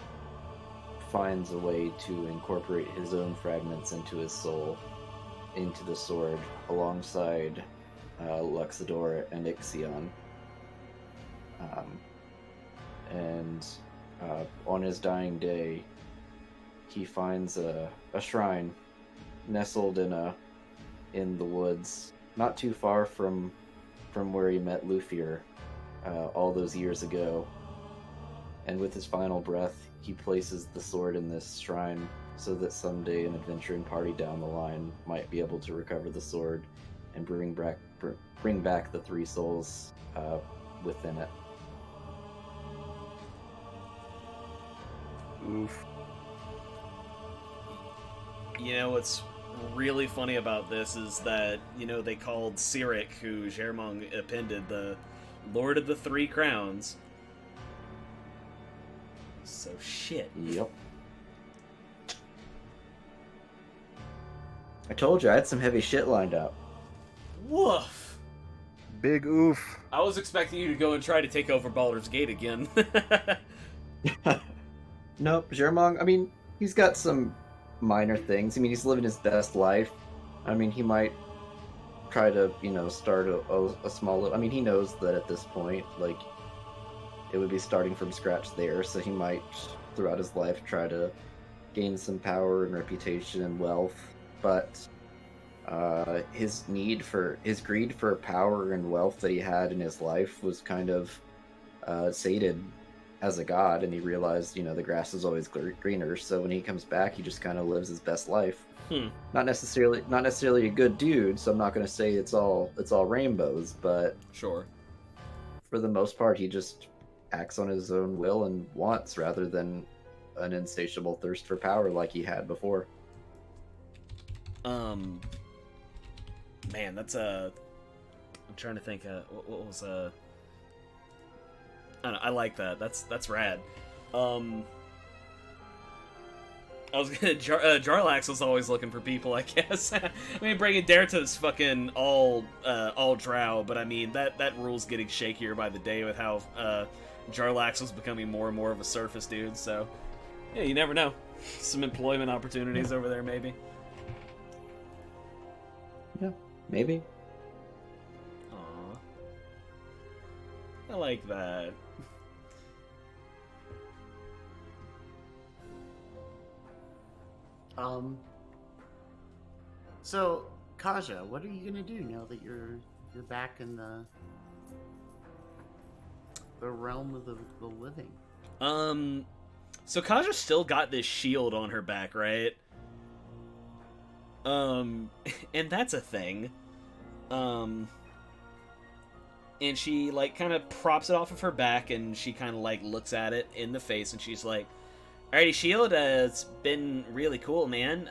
finds a way to incorporate his own fragments into his soul, into the sword, alongside Luxador and Ixion. And on his dying day, he finds a shrine nestled in the woods, not too far from where he met Luthier all those years ago. And with his final breath, he places the sword in this shrine so that someday an adventuring party down the line might be able to recover the sword and bring back the three souls within it. Oof. You know what's really funny about this is that, you know, they called Cyric, who Jermong appended, the Lord of the Three Crowns. So shit. Yep. I told you I had some heavy shit lined up. Woof. Big oof. I was expecting you to go and try to take over Baldur's Gate again. Nope, Jermong, I mean, he's got some minor things. I mean, he's living his best life. I mean, he might try to, start a small... I mean, he knows that at this point, like, it would be starting from scratch there, so he might, throughout his life, try to gain some power and reputation and wealth, but his greed for power and wealth that he had in his life was kind of sated as a god, and he realized, the grass is always greener, so when he comes back, he just kind of lives his best life. Not necessarily a good dude, so I'm not going to say it's all rainbows, but Sure. For the most part, he just acts on his own will and wants rather than an insatiable thirst for power like he had before. Man, that's I'm trying to think. What was I don't know, I like that. That's rad. I was gonna Jarlax was always looking for people, I guess. I mean, bringing Derta's fucking all drow, but I mean that rule's getting shakier by the day with how Jarlax was becoming more and more of a surface dude. So yeah, you never know. Some employment opportunities over there, maybe. Yeah, maybe. Aw, I like that. So, Kaja, what are you gonna do now that you're back in the realm of the living? So Kaja's still got this shield on her back, right? And that's a thing. And she, like, kind of props it off of her back, and she kind of, like, looks at it in the face, and she's like, "Alrighty, Shield, it's been really cool, man,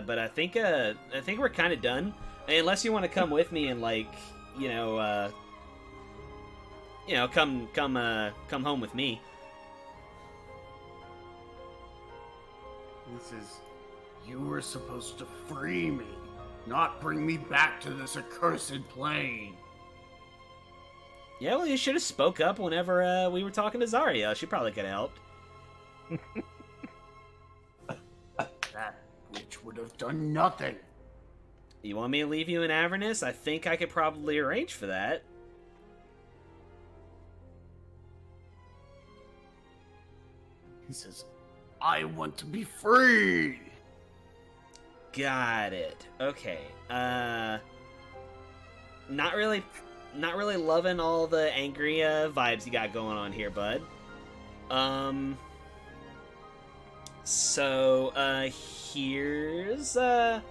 but I think we're kind of done. Unless you want to come with me and, like, come home with me." He says, "You were supposed to free me, not bring me back to this accursed plane." Yeah, well, you should have spoke up whenever we were talking to Zariel. She probably could have helped. That witch would have done nothing. You want me to leave you in Avernus? I think I could probably arrange for that. He says, "I want to be free." Got it. Okay. not really loving all the angry vibes you got going on here, bud. So here's I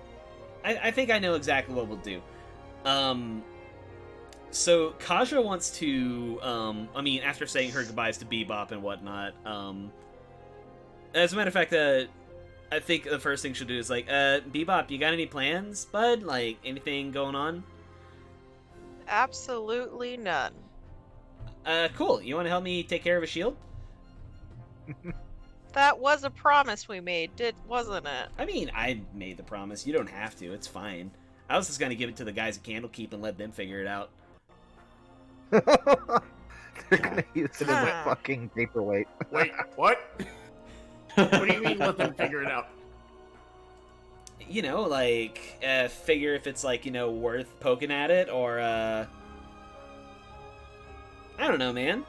think I know exactly what we'll do. So Kaja wants to I mean, after saying her goodbyes to Bebop and whatnot, as a matter of fact, I think the first thing she'll do is like, Bebop, you got any plans, bud? Like, anything going on? Absolutely none. Cool. You want to help me take care of a shield? That was a promise we made, wasn't it? I mean, I made the promise. You don't have to. It's fine. I was just gonna give it to the guys at Candlekeep and let them figure it out. They're gonna use it as a fucking paperweight. Wait, what? What do you mean let them figure it out? You know, like, figure if it's, like, you know, worth poking at it, or, I don't know, man.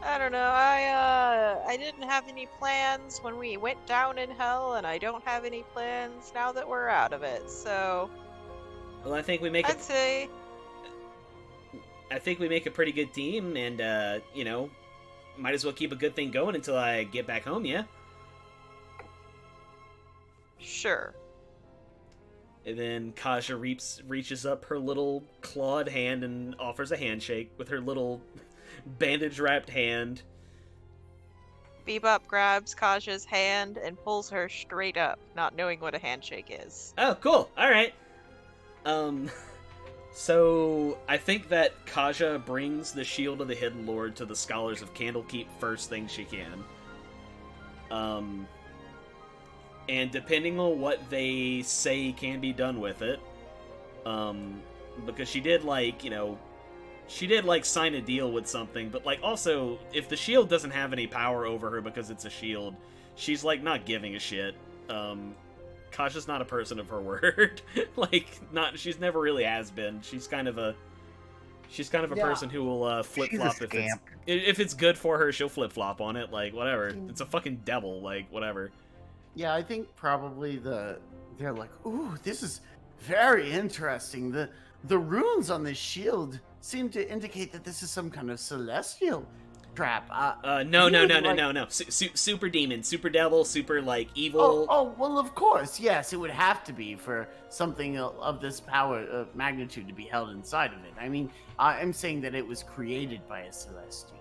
I don't know. I didn't have any plans when we went down in hell, and I don't have any plans now that we're out of it. So, Well, I think we make I'd say I think we make a pretty good team, and, you know, might as well keep a good thing going until I get back home, yeah? sure. And then Kaja reaches up her little clawed hand and offers a handshake with her little bandage-wrapped hand. Bebop grabs Kaja's hand and pulls her straight up, not knowing what a handshake is. Oh, cool. All right. So I think that Kaja brings the Shield of the Hidden Lord to the Scholars of Candlekeep first thing she can. And depending on what they say can be done with it, because she did, like, you know, she did, like, sign a deal with something, but, like, also, if the shield doesn't have any power over her because it's a shield, she's, like, not giving a shit. Kaja's not a person of her word. Like, she's never really has been. She's kind of a person who will flip-flop if it's good for her, she'll flip-flop on it, like, whatever. It's a fucking devil, like, whatever. Yeah, I think probably they're like, ooh, this is very interesting. The runes on this shield seem to indicate that this is some kind of celestial trap. No. Super demon, super devil, super, like, evil. Oh, well, of course, yes, it would have to be for something of this power magnitude to be held inside of it. I mean, I'm saying that it was created by a celestial.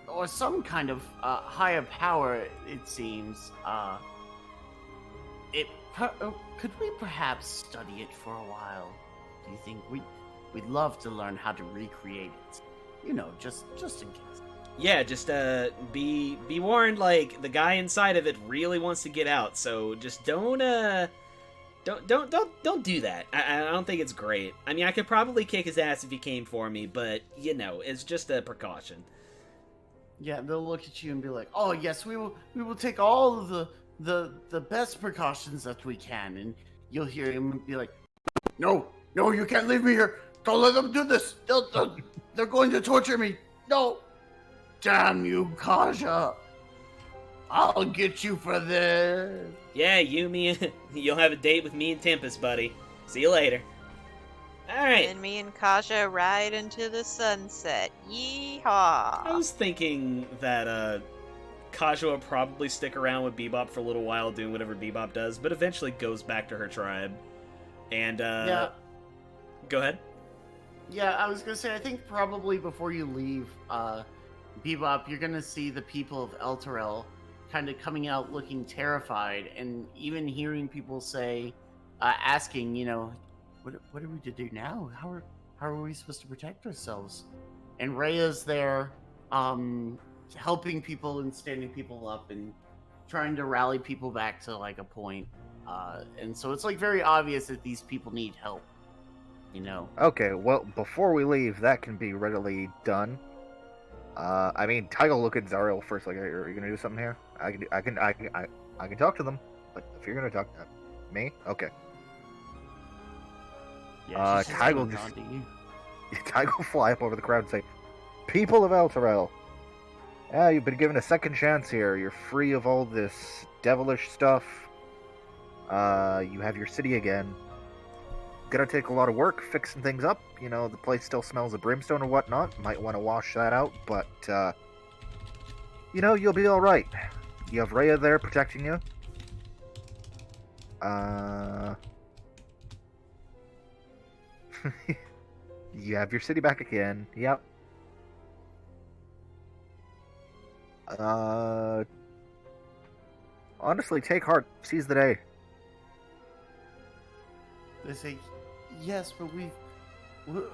Or some kind of higher power, it seems. Could we perhaps study it for a while? Do you think we'd love to learn how to recreate it? You know, just in case. Yeah, just be warned. Like, the guy inside of it really wants to get out, so just don't do that. I don't think it's great. I mean, I could probably kick his ass if he came for me, but you know, it's just a precaution. Yeah, they'll look at you and be like, "Oh yes, we will take all of the best precautions that we can." And you'll hear him be like, "No, you can't leave me here. Don't let them do this. They're going to torture me. No, damn you, Kaja. I'll get you for this." Yeah, you'll have a date with me and Tempest, buddy. See you later. Alright. And me and Kaja ride into the sunset. Yeehaw! I was thinking that Kaja will probably stick around with Bebop for a little while doing whatever Bebop does, but eventually goes back to her tribe. And, yeah. Go ahead. Yeah, I was gonna say, I think probably before you leave, Bebop, you're gonna see the people of Elturel kind of coming out looking terrified, and even hearing people say, asking, you know, what are we to do now? How are we supposed to protect ourselves? And Rhea's there, helping people and standing people up and trying to rally people back to, like, a point. And so it's, like, very obvious that these people need help, you know? Okay, well, before we leave, that can be readily done. I mean, Tygal, look at Zariel first. Like, are you gonna do something here? I can talk to them, but if you're gonna talk to me, okay. Yeah, Tygal fly up over the crowd and say, "People of Elturel, you've been given a second chance here. You're free of all this devilish stuff. You have your city again. gonna take a lot of work fixing things up. You know, the place still smells of brimstone or whatnot. Might want to wash that out, but, you know, you'll be alright. You have Rhea there protecting you. You have your city back again. Yep. Honestly, take heart. Seize the day. They say, yes, but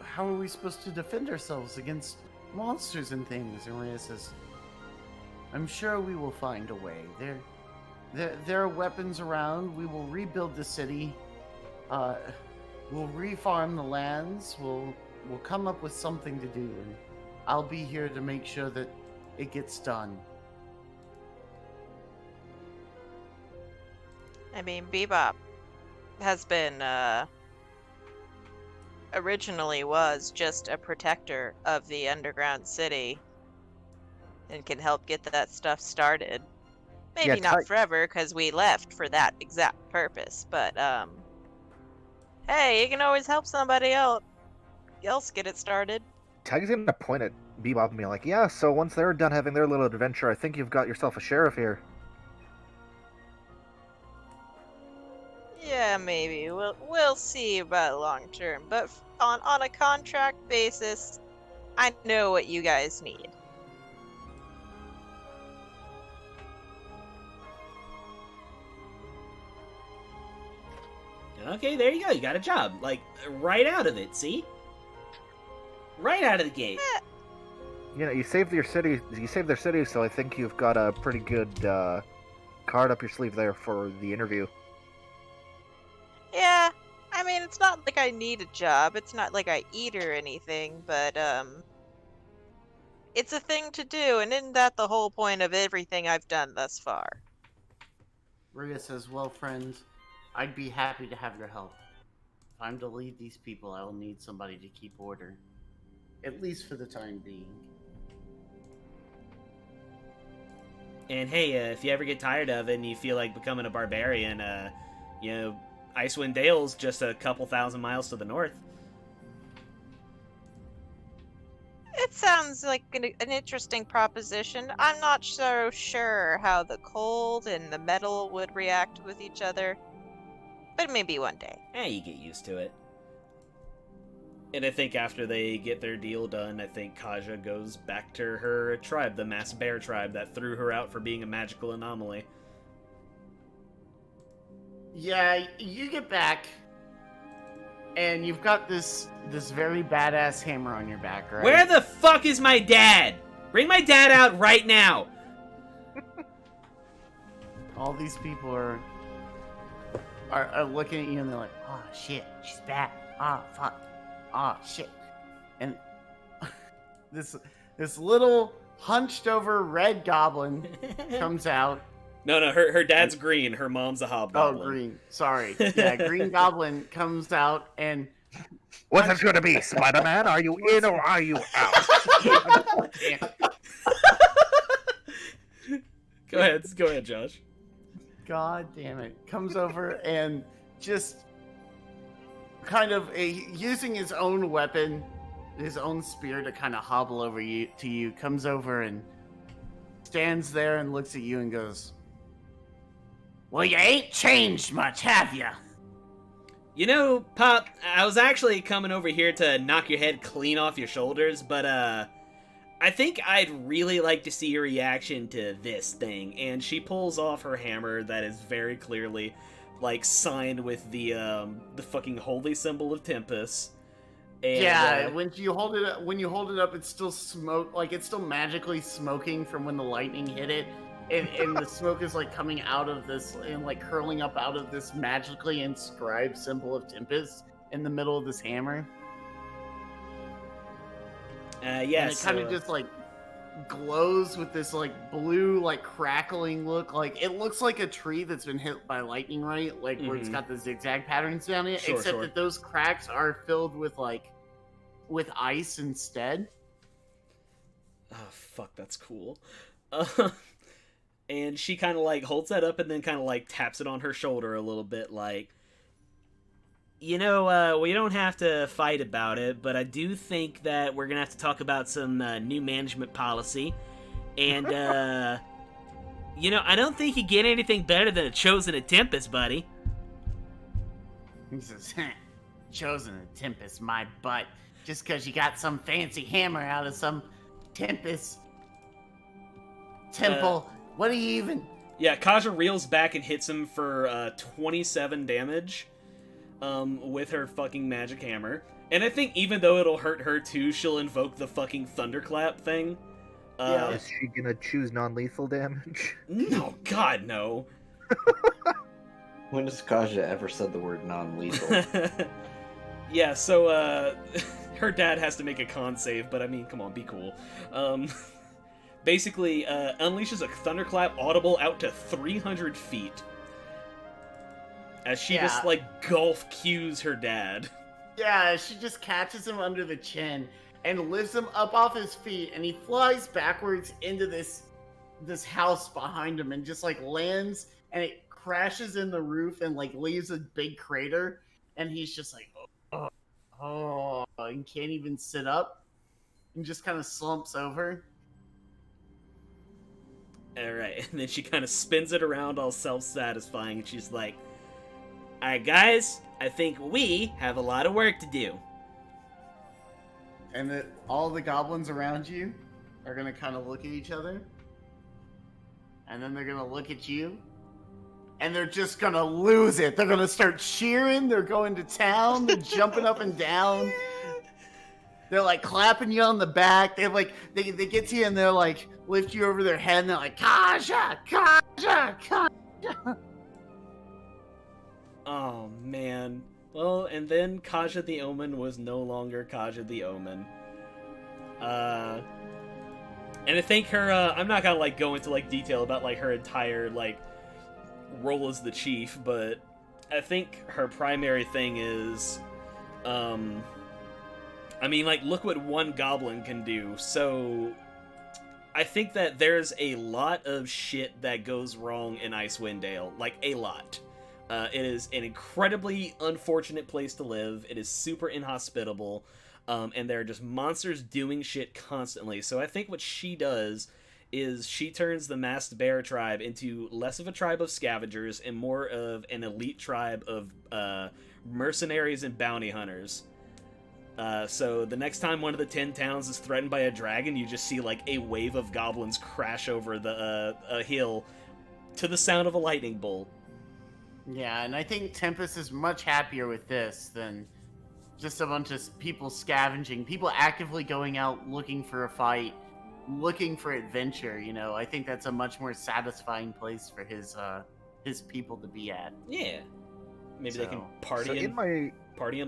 how are we supposed to defend ourselves against monsters and things? And Rhea says, I'm sure we will find a way. There are weapons around. We will rebuild the city. We'll refarm the lands. We'll come up with something to do. And I'll be here to make sure that it gets done. I mean, Bebop has been, originally was just a protector of the underground city and can help get that stuff started. Maybe Yeah, not forever, because we left for that exact purpose, but, hey, you can always help somebody else get it started. Tag's gonna point at Bebop and be like, yeah, so once they're done having their little adventure, I think you've got yourself a sheriff here. Yeah, maybe. We'll see about long term, but on a contract basis, I know what you guys need. Okay, there you go. You got a job. Like, right out of it, see? Right out of the gate. You know, you saved their city, so I think you've got a pretty good card up your sleeve there for the interview. Yeah, I mean, it's not like I need a job. It's not like I eat or anything, but, it's a thing to do, and isn't that the whole point of everything I've done thus far? Rhea says, well, friends, I'd be happy to have your help. If I'm to lead these people, I will need somebody to keep order. At least for the time being. And hey, if you ever get tired of it and you feel like becoming a barbarian, you know, Icewind Dale's just a couple thousand miles to the north. It sounds like an interesting proposition. I'm not so sure how the cold and the metal would react with each other, but maybe one day. You get used to it. And I think after they get their deal done, I think Kaja goes back to her tribe, the mass bear tribe that threw her out for being a magical anomaly. Yeah, you get back, and you've got this very badass hammer on your back, right? Where the fuck is my dad? Bring my dad out right now! All these people are looking at you and they're like, oh shit, she's back. Ah, fuck. Ah, shit. And this little hunched over red goblin comes out. No, her dad's green. Her mom's a hobgoblin. Oh, green. Sorry. Yeah, green goblin comes out and... What's it gonna be, Spider-Man? Are you in or are you out? Go ahead, Josh. God damn it. Comes over and just kind of using his own weapon, his own spear to kind of hobble over to you, comes over and stands there and looks at you and goes, well, you ain't changed much, have ya? You know, Pop, I was actually coming over here to knock your head clean off your shoulders, but I think I'd really like to see your reaction to this thing. And she pulls off her hammer that is very clearly, like, signed with the fucking holy symbol of Tempest. And, yeah, when you hold it up, it's still it's still magically smoking from when the lightning hit it. And the smoke is like coming out of this and like curling up out of this magically inscribed symbol of Tempest in the middle of this hammer. Yes. And it kind of just like glows with this like blue, like crackling look. Like it looks like a tree that's been hit by lightning, right? Like where it's got the zigzag patterns down it. Sure, except that those cracks are filled with ice instead. Oh fuck, that's cool. And she kind of like holds that up and then kind of like taps it on her shoulder a little bit, like, we don't have to fight about it, but I do think that we're gonna have to talk about some new management policy. And, I don't think you get anything better than a Chosen at Tempest, buddy. He says, Chosen at Tempest, my butt. Just because you got some fancy hammer out of some Tempest temple. What do you even... Yeah, Kaja reels back and hits him for 27 damage with her fucking magic hammer. And I think even though it'll hurt her too, she'll invoke the fucking thunderclap thing. Is she gonna choose non-lethal damage? No, God, no. When has Kaja ever said the word non-lethal? Yeah, so her dad has to make a con save, but I mean, come on, be cool. Basically, unleashes a thunderclap audible out to 300 feet. As she just, golf cues her dad. Yeah, she just catches him under the chin and lifts him up off his feet, and he flies backwards into this house behind him and just, lands, and it crashes in the roof and, leaves a big crater, and he's just like, and can't even sit up, and just kind of slumps over. Alright, and then she kind of spins it around all self-satisfying, and she's like, alright guys, I think we have a lot of work to do. And all the goblins around you are going to kind of look at each other, and then they're going to look at you, and they're just going to lose it. They're going to start cheering, they're going to town, they're jumping up and down. They're clapping you on the back. They get to you and they're lift you over their head and they're like, Kaja, Kaja, Kaja. Oh man. Well, and then Kaja the Omen was no longer Kaja the Omen. And I think her, I'm not gonna go into detail about her entire role as the chief, but I think her primary thing is, look what one goblin can do. So I think that there's a lot of shit that goes wrong in Icewind Dale. A lot. It is an incredibly unfortunate place to live. It is super inhospitable. And there are just monsters doing shit constantly. So I think what she does is she turns the Masked Bear tribe into less of a tribe of scavengers and more of an elite tribe of mercenaries and bounty hunters. So the next time one of the 10 towns is threatened by a dragon, you just see a wave of goblins crash over a hill to the sound of a lightning bolt. Yeah, and I think Tempest is much happier with this than just a bunch of people scavenging, people actively going out looking for a fight, looking for adventure. I think that's a much more satisfying place for his people to be at. Yeah, maybe they can party in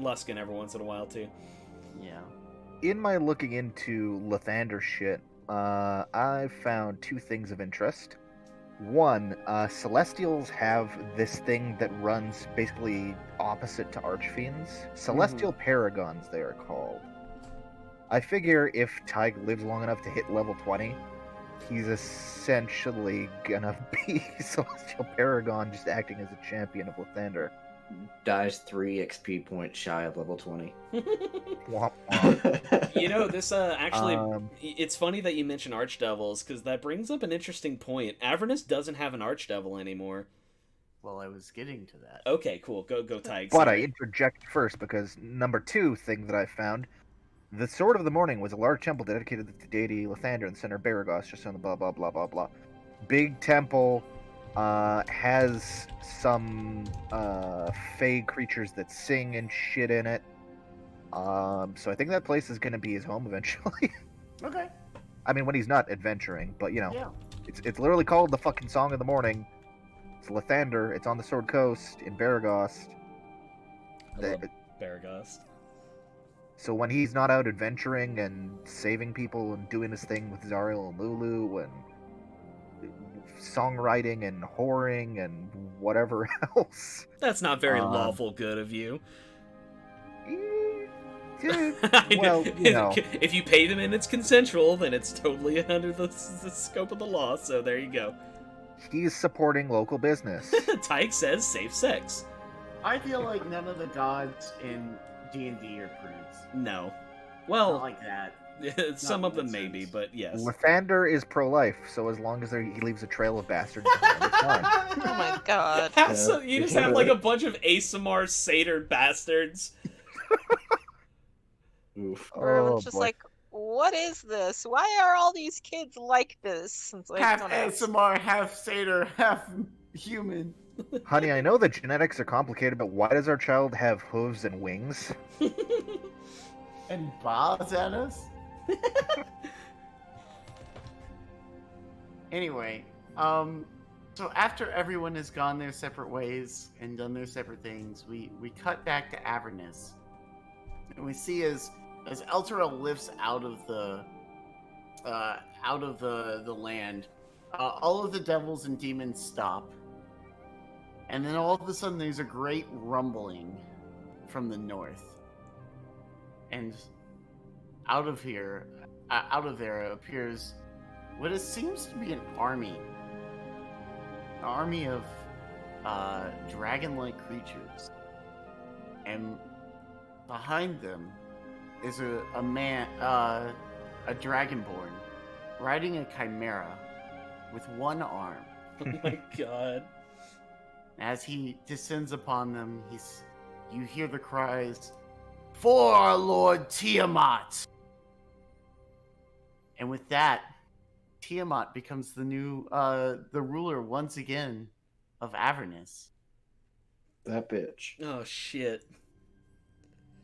Luskin every once in a while too. Yeah. In my looking into Lathander shit, I found two things of interest. One, Celestials have this thing that runs basically opposite to Archfiends. Celestial Paragons, they are called. I figure if Tig lives long enough to hit level 20, he's essentially gonna be Celestial Paragon, just acting as a champion of Lathander. Dies 3 XP points shy of level 20. Womp womp. This actually, it's funny that you mention Archdevils, because that brings up an interesting point. Avernus doesn't have an Archdevil anymore. Well, I was getting to that. Okay, cool. Go, Tig. But I interject first, because number two thing that I found, the Sword of the Morning was a large temple dedicated to the deity Lathander in the center of Baragos, just on the blah blah blah blah blah. Big temple, has some fey creatures that sing and shit in it. So I think that place is going to be his home eventually. Okay. I mean, when he's not adventuring, but Yeah. it's literally called the fucking Song of the Morning. It's Lathander. It's on the Sword Coast in Baragos. Baragos. So when he's not out adventuring and saving people and doing his thing with Zariel and Lulu and songwriting and whoring and whatever else. That's not very lawful good of you. Well, if you pay them and it's consensual, then it's totally under the scope of the law, so there you go. He's supporting local business. Tyke says safe sex. I feel like none of the gods in D&D are prudes. No. Not Well, like that. some Not of them in that maybe, sense. but yes. Lathander is pro-life, so as long as he leaves a trail of bastards behind, it's fine. Oh my god. So you just have like a bunch of Asimar satyr bastards. Oof. Everyone's just boy. like, what is this? Why are all these kids like this? It's like, Half don't ask. ASMR, half satyr, half human. Honey, I know the genetics are complicated, but why does our child have hooves and wings? And bows at us? Anyway, so after everyone has gone their separate ways and done their separate things, we cut back to Avernus. And we see as Elturel lifts out of the land, all of the devils and demons stop. And then all of a sudden there's a great rumbling from the north. And out of there appears what it seems to be an army. An army of dragon-like creatures. And behind them is a man, a dragonborn, riding a chimera with one arm. Oh my god. As he descends upon them, you hear the cries, "For our Lord Tiamat!" And with that, Tiamat becomes the new, the ruler once again of Avernus. That bitch. Oh shit.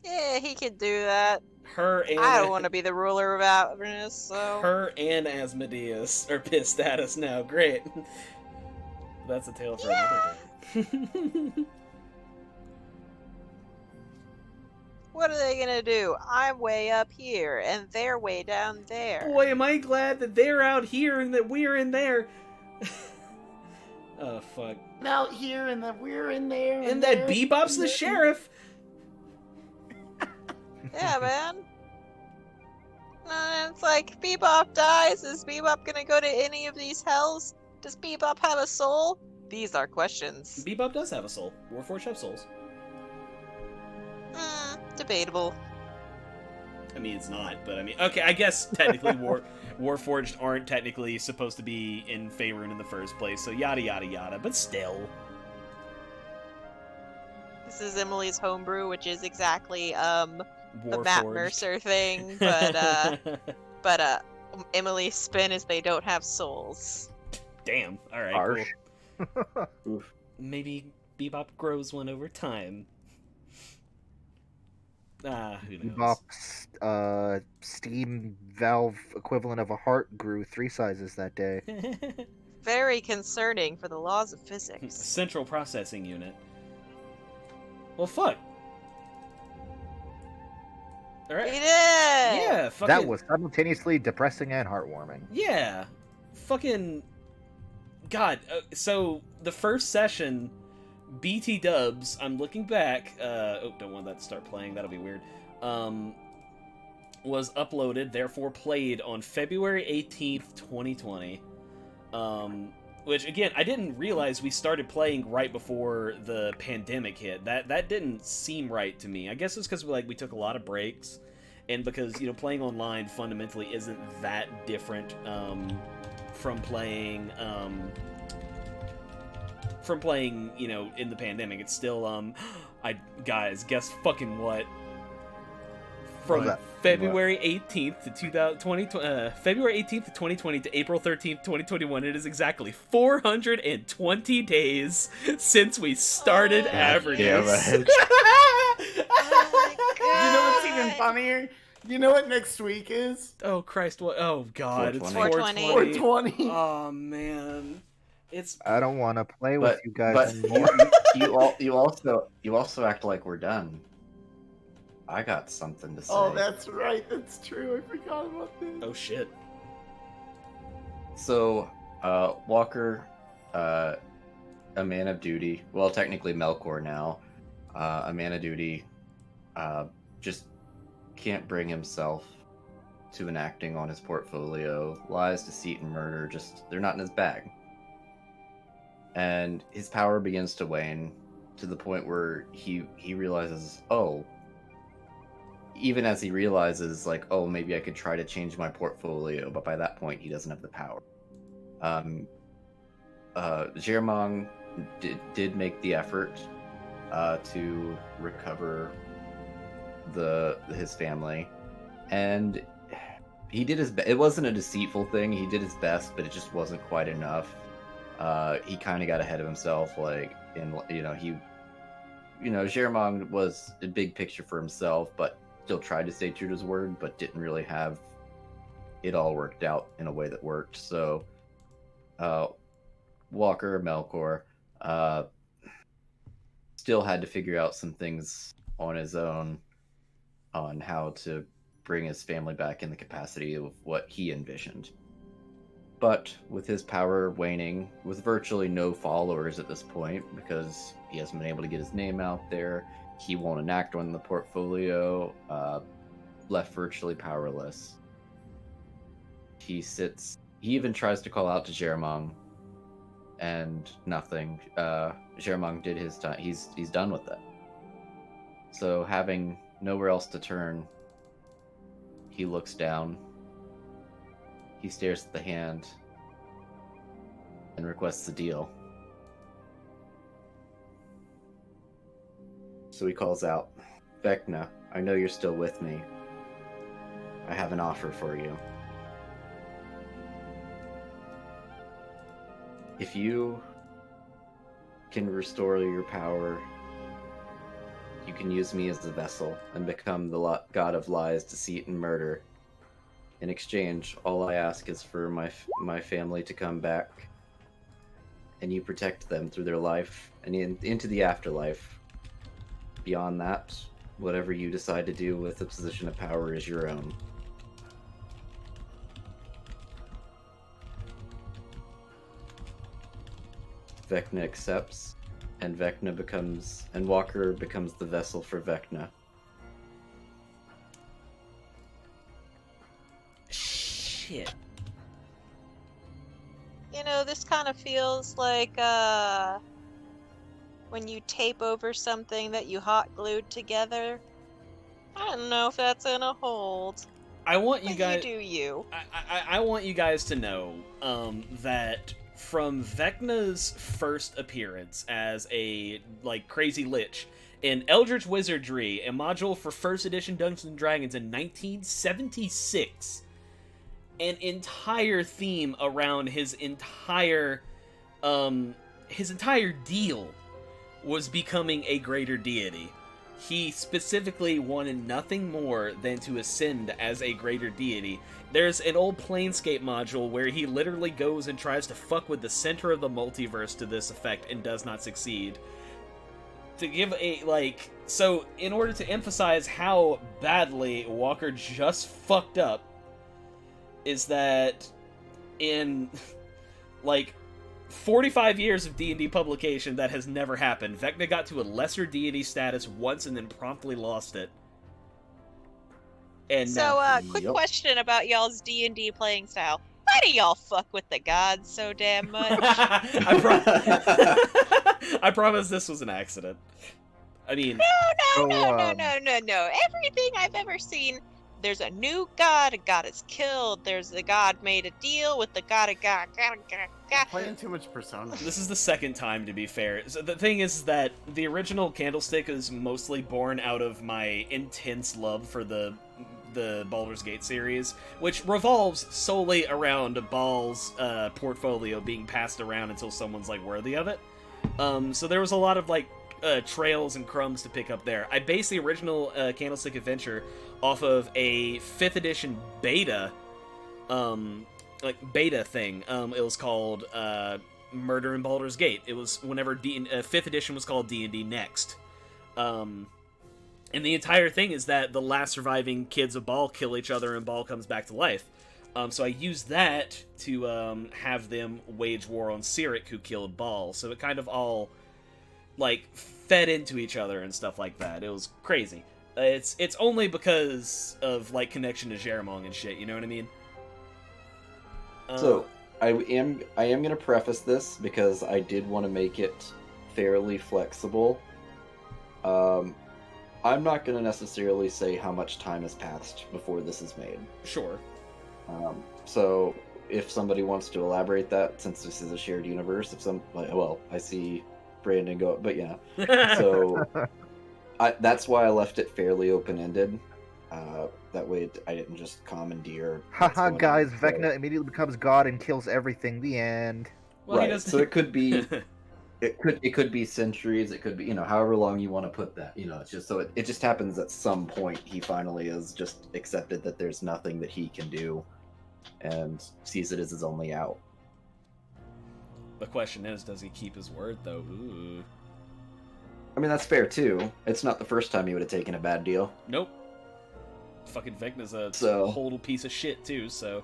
Yeah, he could do that. Her and I don't want to be the ruler of Avernus, so. Her and Asmodeus are pissed at us now. Great. That's a tale for another day. What are they gonna do? I'm way up here, and they're way down there. Boy, am I glad that they're out here and that we're in there. Oh, fuck. Out here, and that we're in there. And that Bebop's the sheriff. Yeah, man. It's like, Bebop dies. Is Bebop gonna go to any of these hells? Does Bebop have a soul? These are questions. Bebop does have a soul. Warforged have souls. Debatable. I mean, it's not, but I mean, okay, I guess technically Warforged aren't technically supposed to be in Faerun in the first place, so yada yada yada, but still. This is Emily's homebrew, which is exactly the Warforged. Matt Mercer thing, but Emily's spin is they don't have souls. Damn. All right. Harsh. Cool. Oof. Maybe Bebop grows one over time. Who knows? Bebop's steam valve equivalent of a heart grew 3 sizes that day. Very concerning for the laws of physics. Central processing unit. Well, fuck. All right. We did! Yeah. Fucking, That was simultaneously depressing and heartwarming. Yeah. Fucking. God. So the first session, BT Dubs. I'm looking back. Don't want that to start playing. That'll be weird. Was uploaded, therefore played on February 18th, 2020. Which again, I didn't realize we started playing right before the pandemic hit. That didn't seem right to me. I guess it's because we took a lot of breaks, and because playing online fundamentally isn't that different from playing in the pandemic. It's still guys, guess fucking what? From February 18th to 2020, February 18th to 2020 to April 13th, 2021, it is exactly 420 days since we started Avernus. Damn it. Oh You know what's even funnier? You know what next week is? Oh Christ! What? Oh God! It's 420. 420. Oh man, it's. I don't want to play with you guys But anymore. you also act like we're done. I got something to say. Oh, that's right. That's true. I forgot about this. Oh shit! So, Walker, a man of duty. Well, technically Melkor now. A man of duty. Just can't bring himself to enacting on his portfolio. Lies, deceit, and murder, they're not in his bag. And his power begins to wane. to the point where he realizes, oh, even as he realizes, like, oh, maybe I could try to change my portfolio, but by that point he doesn't have the power. Jermong did make the effort to recover his family, and he did his best. It wasn't a deceitful thing. He did his best, but it just wasn't quite enough. He kind of got ahead of himself, like, Jermong was a big picture for himself, but still tried to stay true to his word, but didn't really have it all worked out in a way that worked. So, Melkor, still had to figure out some things on his own on how to bring his family back in the capacity of what he envisioned. But with his power waning, with virtually no followers at this point, because he hasn't been able to get his name out there, he won't enact on the portfolio, left virtually powerless. He even tries to call out to Jermong, and nothing. Jermong did his time. He's done with it. So, having nowhere else to turn, he looks down. He stares at the hand and requests a deal. So he calls out, Vecna, I know you're still with me. I have an offer for you. If you can restore your power, you can use me as a vessel and become the god of lies, deceit, and murder. In exchange, all I ask is for my family to come back, and you protect them through their life and into the afterlife. Beyond that, whatever you decide to do with the position of power is your own. Vecna accepts, and Walker becomes the vessel for Vecna. Shit. You know, this kind of feels like when you tape over something that you hot glued together. I don't know if that's gonna hold. I want you But guys. you do you. I want you guys to know that from Vecna's first appearance as a crazy lich in Eldritch Wizardry, a module for first edition Dungeons and Dragons in 1976, an entire theme around his entire deal was becoming a greater deity. He specifically wanted nothing more than to ascend as a greater deity. There's an old Planescape module where he literally goes and tries to fuck with the center of the multiverse to this effect and does not succeed. To give so in order to emphasize how badly Walker just fucked up, is that in 45 years of D&D publication, that has never happened. Vecna got to a lesser deity status once and then promptly lost it. And So, quick question about y'all's D&D playing style. Why do y'all fuck with the gods so damn much? I promise this was an accident. I mean... No. Everything I've ever seen, there's a new god, a god is killed, there's the god made a deal with the god of god. Playing too much Persona. This is the second time, to be fair. So the thing is that the original Candlestick is mostly born out of my intense love for the Baldur's Gate series, which revolves solely around Baal's portfolio being passed around until someone's worthy of it. So there was a lot of trails and crumbs to pick up there. I based the original Candlestick adventure off of a 5th edition beta beta thing. It was called Murder in Baldur's Gate. It was whenever 5th edition was called D&D Next. And the entire thing is that the last surviving kids of Baal kill each other and Baal comes back to life. So I used that to have them wage war on Cyric, who killed Baal. So it kind of all fed into each other and stuff like that. It was crazy. It's only because of connection to Jermong and shit, you know what I mean? So I am gonna preface this because I did want to make it fairly flexible. I'm not going to necessarily say how much time has passed before this is made. Sure. So if somebody wants to elaborate that, since this is a shared universe, I see Brandon go, but yeah. So that's why I left it fairly open-ended. That way I didn't just commandeer. Haha, guys, Vecna immediately becomes God and kills everything. The end. Well, right. So it could be it could be centuries, it could be, however long you want to put that. It's just so it just happens at some point he finally has just accepted that there's nothing that he can do and sees it as his only out. The question is, does he keep his word though? Ooh. I mean, that's fair too. It's not the first time he would have taken a bad deal. Nope. Fucking Vecna's a total piece of shit too, so.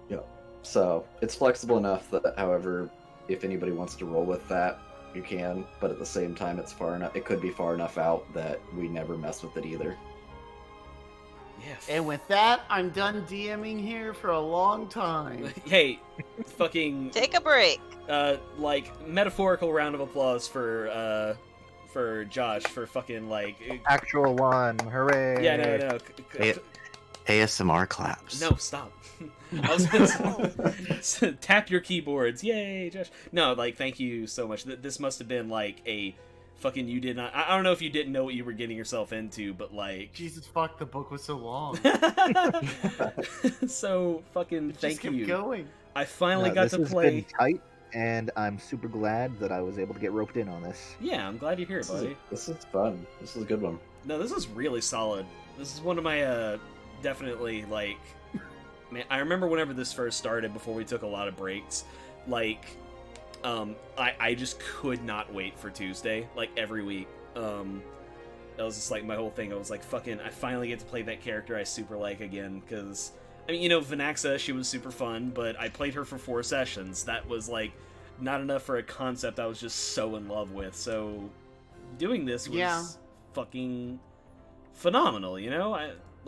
Yeah. So it's flexible enough that, however, if anybody wants to roll with that, you can. But at the same time, it's far enough. It could be far enough out that we never mess with it either. Yeah. And with that, I'm done DMing here for a long time. Hey, fucking. Take a break. Metaphorical round of applause for Josh for fucking Actual one. Hooray. Yeah, no. ASMR claps. No, stop. I was gonna say, tap your keyboards. Yay, Josh. No, thank you so much. This must have been a fucking, you did not. I don't know if you didn't know what you were getting yourself into, but Jesus fuck, the book was so long. So fucking Just thank kept you. going. I finally got to play. This has been tight, and I'm super glad that I was able to get roped in on this. Yeah, I'm glad you're here, buddy. This is fun. This is a good one. No, this is really solid. This is one of my definitely man, I remember whenever this first started, before we took a lot of breaks, I just could not wait for Tuesday, every week. That was just my whole thing. I was fucking, I finally get to play that character I super like again, because, I mean, Vanaxa, she was super fun, but I played her for 4 sessions. That was, not enough for a concept I was just so in love with, so doing this was fucking phenomenal,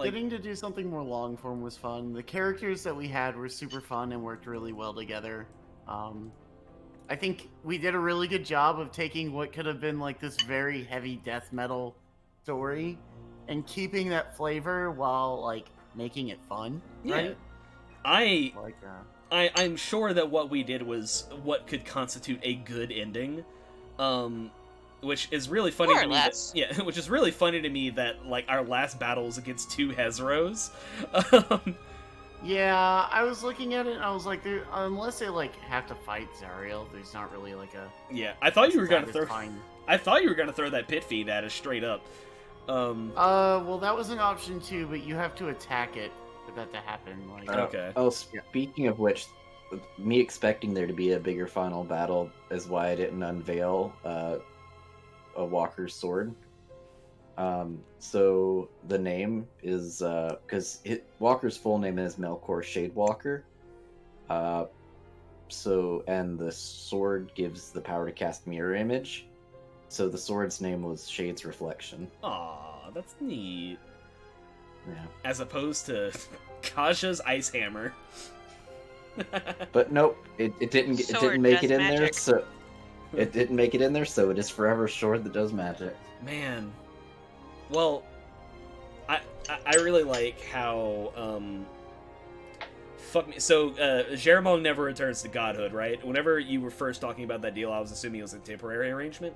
Getting to do something more long form was fun. The characters that we had were super fun and worked really well together. I think we did a really good job of taking what could have been this very heavy death metal story and keeping that flavor while making it fun. Yeah. Right? I'm sure that what we did was what could constitute a good ending. Which is really funny to me. Which is really funny to me that our last battle was against 2 Hezros. Yeah, I was looking at it and I was unless they have to fight Zariel, there's not really a. Yeah, I thought you were gonna throw. satisfying- I thought you were gonna throw that pit feed at us straight up. Well, that was an option too, but you have to attack it for that to happen. Okay. Oh, speaking of which, me expecting there to be a bigger final battle is why I didn't unveil a Walker's sword. So the name is because Walker's full name is Melkor Shadewalker. And the sword gives the power to cast mirror image. So the sword's name was Shade's Reflection. Aw, that's neat. Yeah. As opposed to Kaja's Ice Hammer. But nope, it didn't make it in there. magic. So it didn't make it in there. So it is forever a sword that does magic. Man. Well, I really like how fuck me. So Jeramon never returns to godhood, right? Whenever you were first talking about that deal, I was assuming it was a temporary arrangement.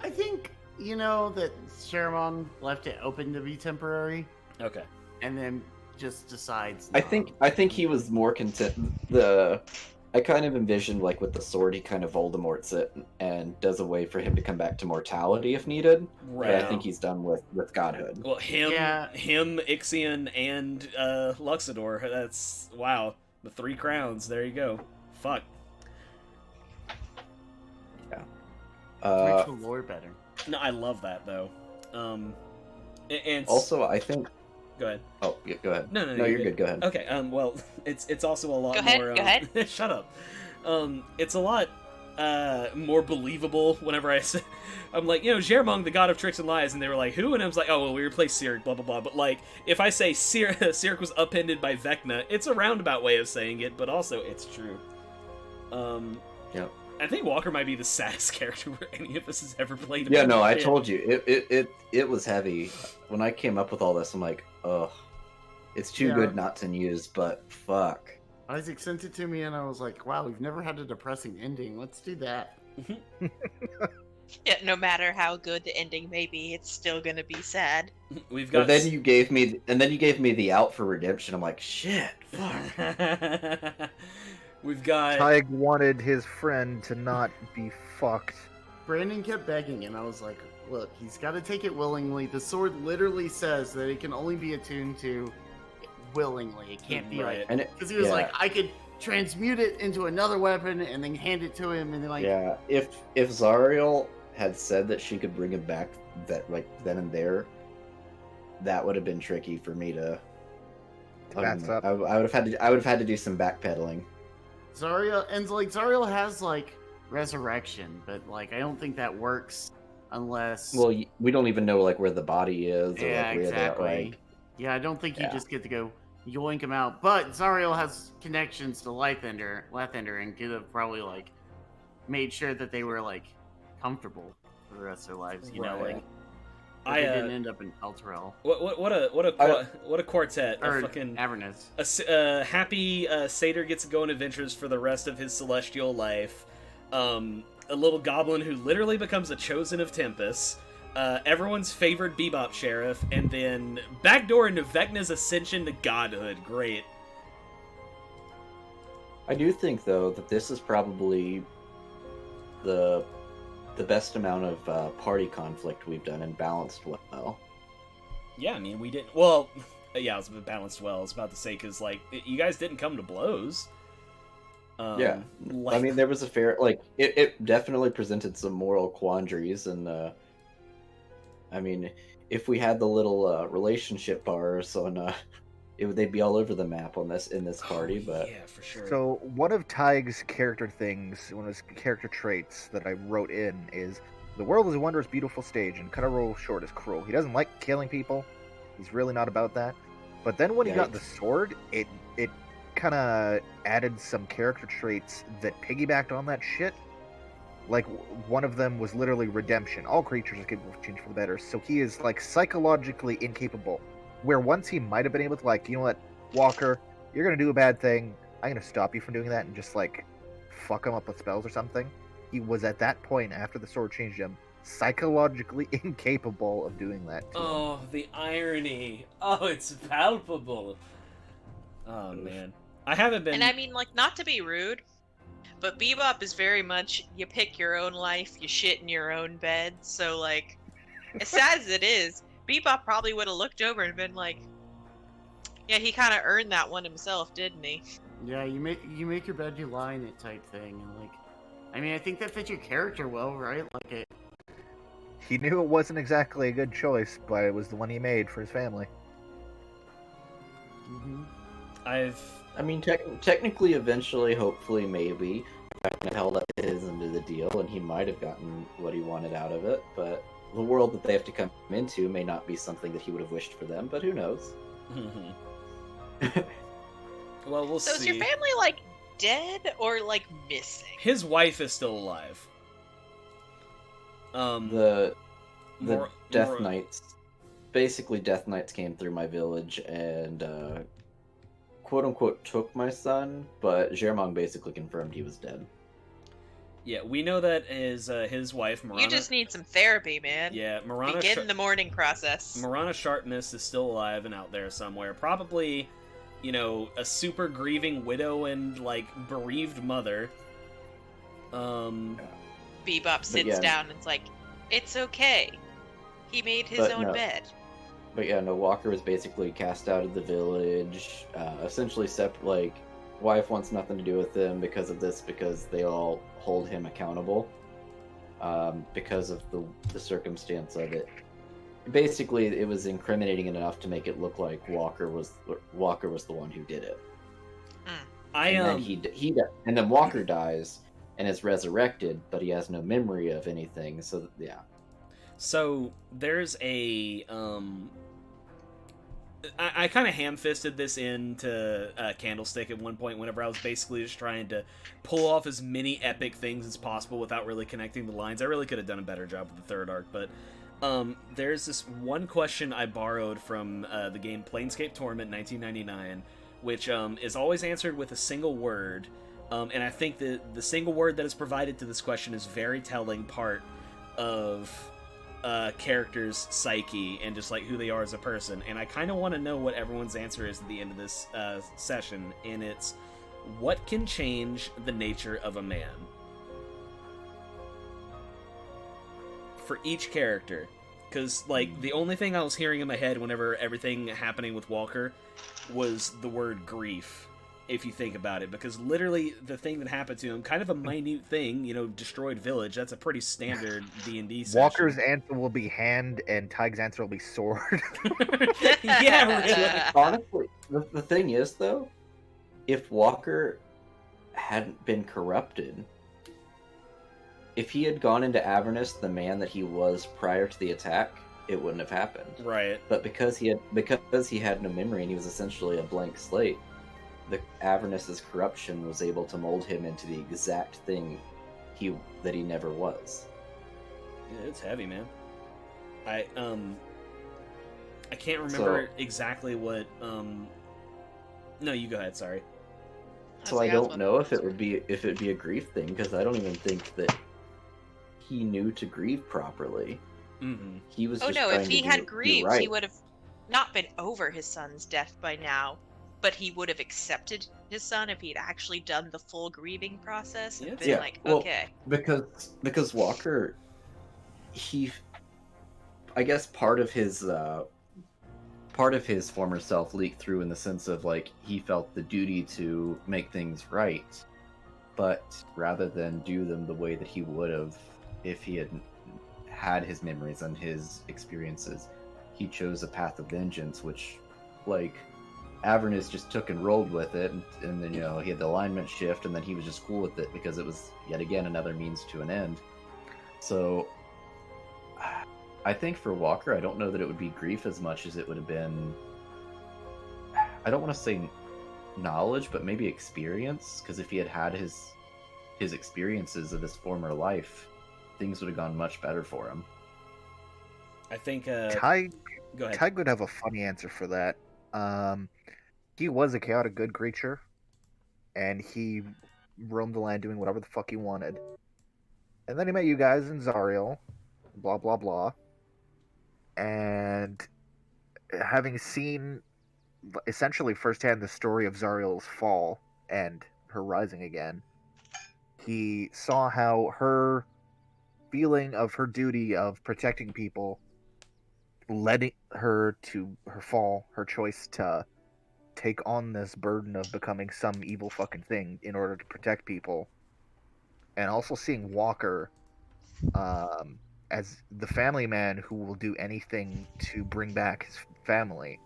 I think that Sharamon left it open to be temporary, Okay. and then just decides. I think he was more content. I kind of envisioned with the sword, he kind of Voldemorts it and does a way for him to come back to mortality if needed. Right. But I think he's done with godhood. Well, him, Ixion, and Luxador. That's wow. The 3 crowns. There you go. Fuck. Makes the lore better. No, I love that though. And Also, I think. Go ahead. Oh, yeah, go ahead. No, you're good. Go ahead. Okay. Well, it's also a lot Go ahead, more. go ahead. Shut up. It's a lot more believable whenever I say, I'm Jeramon, the god of tricks and lies, and they were like, who? And I was like, oh, well, we replaced Cyric, blah, blah, blah. But, if I say Cyric was upended by Vecna, it's a roundabout way of saying it, but also it's true. Yep. I think Walker might be the saddest character any of us has ever played. Yeah, no, I told you it was heavy. When I came up with all this, I'm like, ugh, it's too good not to use, but fuck. Isaac sent it to me, and I was like, wow, we've never had a depressing ending. Let's do that. Yeah, no matter how good the ending may be, it's still gonna be sad. We've got. But then you gave me, the out for redemption. I'm like, shit, fuck. We've got. Tig wanted his friend to not be fucked. Brandon kept begging, and I was like, look, he's got to take it willingly. The sword literally says that it can only be attuned to willingly. It can't be Right. like... Because he was like, I could transmute it into another weapon and then hand it to him, and then like... Yeah, if Zariel had said that she could bring him back that like then and there, that would have been tricky for me to... That's up. I would have had to do some backpedaling. Zariel has like resurrection, but like I don't think that works unless. Well, we don't even know like where the body is. Or, Yeah, like, where exactly. They're, like... Yeah, I don't think you just get to go yoink him out. But Zariel has connections to Lathander, and could have probably like made sure that they were like comfortable for the rest of their lives. You know, Right. like they didn't end up in Elturel What a quartet! or A fucking Avernus. a happy satyr gets to go on adventures for the rest of his celestial life. A little goblin who literally becomes a chosen of Tempest. Everyone's favored bebop sheriff, and then backdoor into Vecna's ascension to godhood. Great. I do think though that this is probably the best amount of party conflict we've done and balanced well. Yeah, I mean, we didn't. Well, yeah, it was balanced well. I was about to say, because, like, you guys didn't come to blows. Yeah. Like... I mean, there was a fair... Like, it definitely presented some moral quandaries, and, I mean, if we had the little relationship bars on... they'd be all over the map in this party, but... Yeah, for sure. So, one of Tig's character things, one of his character traits that I wrote in is, the world is a wondrous, beautiful stage, and cut a roll short is cruel. He doesn't like killing people. He's really not about that. But then when he got the sword, it kind of added some character traits that piggybacked on that shit. Like, one of them was literally redemption. All creatures are capable of change for the better. So he is, like, psychologically incapable. Where once he might have been able to, like, you know what, Walker, you're going to do a bad thing. I'm going to stop you from doing that and just, like, fuck him up with spells or something. He was at that point, after the sword changed him, psychologically incapable of doing that to him. The irony. Oh, it's palpable. Oh, man. I haven't been... And I mean, like, not to be rude, but Bebop is very much, you pick your own life, you shit in your own bed, so, like, as sad as it is, Bebop probably would have looked over and been like, yeah, he kind of earned that one himself, didn't he? Yeah, you make your bed, you lie in it type thing, and like, I mean, I think that fits your character well, right? Like He knew it wasn't exactly a good choice, but it was the one he made for his family. Mm-hmm. I mean, technically, eventually, hopefully, maybe, I held up his end of the deal, and he might have gotten what he wanted out of it, but the world that they have to come into may not be something that he would have wished for them, but who knows? Well, we'll see. So is your family, like, dead or, like, missing? His wife is still alive. The Death Knights, basically Death Knights came through my village and quote-unquote took my son, but Germong basically confirmed he was dead. Yeah, we know that his wife, Marana... You just need some therapy, man. Yeah, Marana... Begin the mourning process. Marana Sharpness is still alive and out there somewhere. Probably, you know, a super grieving widow and, like, bereaved mother. Bebop sits down and is like, it's okay. He made his own bed. But yeah, no, Walker was basically cast out of the village, essentially wife wants nothing to do with him because of this, because they all hold him accountable, because of the circumstance of it. Basically, it was incriminating enough to make it look like Walker was the one who did it. And then Walker dies and is resurrected, but he has no memory of anything. So yeah. So there's a I kind of ham-fisted this into Candlestick at one point whenever I was basically just trying to pull off as many epic things as possible without really connecting the lines. I really could have done a better job with the third arc, but there's this one question I borrowed from the game Planescape Torment 1999, which is always answered with a single word, and I think that the single word that is provided to this question is very telling part of character's psyche and just like who they are as a person. And I kind of want to know what everyone's answer is at the end of this session, and it's, what can change the nature of a man? For each character. Because, like, the only thing I was hearing in my head whenever everything happening with Walker was the word grief, if you think about it. Because literally the thing that happened to him, kind of a minute thing, you know, destroyed village, that's a pretty standard D&D session. Walker's answer will be hand, and Tig's answer will be sword. Yeah, really. Honestly, the thing is, though, if Walker hadn't been corrupted, if he had gone into Avernus the man that he was prior to the attack, it wouldn't have happened. Right. But because he had no memory and he was essentially a blank slate, the Avernus's corruption was able to mold him into the exact thing that he never was. Yeah, it's heavy, man. I can't remember exactly what No, you go ahead, sorry. So I don't know if it'd be a grief thing, because I don't even think that he knew to grieve properly. Mm-hmm. He was. Oh just no! trying If to he had do grieved, right. he would have not been over his son's death by now, but he would have accepted his son if he'd actually done the full grieving process and been like, okay. Because Walker, I guess part of his former self leaked through in the sense of like he felt the duty to make things right, but rather than do them the way that he would have if he had his memories and his experiences, he chose a path of vengeance, which, like, Avernus just took and rolled with it, and then, you know, he had the alignment shift, and then he was just cool with it because it was yet again another means to an end. So I think for Walker, I don't know that it would be grief as much as it would have been, I don't want to say knowledge, but maybe experience, because if he had his experiences of his former life, things would have gone much better for him. I think Tig go ahead. Tig would have a funny answer for that. He was a chaotic good creature, and he roamed the land doing whatever the fuck he wanted. And then he met you guys in Zariel, blah blah blah. And having seen essentially firsthand the story of Zariel's fall and her rising again, he saw how her feeling of her duty of protecting people led her to her fall, her choice to take on this burden of becoming some evil fucking thing in order to protect people. And also seeing Walker as the family man who will do anything to bring back his family,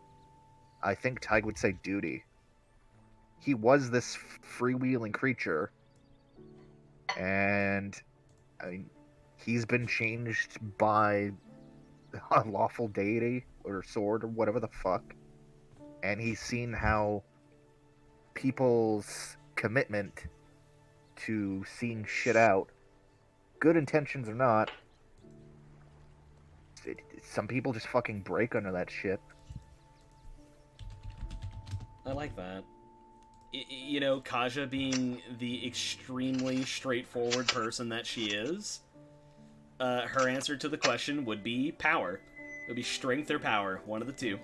I think Tig would say duty. He was this freewheeling creature, and I mean, he's been changed by a lawful deity or sword or whatever the fuck, and he's seen how people's commitment to seeing shit out, good intentions or not, some people just fucking break under that shit. I like that. You know, Kaja being the extremely straightforward person that she is, her answer to the question would be power. It would be strength or power, one of the two.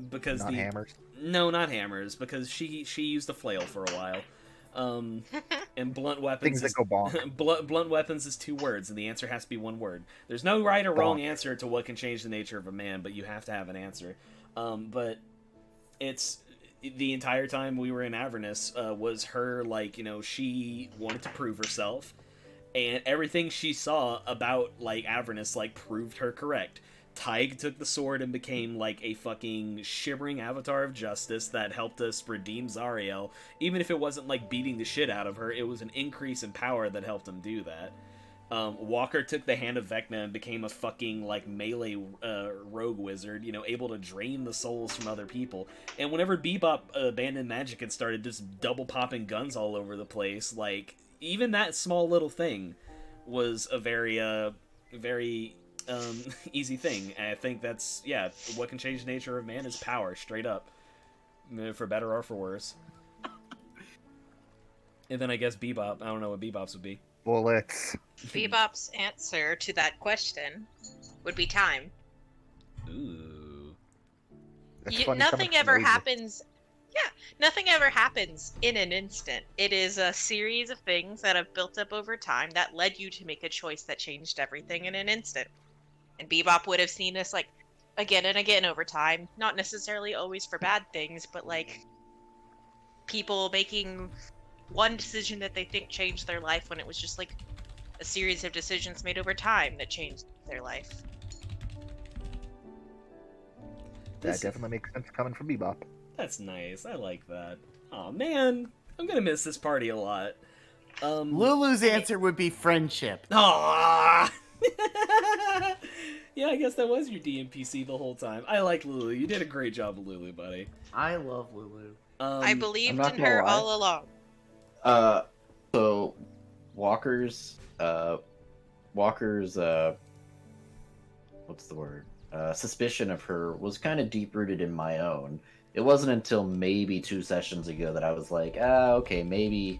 Because not hammers. No, not hammers, because she used a flail for a while. And blunt weapons Things that go bonk. blunt weapons is 2 words, and the answer has to be 1 word. There's no right or wrong answer to what can change the nature of a man, but you have to have an answer. But it's the entire time we were in Avernus was her, like, you know, she wanted to prove herself, and everything she saw about, like, Avernus, like, proved her correct. Tig took the sword and became, like, a fucking shimmering avatar of justice that helped us redeem Zariel. Even if it wasn't, like, beating the shit out of her, it was an increase in power that helped him do that. Walker took the Hand of Vecna and became a fucking, like, melee rogue wizard, you know, able to drain the souls from other people. And whenever Bebop abandoned magic and started just double popping guns all over the place, like, even that small little thing was a very easy thing. And I think that's, yeah, what can change the nature of man is power, straight up. For better or for worse. And then I guess Bebop, I don't know what Bebop's would be. Bullets. Bebop's answer to that question would be time. Ooh. That's funny Nothing coming from ever Asia. happens. Yeah, nothing ever happens in an instant. It is a series of things that have built up over time that led you to make a choice that changed everything in an instant. And Bebop would have seen this, like, again and again over time. Not necessarily always for bad things, but, like, people making one decision that they think changed their life when it was just, like, a series of decisions made over time that changed their life. That definitely makes sense coming from Bebop. That's nice. I like that. Oh man, I'm gonna miss this party a lot. Lulu's answer would be friendship. Aww. Yeah, I guess that was your DMPC the whole time. I like Lulu. You did a great job with Lulu, buddy. I love Lulu. I believed not in gonna her lie. all along. So Walker's what's the word? Suspicion of her was kind of deep rooted in my own. It wasn't until maybe 2 sessions ago that I was like, okay, maybe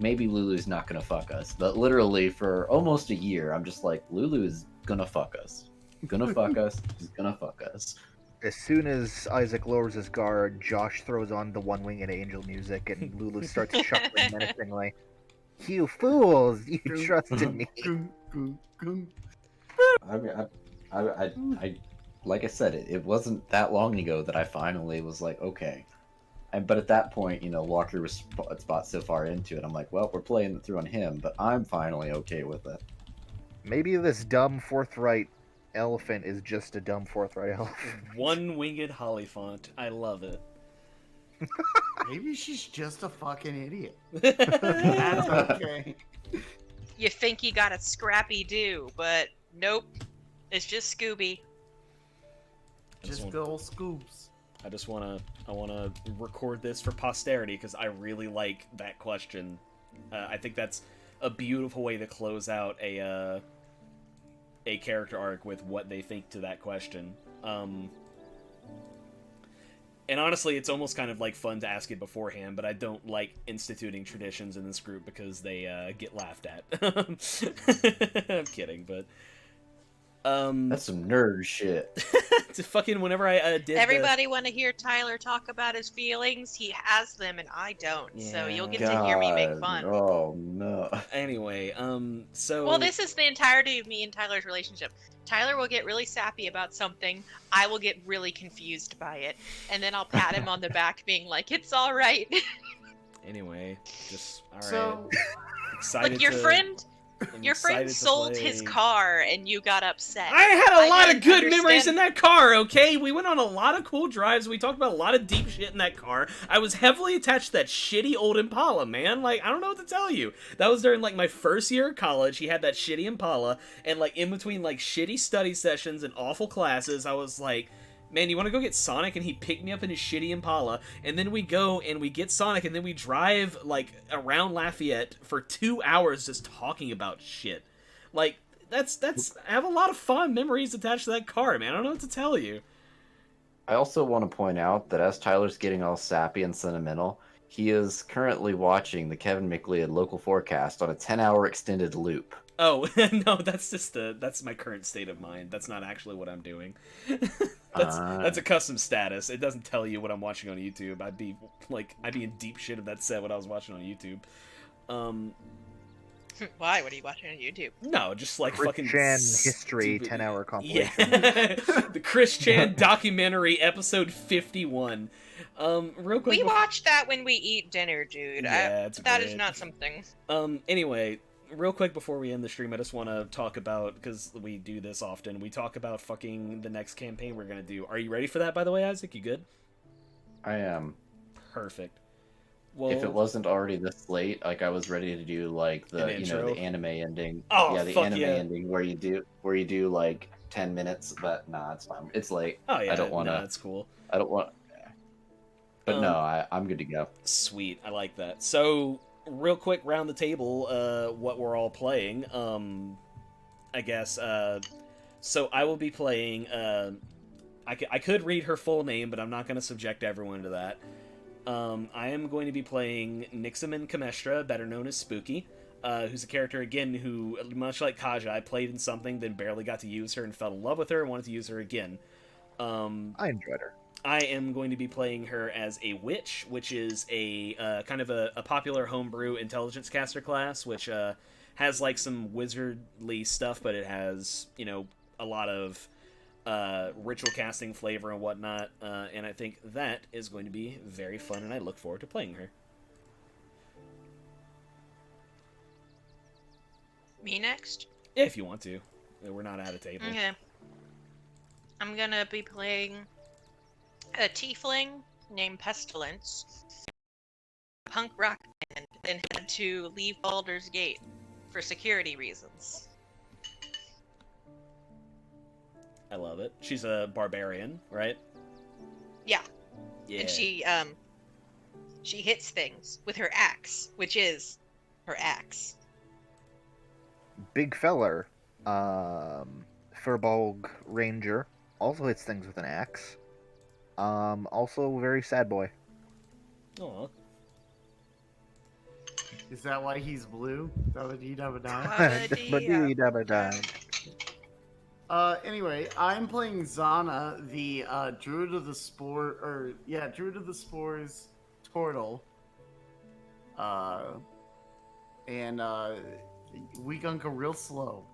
Lulu's not gonna fuck us. But literally for almost a year, I'm just like, Lulu's gonna fuck us. Gonna fuck us. She's gonna fuck us. As soon as Isaac lowers his guard, Josh throws on the one-winged angel music, and Lulu starts chuckling menacingly. You fools! You trusted me. I mean, I like I said, it wasn't that long ago that I finally was like, okay. But at that point, you know, Walker was spot so far into it. I'm like, well, we're playing it through on him, but I'm finally okay with it. Maybe this dumb forthright elephant is just a dumb forthright elephant. One-winged Hollyphant. I love it. Maybe she's just a fucking idiot. That's okay. You think you got a scrappy do, but nope. It's just Scooby. Just go scoops. I wanna record this for posterity because I really like that question. I think that's a beautiful way to close out a character arc with what they think to that question. And honestly, it's almost kind of like fun to ask it beforehand, but I don't like instituting traditions in this group because they get laughed at. I'm kidding, but That's some nerd shit. to fucking whenever I did Everybody want to hear Tyler talk about his feelings? He has them and I don't. So you'll get to hear me make fun. Oh no. Anyway, so Well, this is the entirety of me and Tyler's relationship. Tyler will get really sappy about something. I will get really confused by it. And then I'll pat him on the back being like, it's all right. Anyway, just all right. So, Excited Like your to- friend I'm Your friend excited to sold his play. car and you got upset. I had a lot can of good memories understand- in that car, okay? We went on a lot of cool drives. We talked about a lot of deep shit in that car. I was heavily attached to that shitty old Impala, man. Like, I don't know what to tell you. That was during, like, my first year of college. He had that shitty Impala. And, like, in between, like, shitty study sessions and awful classes, I was like, man, you want to go get Sonic? And he picked me up in his shitty Impala. And then we go and we get Sonic. And then we drive, like, around Lafayette for 2 hours just talking about shit. Like, that's I have a lot of fond memories attached to that car, man. I don't know what to tell you. I also want to point out that as Tyler's getting all sappy and sentimental, he is currently watching the Kevin McLeod local forecast on a 10-hour extended loop. Oh, no, that's just that's my current state of mind. That's not actually what I'm doing. That's a custom status. It doesn't tell you what I'm watching on YouTube. I'd be in deep shit if that said what I was watching on YouTube. Why? What are you watching on YouTube? No, just like fucking Chan history stupid- 10-hour compilation. Yeah. The Chris Chan documentary, episode 51. Real quick. We before- watch that when we eat dinner, dude. Yeah, it's That is great. not something. Anyway, real quick before we end the stream, I just want to talk about, because we do this often, we talk about fucking the next campaign we're going to do. Are you ready for that, by the way, Isaac? You good? I am. Perfect. Well, If it wasn't already this late, like I was ready to do like the An intro? the anime ending. Oh, yeah, the fuck anime yeah. ending where you do like 10 minutes, but nah, it's fine. It's late. Oh yeah, I don't want to. that's cool. I don't want. But Um, no, I'm good to go. Sweet, I like that. So, real quick, round the table, what we're all playing. I guess. So I will be playing. I could read her full name, but I'm not going to subject everyone to that. I am going to be playing Nixamin Kamestra, better known as Spooky, who's a character, again, who, much like Kaja, I played in something, then barely got to use her and fell in love with her and wanted to use her again. I enjoyed her. I am going to be playing her as a witch, which is a kind of a popular homebrew intelligence caster class, which has like some wizardly stuff, but it has, a lot of ritual casting flavor and whatnot, and I think that is going to be very fun, and I look forward to playing her. Me next? Yeah, if you want to. We're not at a table. Okay. I'm gonna be playing a tiefling named Pestilence, punk rock band, and had to leave Baldur's Gate for security reasons. I love it. She's a barbarian, right? Yeah. Yeah. And she hits things with her axe, which is her axe. Big feller, Furbolg Ranger, also hits things with an axe. Also very sad boy. Aw. Is that why he's blue? Anyway, I'm playing Zana, the Druid of the Druid of the Spores Turtle. And we gonna go real slow.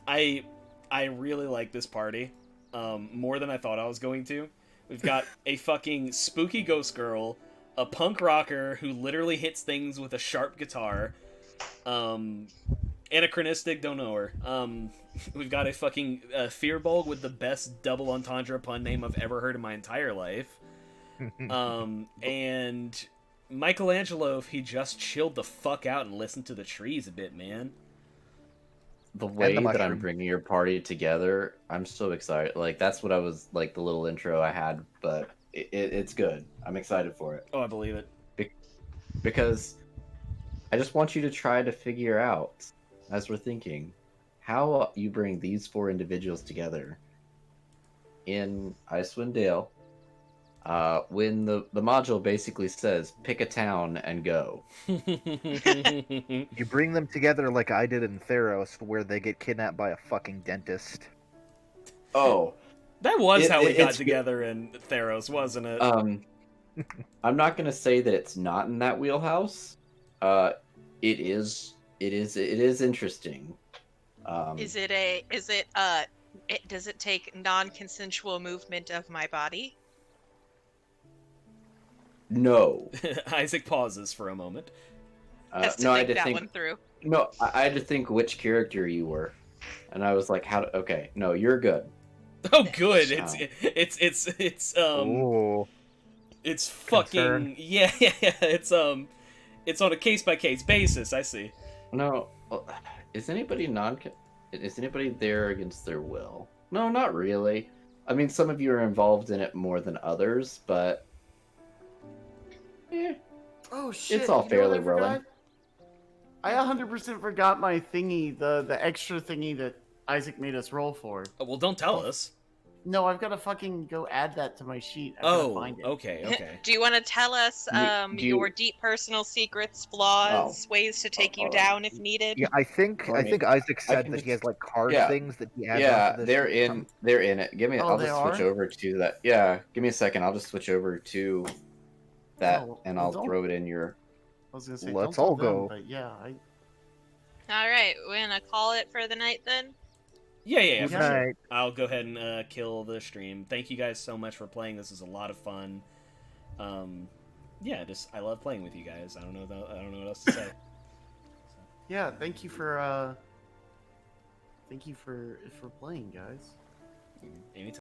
I really like this party, more than I thought I was going to. We've got a fucking spooky ghost girl, a punk rocker who literally hits things with a sharp guitar, anachronistic, don't know her. We've got a fucking Fearbulg with the best double entendre pun name I've ever heard in my entire life. And Michelangelo, if he just chilled the fuck out and listened to the trees a bit, man. The way that I'm mushroom. bringing your party together, I'm so excited. Like that's what I was like the little intro I had, but it's good. I'm excited for it. Oh, I believe it. Because I just want you to try to figure out, as we're thinking, how you bring these four individuals together in Icewind Dale, when the module basically says, pick a town and go. You bring them together like I did in Theros, where they get kidnapped by a fucking dentist. Oh. That was how we got together in Theros, wasn't it? I'm not going to say that it's not in that wheelhouse. It is interesting. Does it take non-consensual movement of my body? No. Isaac pauses for a moment. Has to no, think I had to that think. one through. No, I had to think which character you were, and I was like, okay, no, you're good. Oh, good. Wow. Ooh. It's fucking Concern. yeah. It's on a case by case basis. I see. No, is anybody there against their will? No, not really. I mean, some of you are involved in it more than others, but Oh shit! it's all you know fairly what I forgot? rolling. I 100% forgot my thingy, the extra thingy that Isaac made us roll for. Oh, well, don't tell us. No, I've got to fucking go add that to my sheet. I've gotta Oh, find it. okay. Do you want to tell us your deep personal secrets, flaws, ways to take you down if needed? Yeah, I think Isaac said that he has like card things that he adds. Yeah, onto this they're in it. Give me. Oh, I'll they just switch are? over to that. Yeah, give me a second. I'll just switch over to that, Oh, and well, I'll don't- throw it in your. I was gonna say, Let's don't all tell them, go. but yeah, All right, we're gonna call it for the night then. Yeah, Good for sure. night. I'll go ahead and kill the stream. Thank you guys so much for playing. This is a lot of fun. Yeah, I love playing with you guys. I don't know what else to say. yeah. Thank you for playing, guys. Anytime.